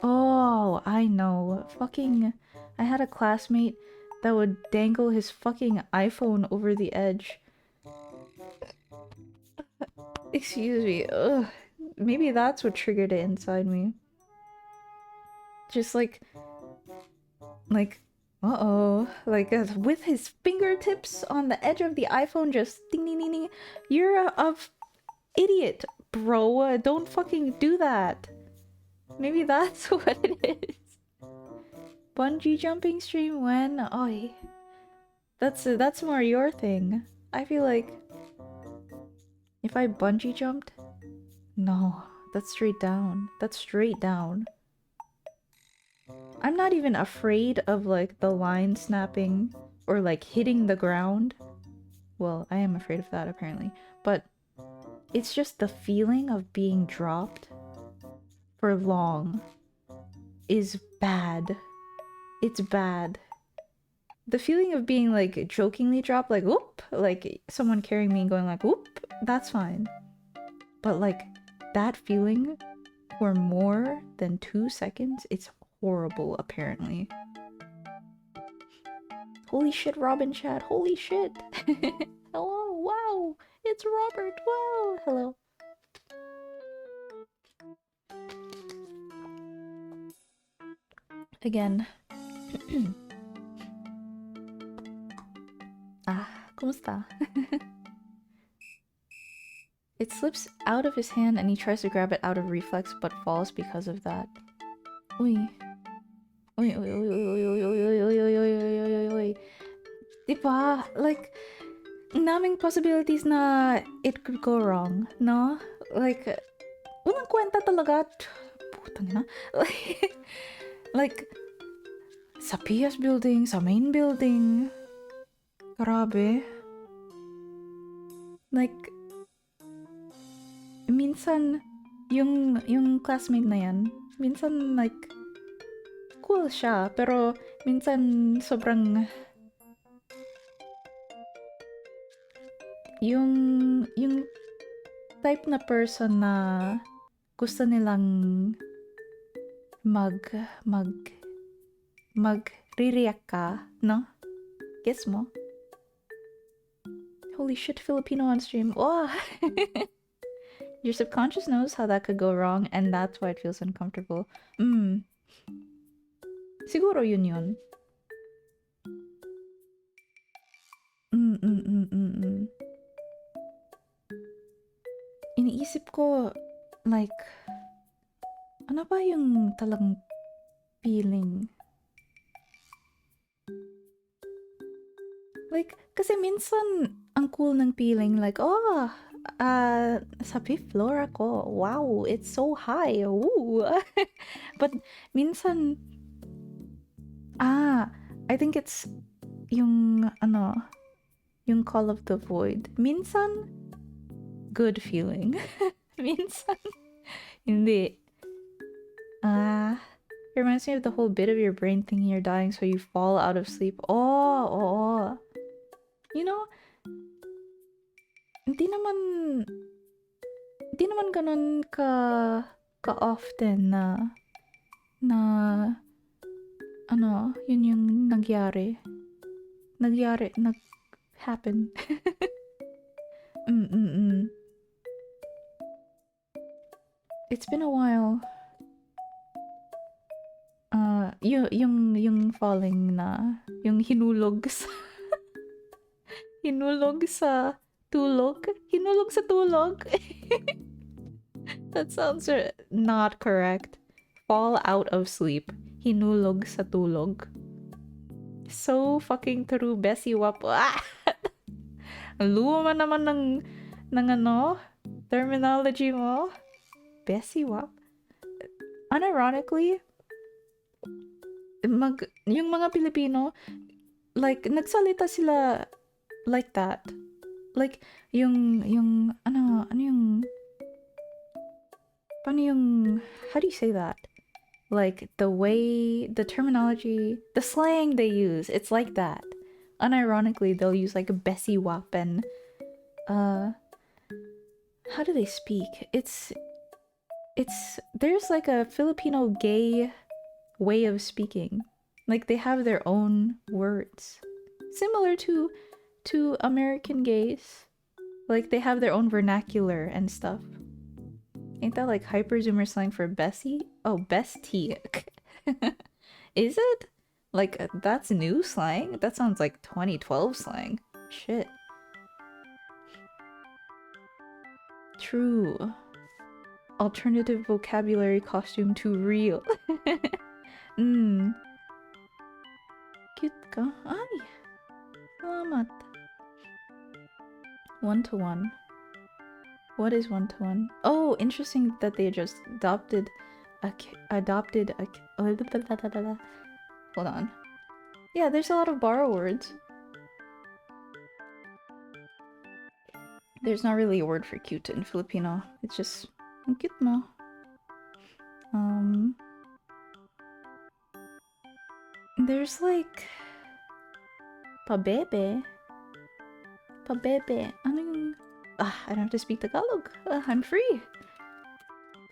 Speaker 1: Oh, I know. Fucking... I had a classmate that would dangle his fucking iPhone over the edge. Excuse me. Ugh. Maybe that's what triggered it inside me. Just like... uh-oh. Like, with his fingertips on the edge of the iPhone just ding ding ding ding. You're a idiot, bro. Don't fucking do that. Maybe that's what it is. Bungee jumping stream when? Oh, that's more your thing. I feel like if I bungee jumped, no, that's straight down. That's straight down. I'm not even afraid of like the line snapping or like hitting the ground. Well, I am afraid of that apparently. But it's just the feeling of being dropped for long is bad. It's bad. The feeling of being like jokingly dropped, like whoop, like someone carrying me and going like whoop, that's fine. But like that feeling for more than 2 seconds, it's horrible apparently. Holy shit, Robin chat, holy shit. Hello, wow, it's Robert, wow, hello. Again. Kumusta? It slips out of his hand and he tries to grab it out of reflex but falls because of that. Uy. Uy, uy, uy, uy, uy, uy, uy, uy, uy, uy, uy, uy, uy. Diba? Like, naming possibilities na it could go wrong, no? Like, unang kwenta talaga. Putang ina. Like, sa PS building, sa main building. Grabe. Like, minsan, yung classmate na yan, minsan like, cool siya, pero minsan sobrang yung type na person na gusto nilang re-react ka, no? Guess mo? Holy shit, Filipino on stream. Oh! Your subconscious knows how that could go wrong and that's why it feels uncomfortable. Siguro yun yun. Iniisip ko, like, ano ba yung talagang feeling? Like, kasi minsan, ang cool ng feeling, like, oh, sa 5th floor ako. Wow, it's so high. Ooh. But minsan, I think it's yung, yung Call of the Void. Minsan, good feeling. Minsan, hindi. It reminds me of the whole bit of your brain thinking you're dying so you fall out of sleep. Oh. You know, hindi naman ganun ka-often na yun yung nag-happen. It's been a while. Yung falling na, yung hinulog sa tulog. Hinulog sa tulog. That sounds not correct. Fall out of sleep. Hinulog sa tulog. So fucking true, Bessie Wap. Ang luma naman ng terminology mo. Bessie Wap. Unironically, yung mga Pilipino, like, nagsalita sila like that. Like, paano yung, how do you say that? Like, the terminology, the slang they use, it's like that. Unironically, they'll use like a Bessie Wap and, how do they speak? There's like a Filipino gay way of speaking. Like, they have their own words. Similar to American gays. Like, they have their own vernacular and stuff. Ain't that like hyper zoomer slang for Bessie? Oh, bestie. Is it? Like, that's new slang? That sounds like 2012 slang. Shit. True. Alternative vocabulary costume to real. Cute ka? Ay! Salamat. 1-to-1. What is 1-to-1? Oh, interesting that they just adopted a hold on. Yeah, there's a lot of borrow words. There's not really a word for cute in Filipino. It's just ang cute mo. There's like pabebe. Pabebe. Ano yung... I don't have to speak Tagalog. I'm free.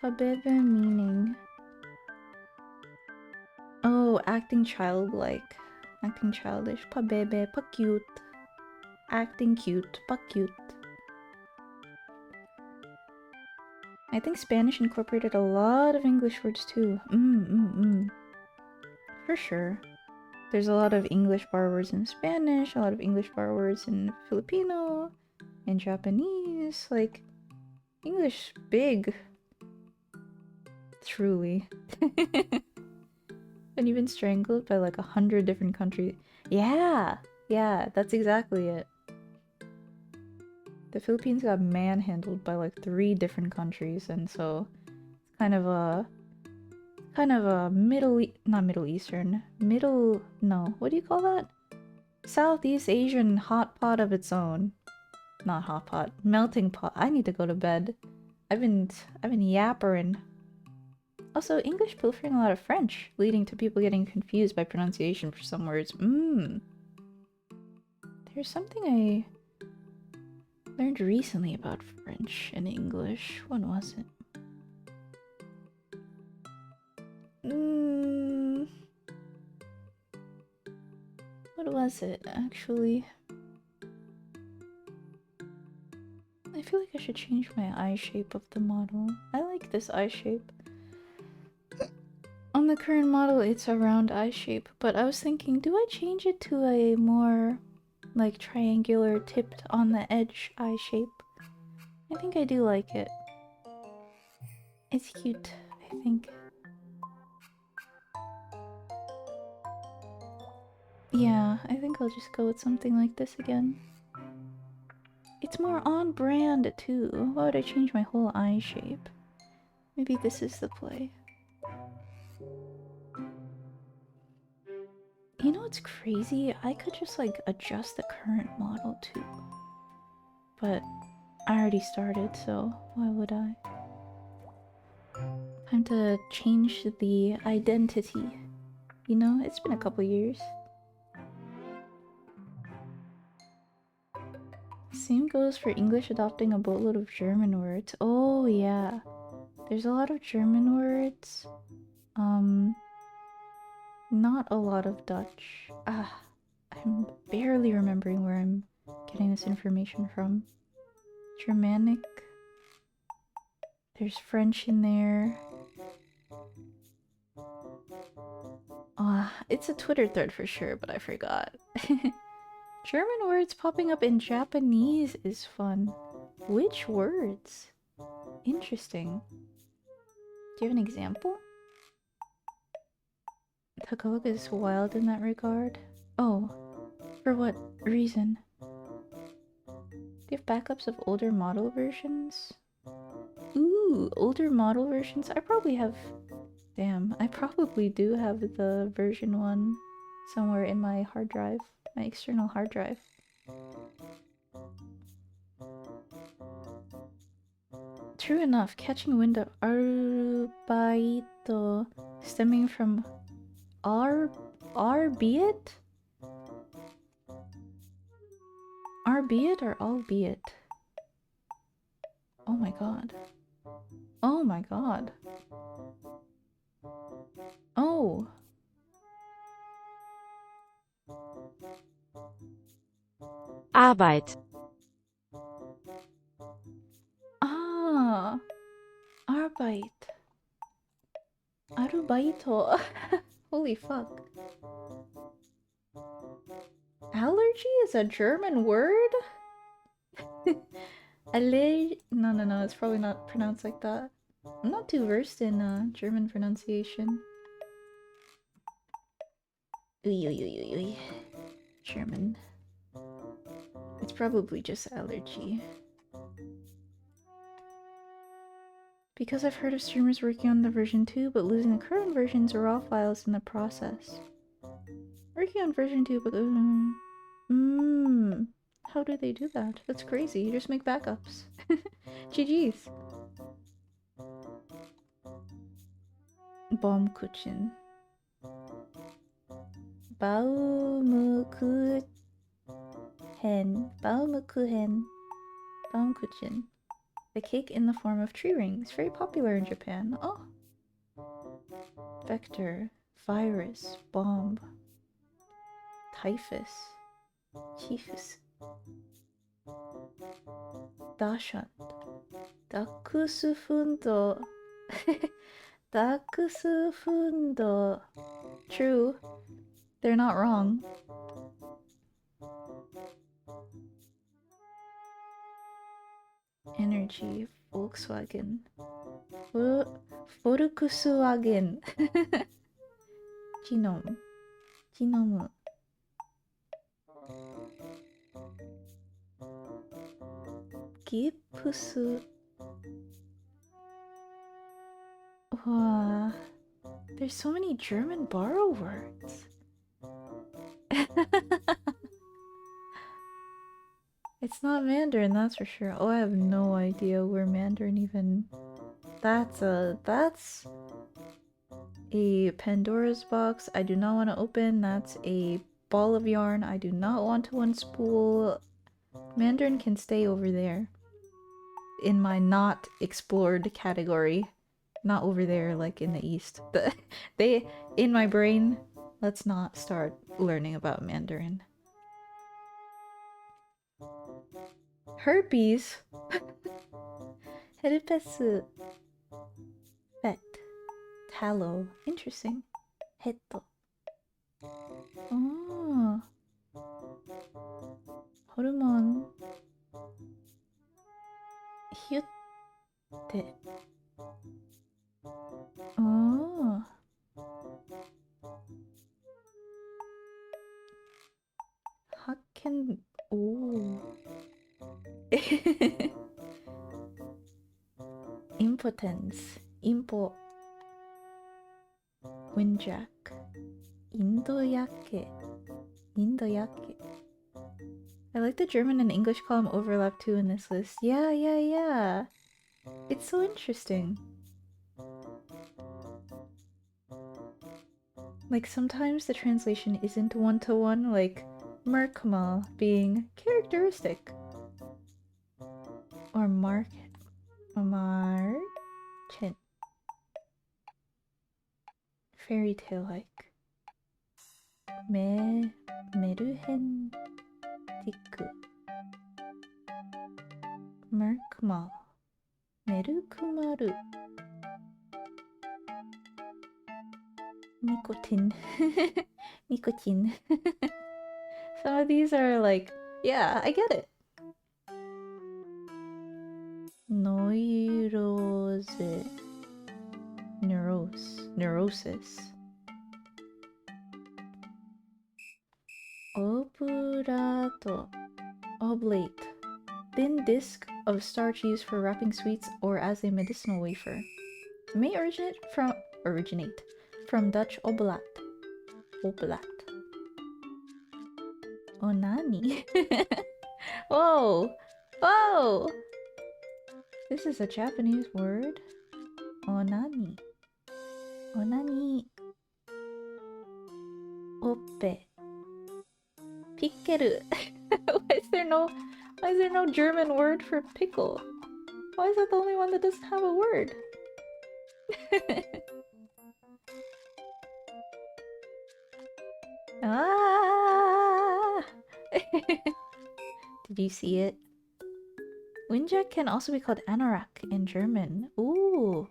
Speaker 1: Pabebe meaning... Oh, acting childlike. Acting childish. Pabebe, pa-cute. Acting cute, pa-cute. I think Spanish incorporated a lot of English words too. For sure. There's a lot of English borrowwords in Spanish, a lot of English borrowwords in Filipino, in Japanese. Like, English big. Truly. And you've been strangled by like 100 different countries. Yeah, that's exactly it. The Philippines got manhandled by like 3 different countries, and so it's kind of a what do you call that? Southeast Asian hot pot of its own. Not hot pot, melting pot. I need to go to bed. I've been yappering. Also, English pilfering a lot of French, leading to people getting confused by pronunciation for some words. There's something I learned recently about French and English. When was it? What was it, actually? I feel like I should change my eye shape of the model. I like this eye shape. On the current model, it's a round eye shape, but I was thinking, do I change it to a more, like, triangular, tipped on the edge eye shape? I think I do like it. It's cute, I think. Yeah, I think I'll just go with something like this again. It's more on brand, too. Why would I change my whole eye shape? Maybe this is the play. You know what's crazy? I could just like adjust the current model too. But I already started, so why would I? Time to change the identity. You know, it's been a couple years. Same goes for English adopting a boatload of German words. Oh yeah. There's a lot of German words. Not a lot of Dutch. I'm barely remembering where I'm getting this information from. Germanic. There's French in there. It's a Twitter thread for sure, but I forgot. German words popping up in Japanese is fun. Which words? Interesting. Do you have an example? Tagalog is wild in that regard. Oh, for what reason? Do you have backups of older model versions? Ooh, older model versions? I probably have... Damn, I probably do have the version 1 somewhere in my hard drive. My external hard drive. True enough, catching wind of arbaito stemming from albeit? Albeit or albeit? Oh my god. Oh my god. Oh.
Speaker 2: Arbeit.
Speaker 1: Arbeit. Arubaito. Holy fuck. Allergy is a German word? No, it's probably not pronounced like that. I'm not too versed in German pronunciation. Uy. German. It's probably just allergy. Because I've heard of streamers working on the version 2, but losing the current version's raw files in the process. Working on version 2, but... How do they do that? That's crazy. You just make backups. GG's. Baumkuchen. Baumkuchen. Baumkuchen. Baumkuchen. The cake in the form of tree rings. Very popular in Japan. Oh. Vector. Virus. Bomb. Typhus. Typhus. Dachshund. Dachshund. Dachshund. True. They're not wrong. Energy. Volkswagen. Volkswagen. Genome. Genome. Gips. Wow. There's so many German borrow words. It's not Mandarin, that's for sure. Oh, I have no idea where Mandarin even... That's a Pandora's box I do not want to open. That's a ball of yarn I do not want to unspool. Mandarin can stay over there. In my not explored category. Not over there, like in the east. But in my brain, let's not start learning about Mandarin. Herpes? Herpes. Fet. Tallow. Interesting. Hetto. Oh. Hormone. Hyutte. Oh. Hakken. Oh. Impotence. Impo. Windjack. Indoyake. Indoyake. I like the German and English column overlap too in this list. Yeah. It's so interesting. Like sometimes the translation isn't one-to-one, like Merkmal being characteristic. Or Marchen. Fairy tale like. Meruhen. Tiku. Merkmal. Merukumaru. Nicotine. Nicotine. Some of these are like, yeah, I get it. Neurose. Neurosis. Oblato. Oblate. Thin disc of starch used for wrapping sweets or as a medicinal wafer. It may originate from Dutch oblat. Oblat. Onani. Whoa! Whoa! This is a Japanese word. Onani. Onani. Oppe. Pickeru. Why is there no German word for pickle? Why is that the only one that doesn't have a word? Ah! Did you see it? Windjack can also be called anorak in German. Ooh!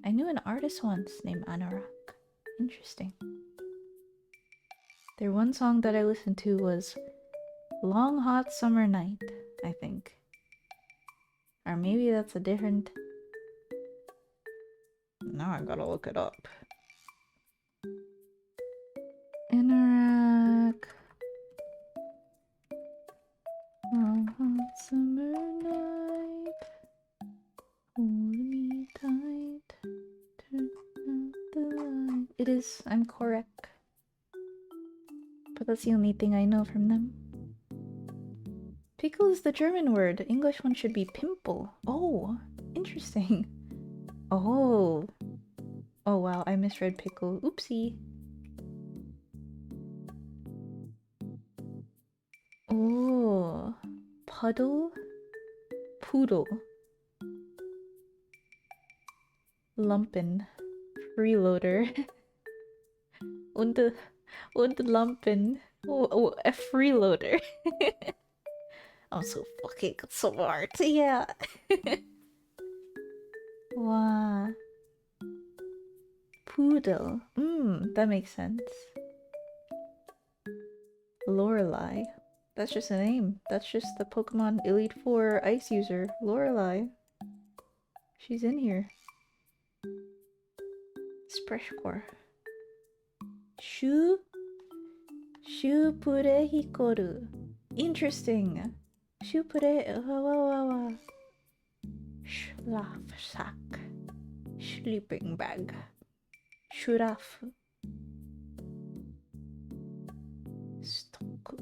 Speaker 1: I knew an artist once named Anorak. Interesting. Their one song that I listened to was Long Hot Summer Night, I think. Or maybe that's a different... Now I gotta look it up. Anorak. Long hot summer night. Hold me tight. Turn out the light. It is, I'm correct. But that's the only thing I know from them. Pickle is the German word. English one should be pimple. Oh, interesting. Oh. Oh wow, I misread pickle. Oopsie. Oh. Puddle. Poodle. Lumpen. Freeloader. und Lumpen. Oh, a freeloader. I'm so fucking smart. Yeah. Wow. Poodle. That makes sense. Lorelei. That's just a name. That's just the Pokemon Elite Four Ice user, Lorelei. She's in here. Spreshcore. Shu Pure Hikoru. Interesting. Shu Pure Schlafsack. Sleeping bag. Shurafu. Stock.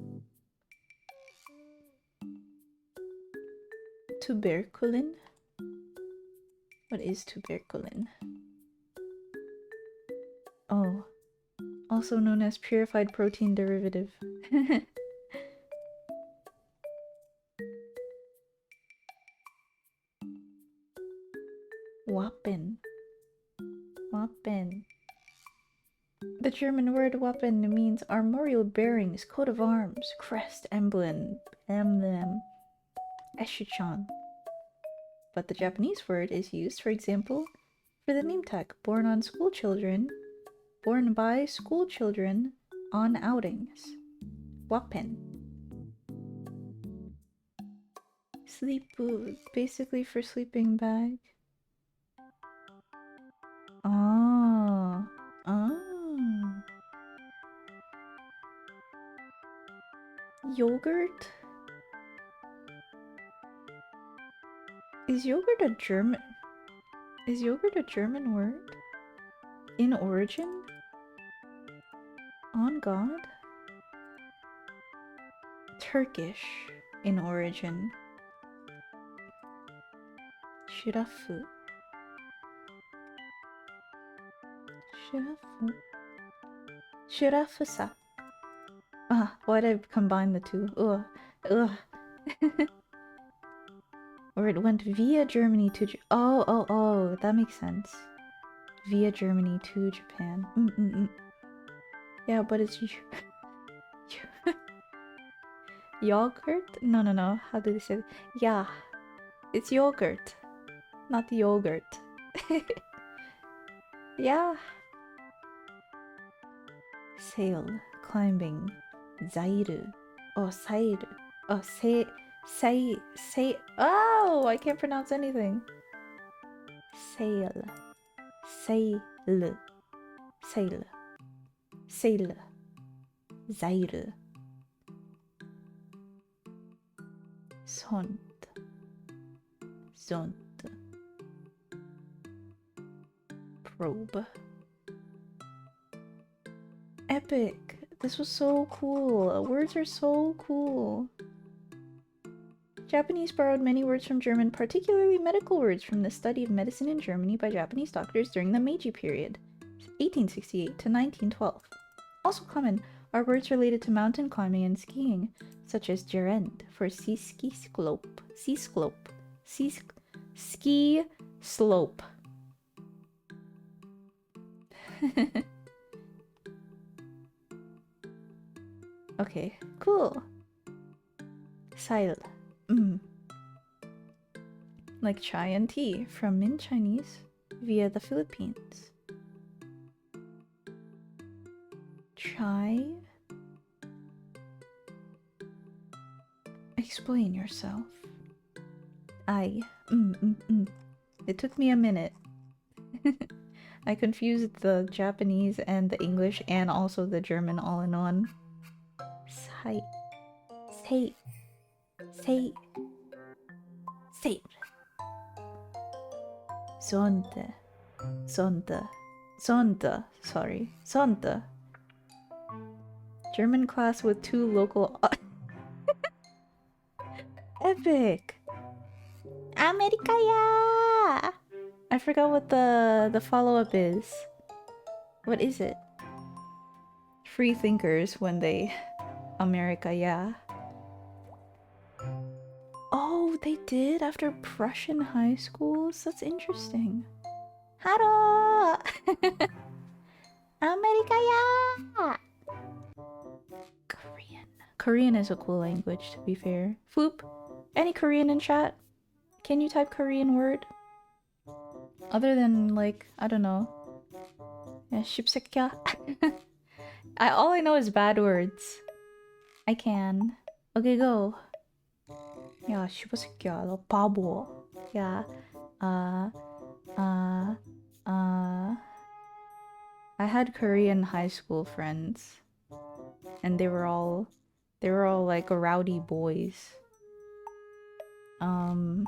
Speaker 1: Tuberculin? What is tuberculin? Oh. Also known as purified protein derivative. Wappen. Wappen. The German word Wappen means armorial bearings, coat of arms, crest, emblem. Eschuchan. But the Japanese word is used, for example, for the name tag born by school children on outings. Wappen. Sleep booth, basically for sleeping bag. Oh. Yogurt? Is yogurt a German word? In origin? On God? Turkish in origin. Shirafu. Shirafusa. Why'd I combine the two? Ugh. Or it went via Germany to oh, that makes sense. Via Germany to Japan. Yeah, but it's yogurt? No. How do they say it? Yeah. It's yogurt. Not yogurt. Yeah. Sail. Climbing. Zairu. Oh, sairu. Oh, say. Oh, I can't pronounce anything. Sail. Zairu. Zont. Probe. Epic. This was so cool. Words are so cool. Japanese borrowed many words from German, particularly medical words, from the study of medicine in Germany by Japanese doctors during the Meiji period, 1868 to 1912. Also common are words related to mountain climbing and skiing, such as gerend for ski slope. Okay, cool. Sail. Like chai and tea from Min Chinese via the Philippines. Chai. Explain yourself. It took me a minute. I confused the Japanese and the English and also the German all in one. Say. Sonte. German class with 2 local epic. America! I forgot what the follow-up is. What is it? Free thinkers when they... America, yeah. Oh, they did after Prussian high schools? That's interesting. Haro! America, yeah! Korean. Korean is a cool language, to be fair. Floop, any Korean in chat? Can you type Korean word? Other than, like, I don't know. Yeah, shipsekya. All I know is bad words. I can. Okay, go. Yeah, shipsekya, 너 바보. Yeah. Uh, uh, I had Korean high school friends. And they were all like rowdy boys. And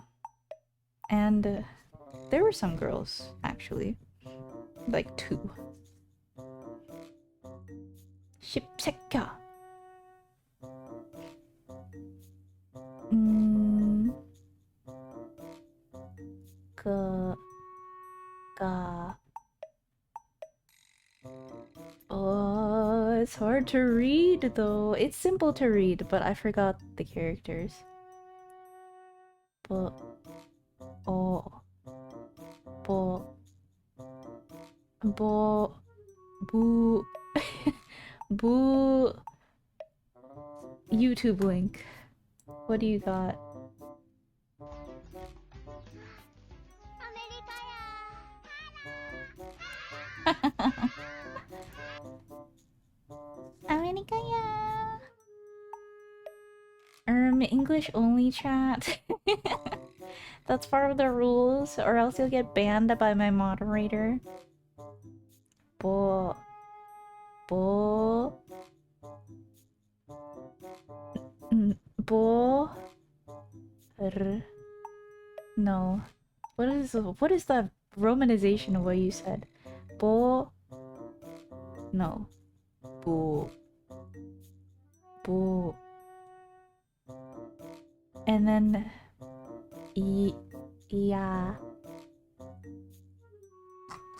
Speaker 1: there were some girls, actually. Like 2. 십색야. 그... 가... Oh, it's hard to read though. It's simple to read, but I forgot the characters. But... Oh... Bo... Bo... Boo... Boo... YouTube link. What do you got? America. English only chat. That's part of the rules, or else you'll get banned by my moderator. Bo... Bo... Bo... No. What is the romanization of what you said? Bo... No. Bo... Bo... And then... Yeah.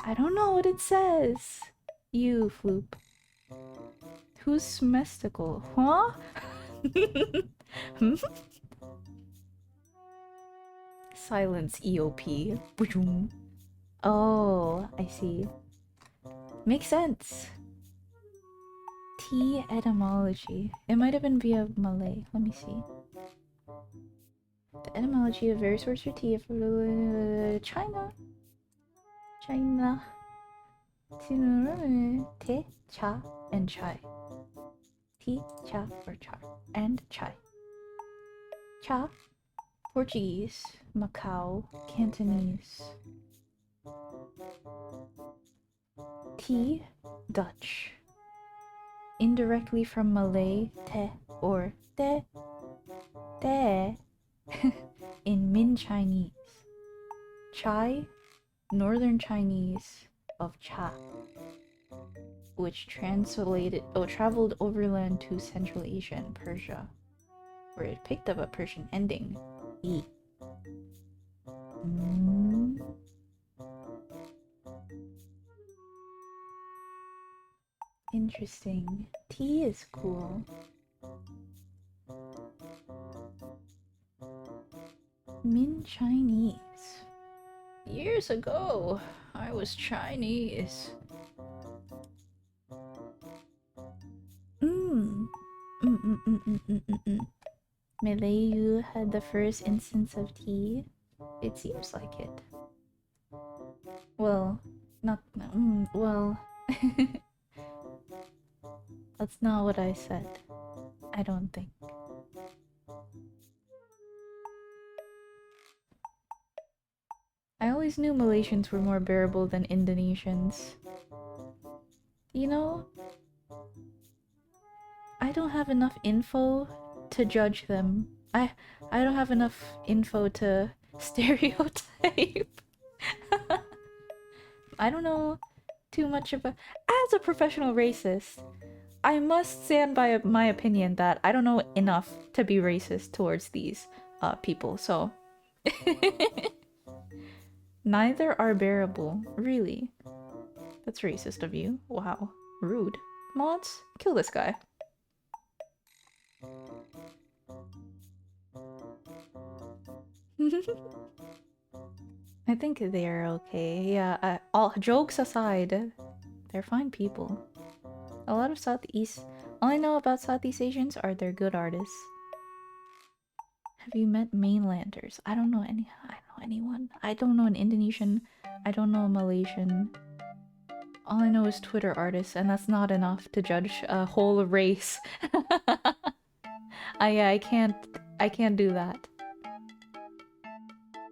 Speaker 1: I don't know what it says. You, Floop. Who's smestical? Huh? Hmm? Silence EOP. Oh, I see. Makes sense. Tea etymology. It might have been via Malay. Let me see. The etymology of various words for tea China. China. Te, cha, and chai. Tea, cha, or chai. And chai. Cha, Portuguese. Macau, Cantonese. Tea, Dutch. Indirectly from Malay, te, or te, in Min Chinese. Chai, Northern Chinese of cha, which traveled overland to Central Asia and Persia, where it picked up a Persian ending, e. Interesting. Tea is cool. Min Chinese. Years ago, I was Chinese. Malayu had the first instance of tea. It seems like it. Well, not well. That's not what I said. I don't think. I always knew Malaysians were more bearable than Indonesians. You know, I don't have enough info to judge them. I don't have enough info to stereotype. I don't know too much about... As a professional racist, I must stand by my opinion that I don't know enough to be racist towards these people, so neither are bearable. Really? That's racist of you. Wow. Rude. Mods, kill this guy. I think they're okay. Yeah, all jokes aside, they're fine people. A lot of Southeast... All I know about Southeast Asians are they're good artists. Have you met mainlanders? I don't know anyone. I don't know an Indonesian. I don't know a Malaysian. All I know is Twitter artists, and that's not enough to judge a whole race. I can't do that.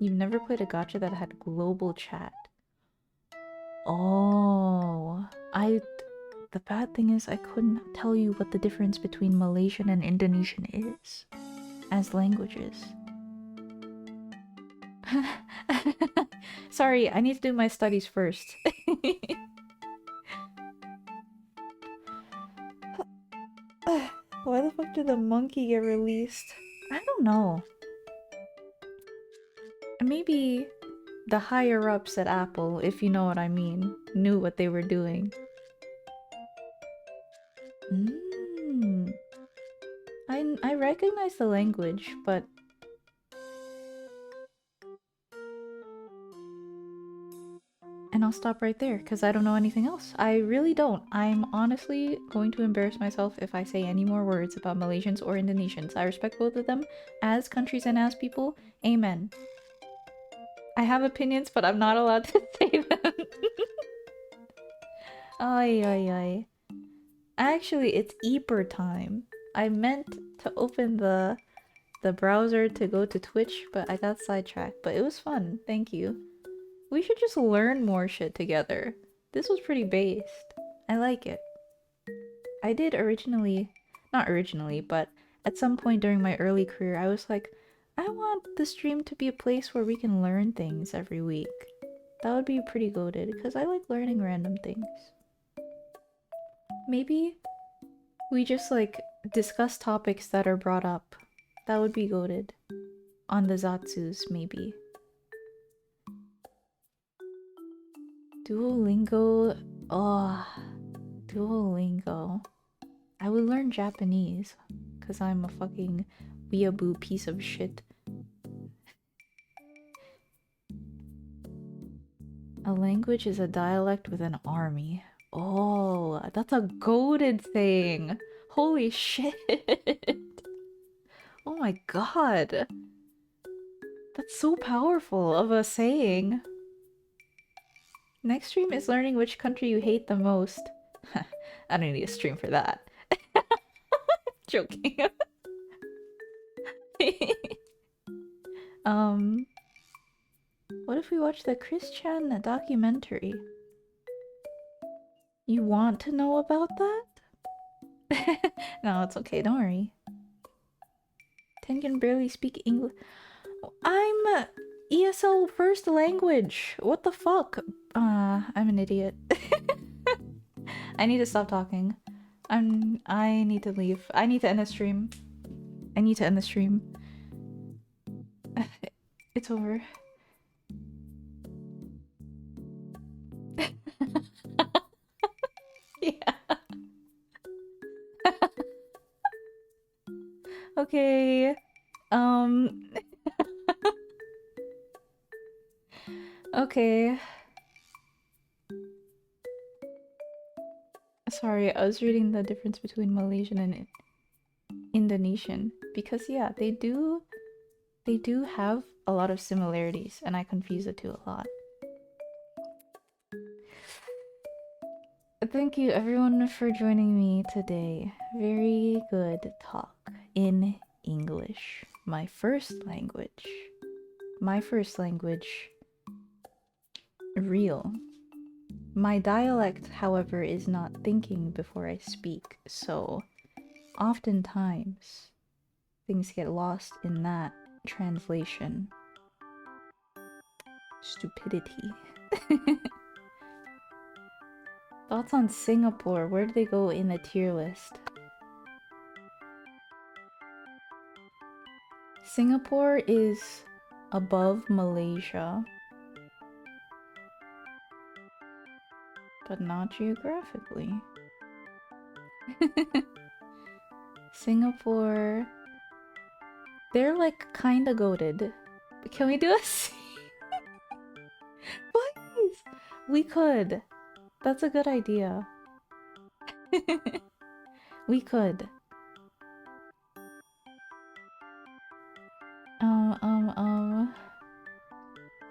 Speaker 1: You've never played a gacha that had global chat. Oh, the bad thing is I couldn't tell you what the difference between Malaysian and Indonesian is as languages. Sorry, I need to do my studies first. Why the fuck did the monkey get released? I don't know. Maybe the higher ups at Apple, if you know what I mean, knew what they were doing. I recognize the language, but... And I'll stop right there, because I don't know anything else. I really don't. I'm honestly going to embarrass myself if I say any more words about Malaysians or Indonesians. I respect both of them as countries and as people. Amen. I have opinions, but I'm not allowed to say them. Ay, ay, ay. Actually, it's Eper time. I meant to open the browser to go to Twitch, but I got sidetracked. But it was fun. Thank you. We should just learn more shit together. This was pretty based. I like it. I did originally... Not originally, but at some point during my early career, I was like, I want the stream to be a place where we can learn things every week. That would be pretty goated, because I like learning random things. Maybe we just, like, discuss topics that are brought up. That would be goated. On the Zatsus, maybe. Duolingo... Oh... Duolingo... I would learn Japanese, because I'm a fucking weeaboo piece of shit. A language is a dialect with an army. Oh, that's a goated thing! Holy shit! Oh my god! That's so powerful of a saying. Next stream is learning which country you hate the most. I don't need a stream for that. Joking. What if we watch the Chris Chan documentary? You want to know about that? No, it's okay, don't worry. Ten can barely speak English. I'm ESL first language. What the fuck? I'm an idiot. I need to stop talking. I need to leave. I need to end the stream. I need to end the stream. It's over. Yeah. Okay. Okay. Sorry, I was reading the difference between Malaysian and Indonesian. Because yeah, they do have a lot of similarities, and I confuse the two a lot. Thank you everyone for joining me today. Very good talk in English. My first language. Real. My dialect, however, is not thinking before I speak, so oftentimes things get lost in that translation. Stupidity. Thoughts on Singapore? Where do they go in the tier list? Singapore is above Malaysia, but not geographically. Singapore, they're like kinda goated. Can we do a scene? Please! We could. That's a good idea. We could.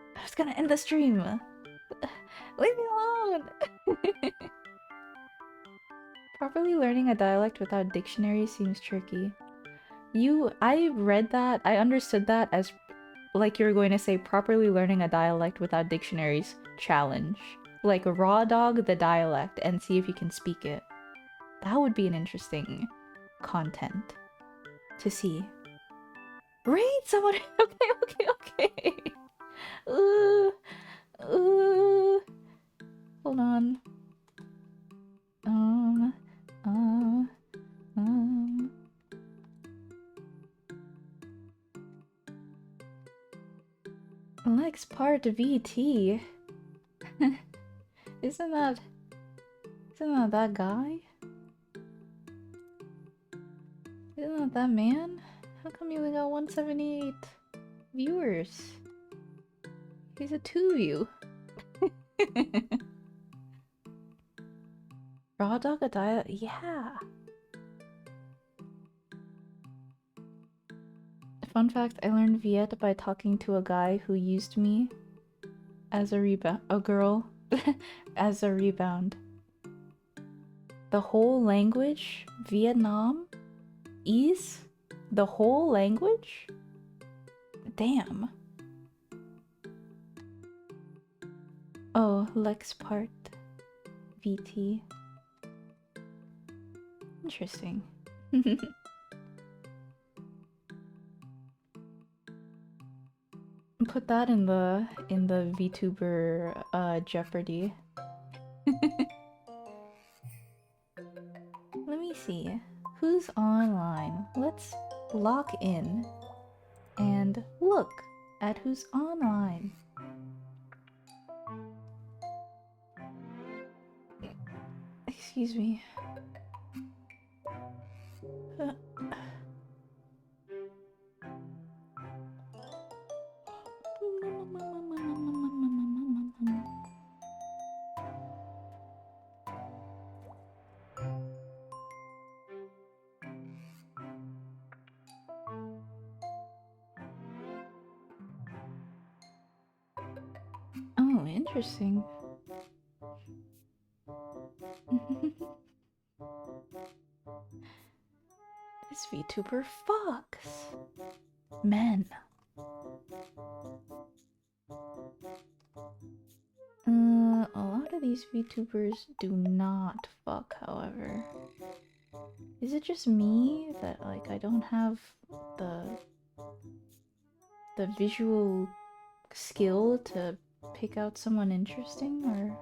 Speaker 1: I was gonna end the stream. Leave me alone! Properly learning a dialect without dictionary seems tricky. I read that, I understood that as like you're going to say properly learning a dialect without dictionaries challenge. Like raw dog the dialect and see if you can speak it. That would be an interesting content to see. Raid someone! Okay. Hold on. Lex part VT. Isn't that that guy? Isn't that that man? How come you only got 178 viewers? He's a 2 view. Raw dog a dial? Yeah. Fun fact, I learned Viet by talking to a guy who used me as a girl as a rebound. The whole language, Vietnam, is the whole language? Damn. Oh, Lex part VT. Interesting. Put that in the VTuber Jeopardy. Let me see. Who's online? Let's lock in and look at who's online. Excuse me. Oh, interesting. This VTuber fucks. Men. A lot of these VTubers do not fuck, however. Is it just me that, like, I don't have the visual skill to pick out someone interesting, or...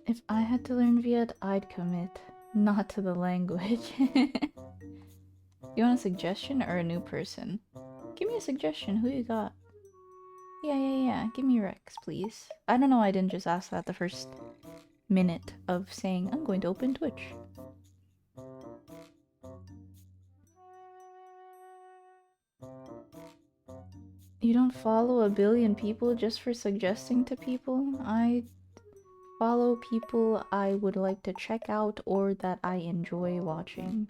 Speaker 1: If I had to learn Viet, I'd commit. Not to the language. You want a suggestion or a new person? Give me a suggestion. Who you got? Yeah. Give me Rex, please. I don't know why I didn't just ask that the first minute of saying I'm going to open Twitch. You don't follow a billion people just for suggesting to people? I follow people I would like to check out or that I enjoy watching.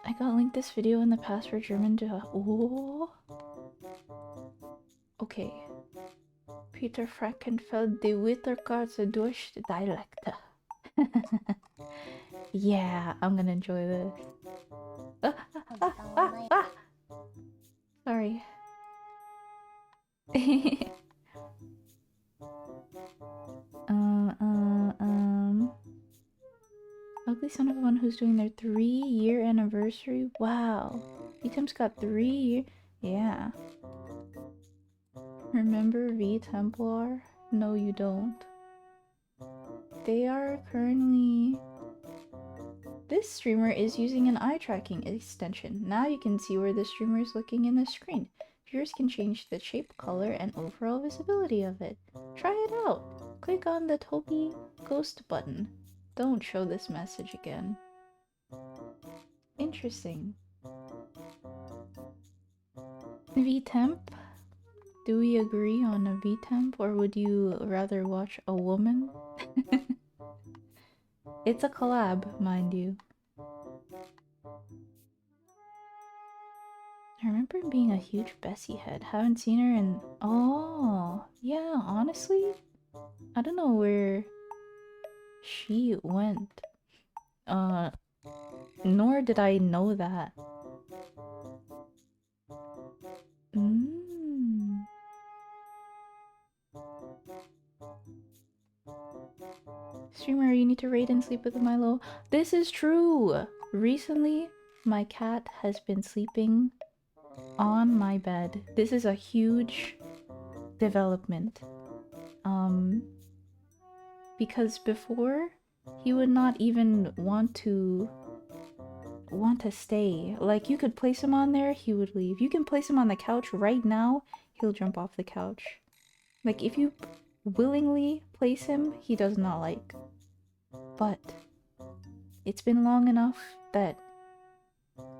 Speaker 1: I got linked this video in the past for German to... Oh. Okay. Peter Frankenfeld, die Witterkarte durch Dialekte. Yeah, I'm gonna enjoy this. Sorry. ugly son of one who's doing their 3-year anniversary. Wow. V-Temp's got 3 years. Yeah. Remember V Templar? No, you don't. They are currently... This streamer is using an eye tracking extension. Now you can see where the streamer is looking in the screen. Viewers can change the shape, color, and overall visibility of it. Try it out. Click on the Toby Ghost button. Don't show this message again. Interesting. V-Temp? Do we agree on a V-Temp, or would you rather watch a woman? It's a collab, mind you. I remember being a huge Bessie head. Haven't seen her in... Oh, yeah, honestly, I don't know where she went. Nor did I know that. Streamer, you need to raid and sleep with Milo. This is true! Recently, my cat has been sleeping on my bed. This is a huge development. Because before, he would not even want to stay. Like, you could place him on there, he would leave. You can place him on the couch right now, he'll jump off the couch. Like, if you willingly place him, he does not like. But it's been long enough that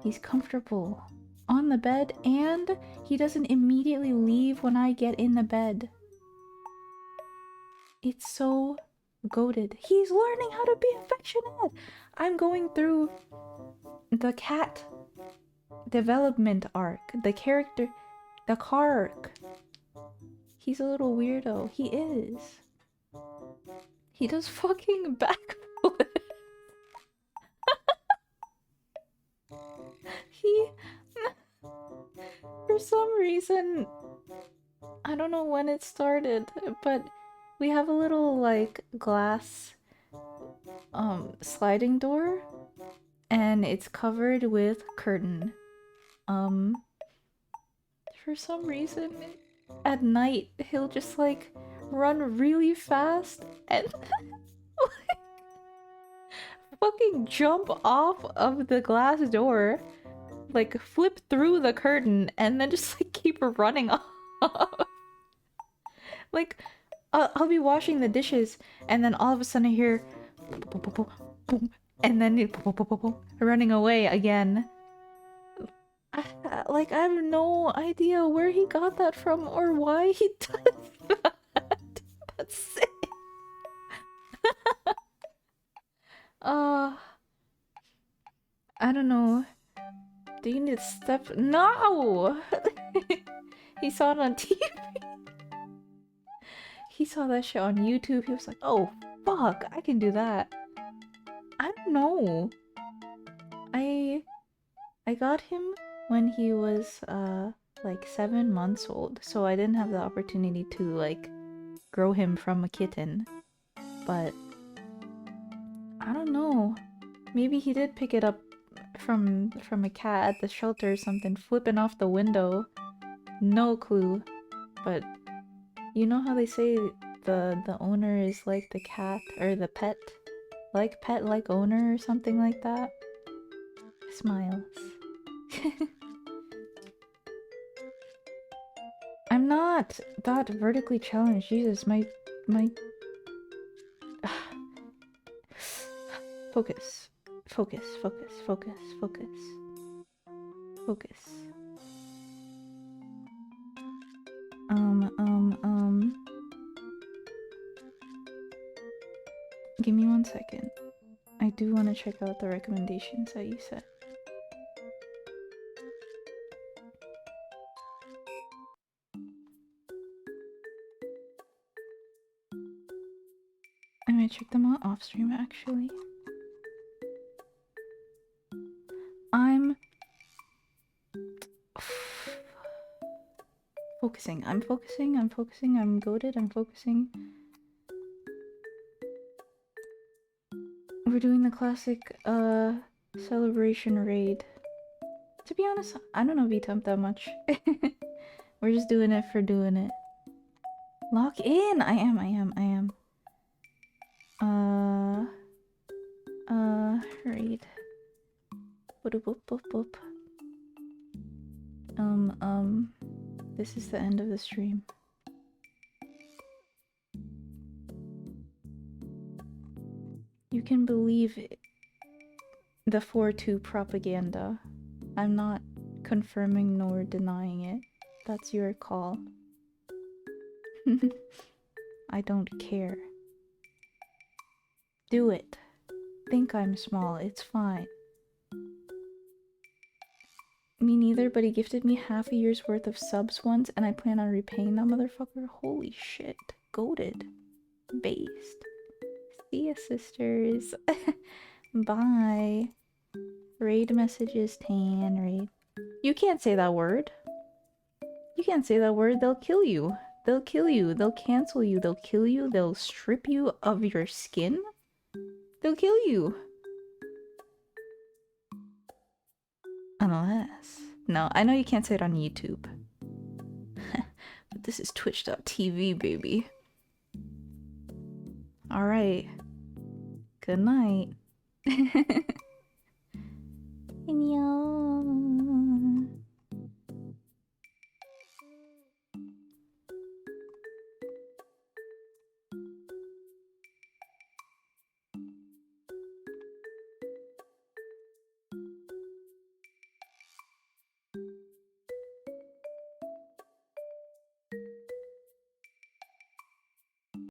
Speaker 1: he's comfortable on the bed, and he doesn't immediately leave when I get in the bed. It's so goated. He's learning how to be affectionate. I'm going through the cat development arc, the character, the car arc. He's a little weirdo. He is. He does fucking backflips. He... For some reason... I don't know when it started, but we have a little, like, glass sliding door, and it's covered with curtain. For some reason, at night, he'll just, like, run really fast and like, fucking jump off of the glass door, like, flip through the curtain, and then just, like, keep running off. Like, I'll be washing the dishes, and then all of a sudden I hear boom, boom, boom, boom, and then running away again. Like, I have no idea where he got that from or why he does that. That's sick. I don't know. Do you need to step? No! He saw it on TV. He saw that shit on YouTube. He was like, oh, fuck, I can do that. I don't know. I got him when he was, like 7 months old. So I didn't have the opportunity to, like, grow him from a kitten. But I don't know. Maybe he did pick it up from a cat at the shelter or something, flipping off the window. No clue. But you know how they say the owner is like the cat, or the pet? Like pet, like owner, or something like that? Smiles. I'm not that vertically challenged. Jesus, my... Focus. Focus, focus, focus, focus. Focus. Give me 1 second. I do want to check out the recommendations that you said. I might check them out off stream, actually. I'm focusing. I'm focusing. I'm focusing. I'm goated. I'm focusing. We're doing the classic, celebration raid. To be honest, I don't know VTump that much. We're just doing it for doing it. Lock in! I am. Raid. Boop, boop, boop, boop. This is the end of the stream. You can believe it. The 4-2 propaganda. I'm not confirming nor denying it. That's your call. I don't care. Do it. Think I'm small, it's fine. Me neither, but he gifted me half a year's worth of subs once, and I plan on repaying that motherfucker. Holy shit. Goated. Based. See ya, sisters. Bye. Raid messages, tan, raid. You can't say that word. You can't say that word, they'll kill you. They'll kill you, they'll cancel you, they'll kill you, they'll strip you of your skin. They'll kill you. Unless... No, I know you can't say it on YouTube. But this is twitch.tv, baby. Alright. Good night. Inyo.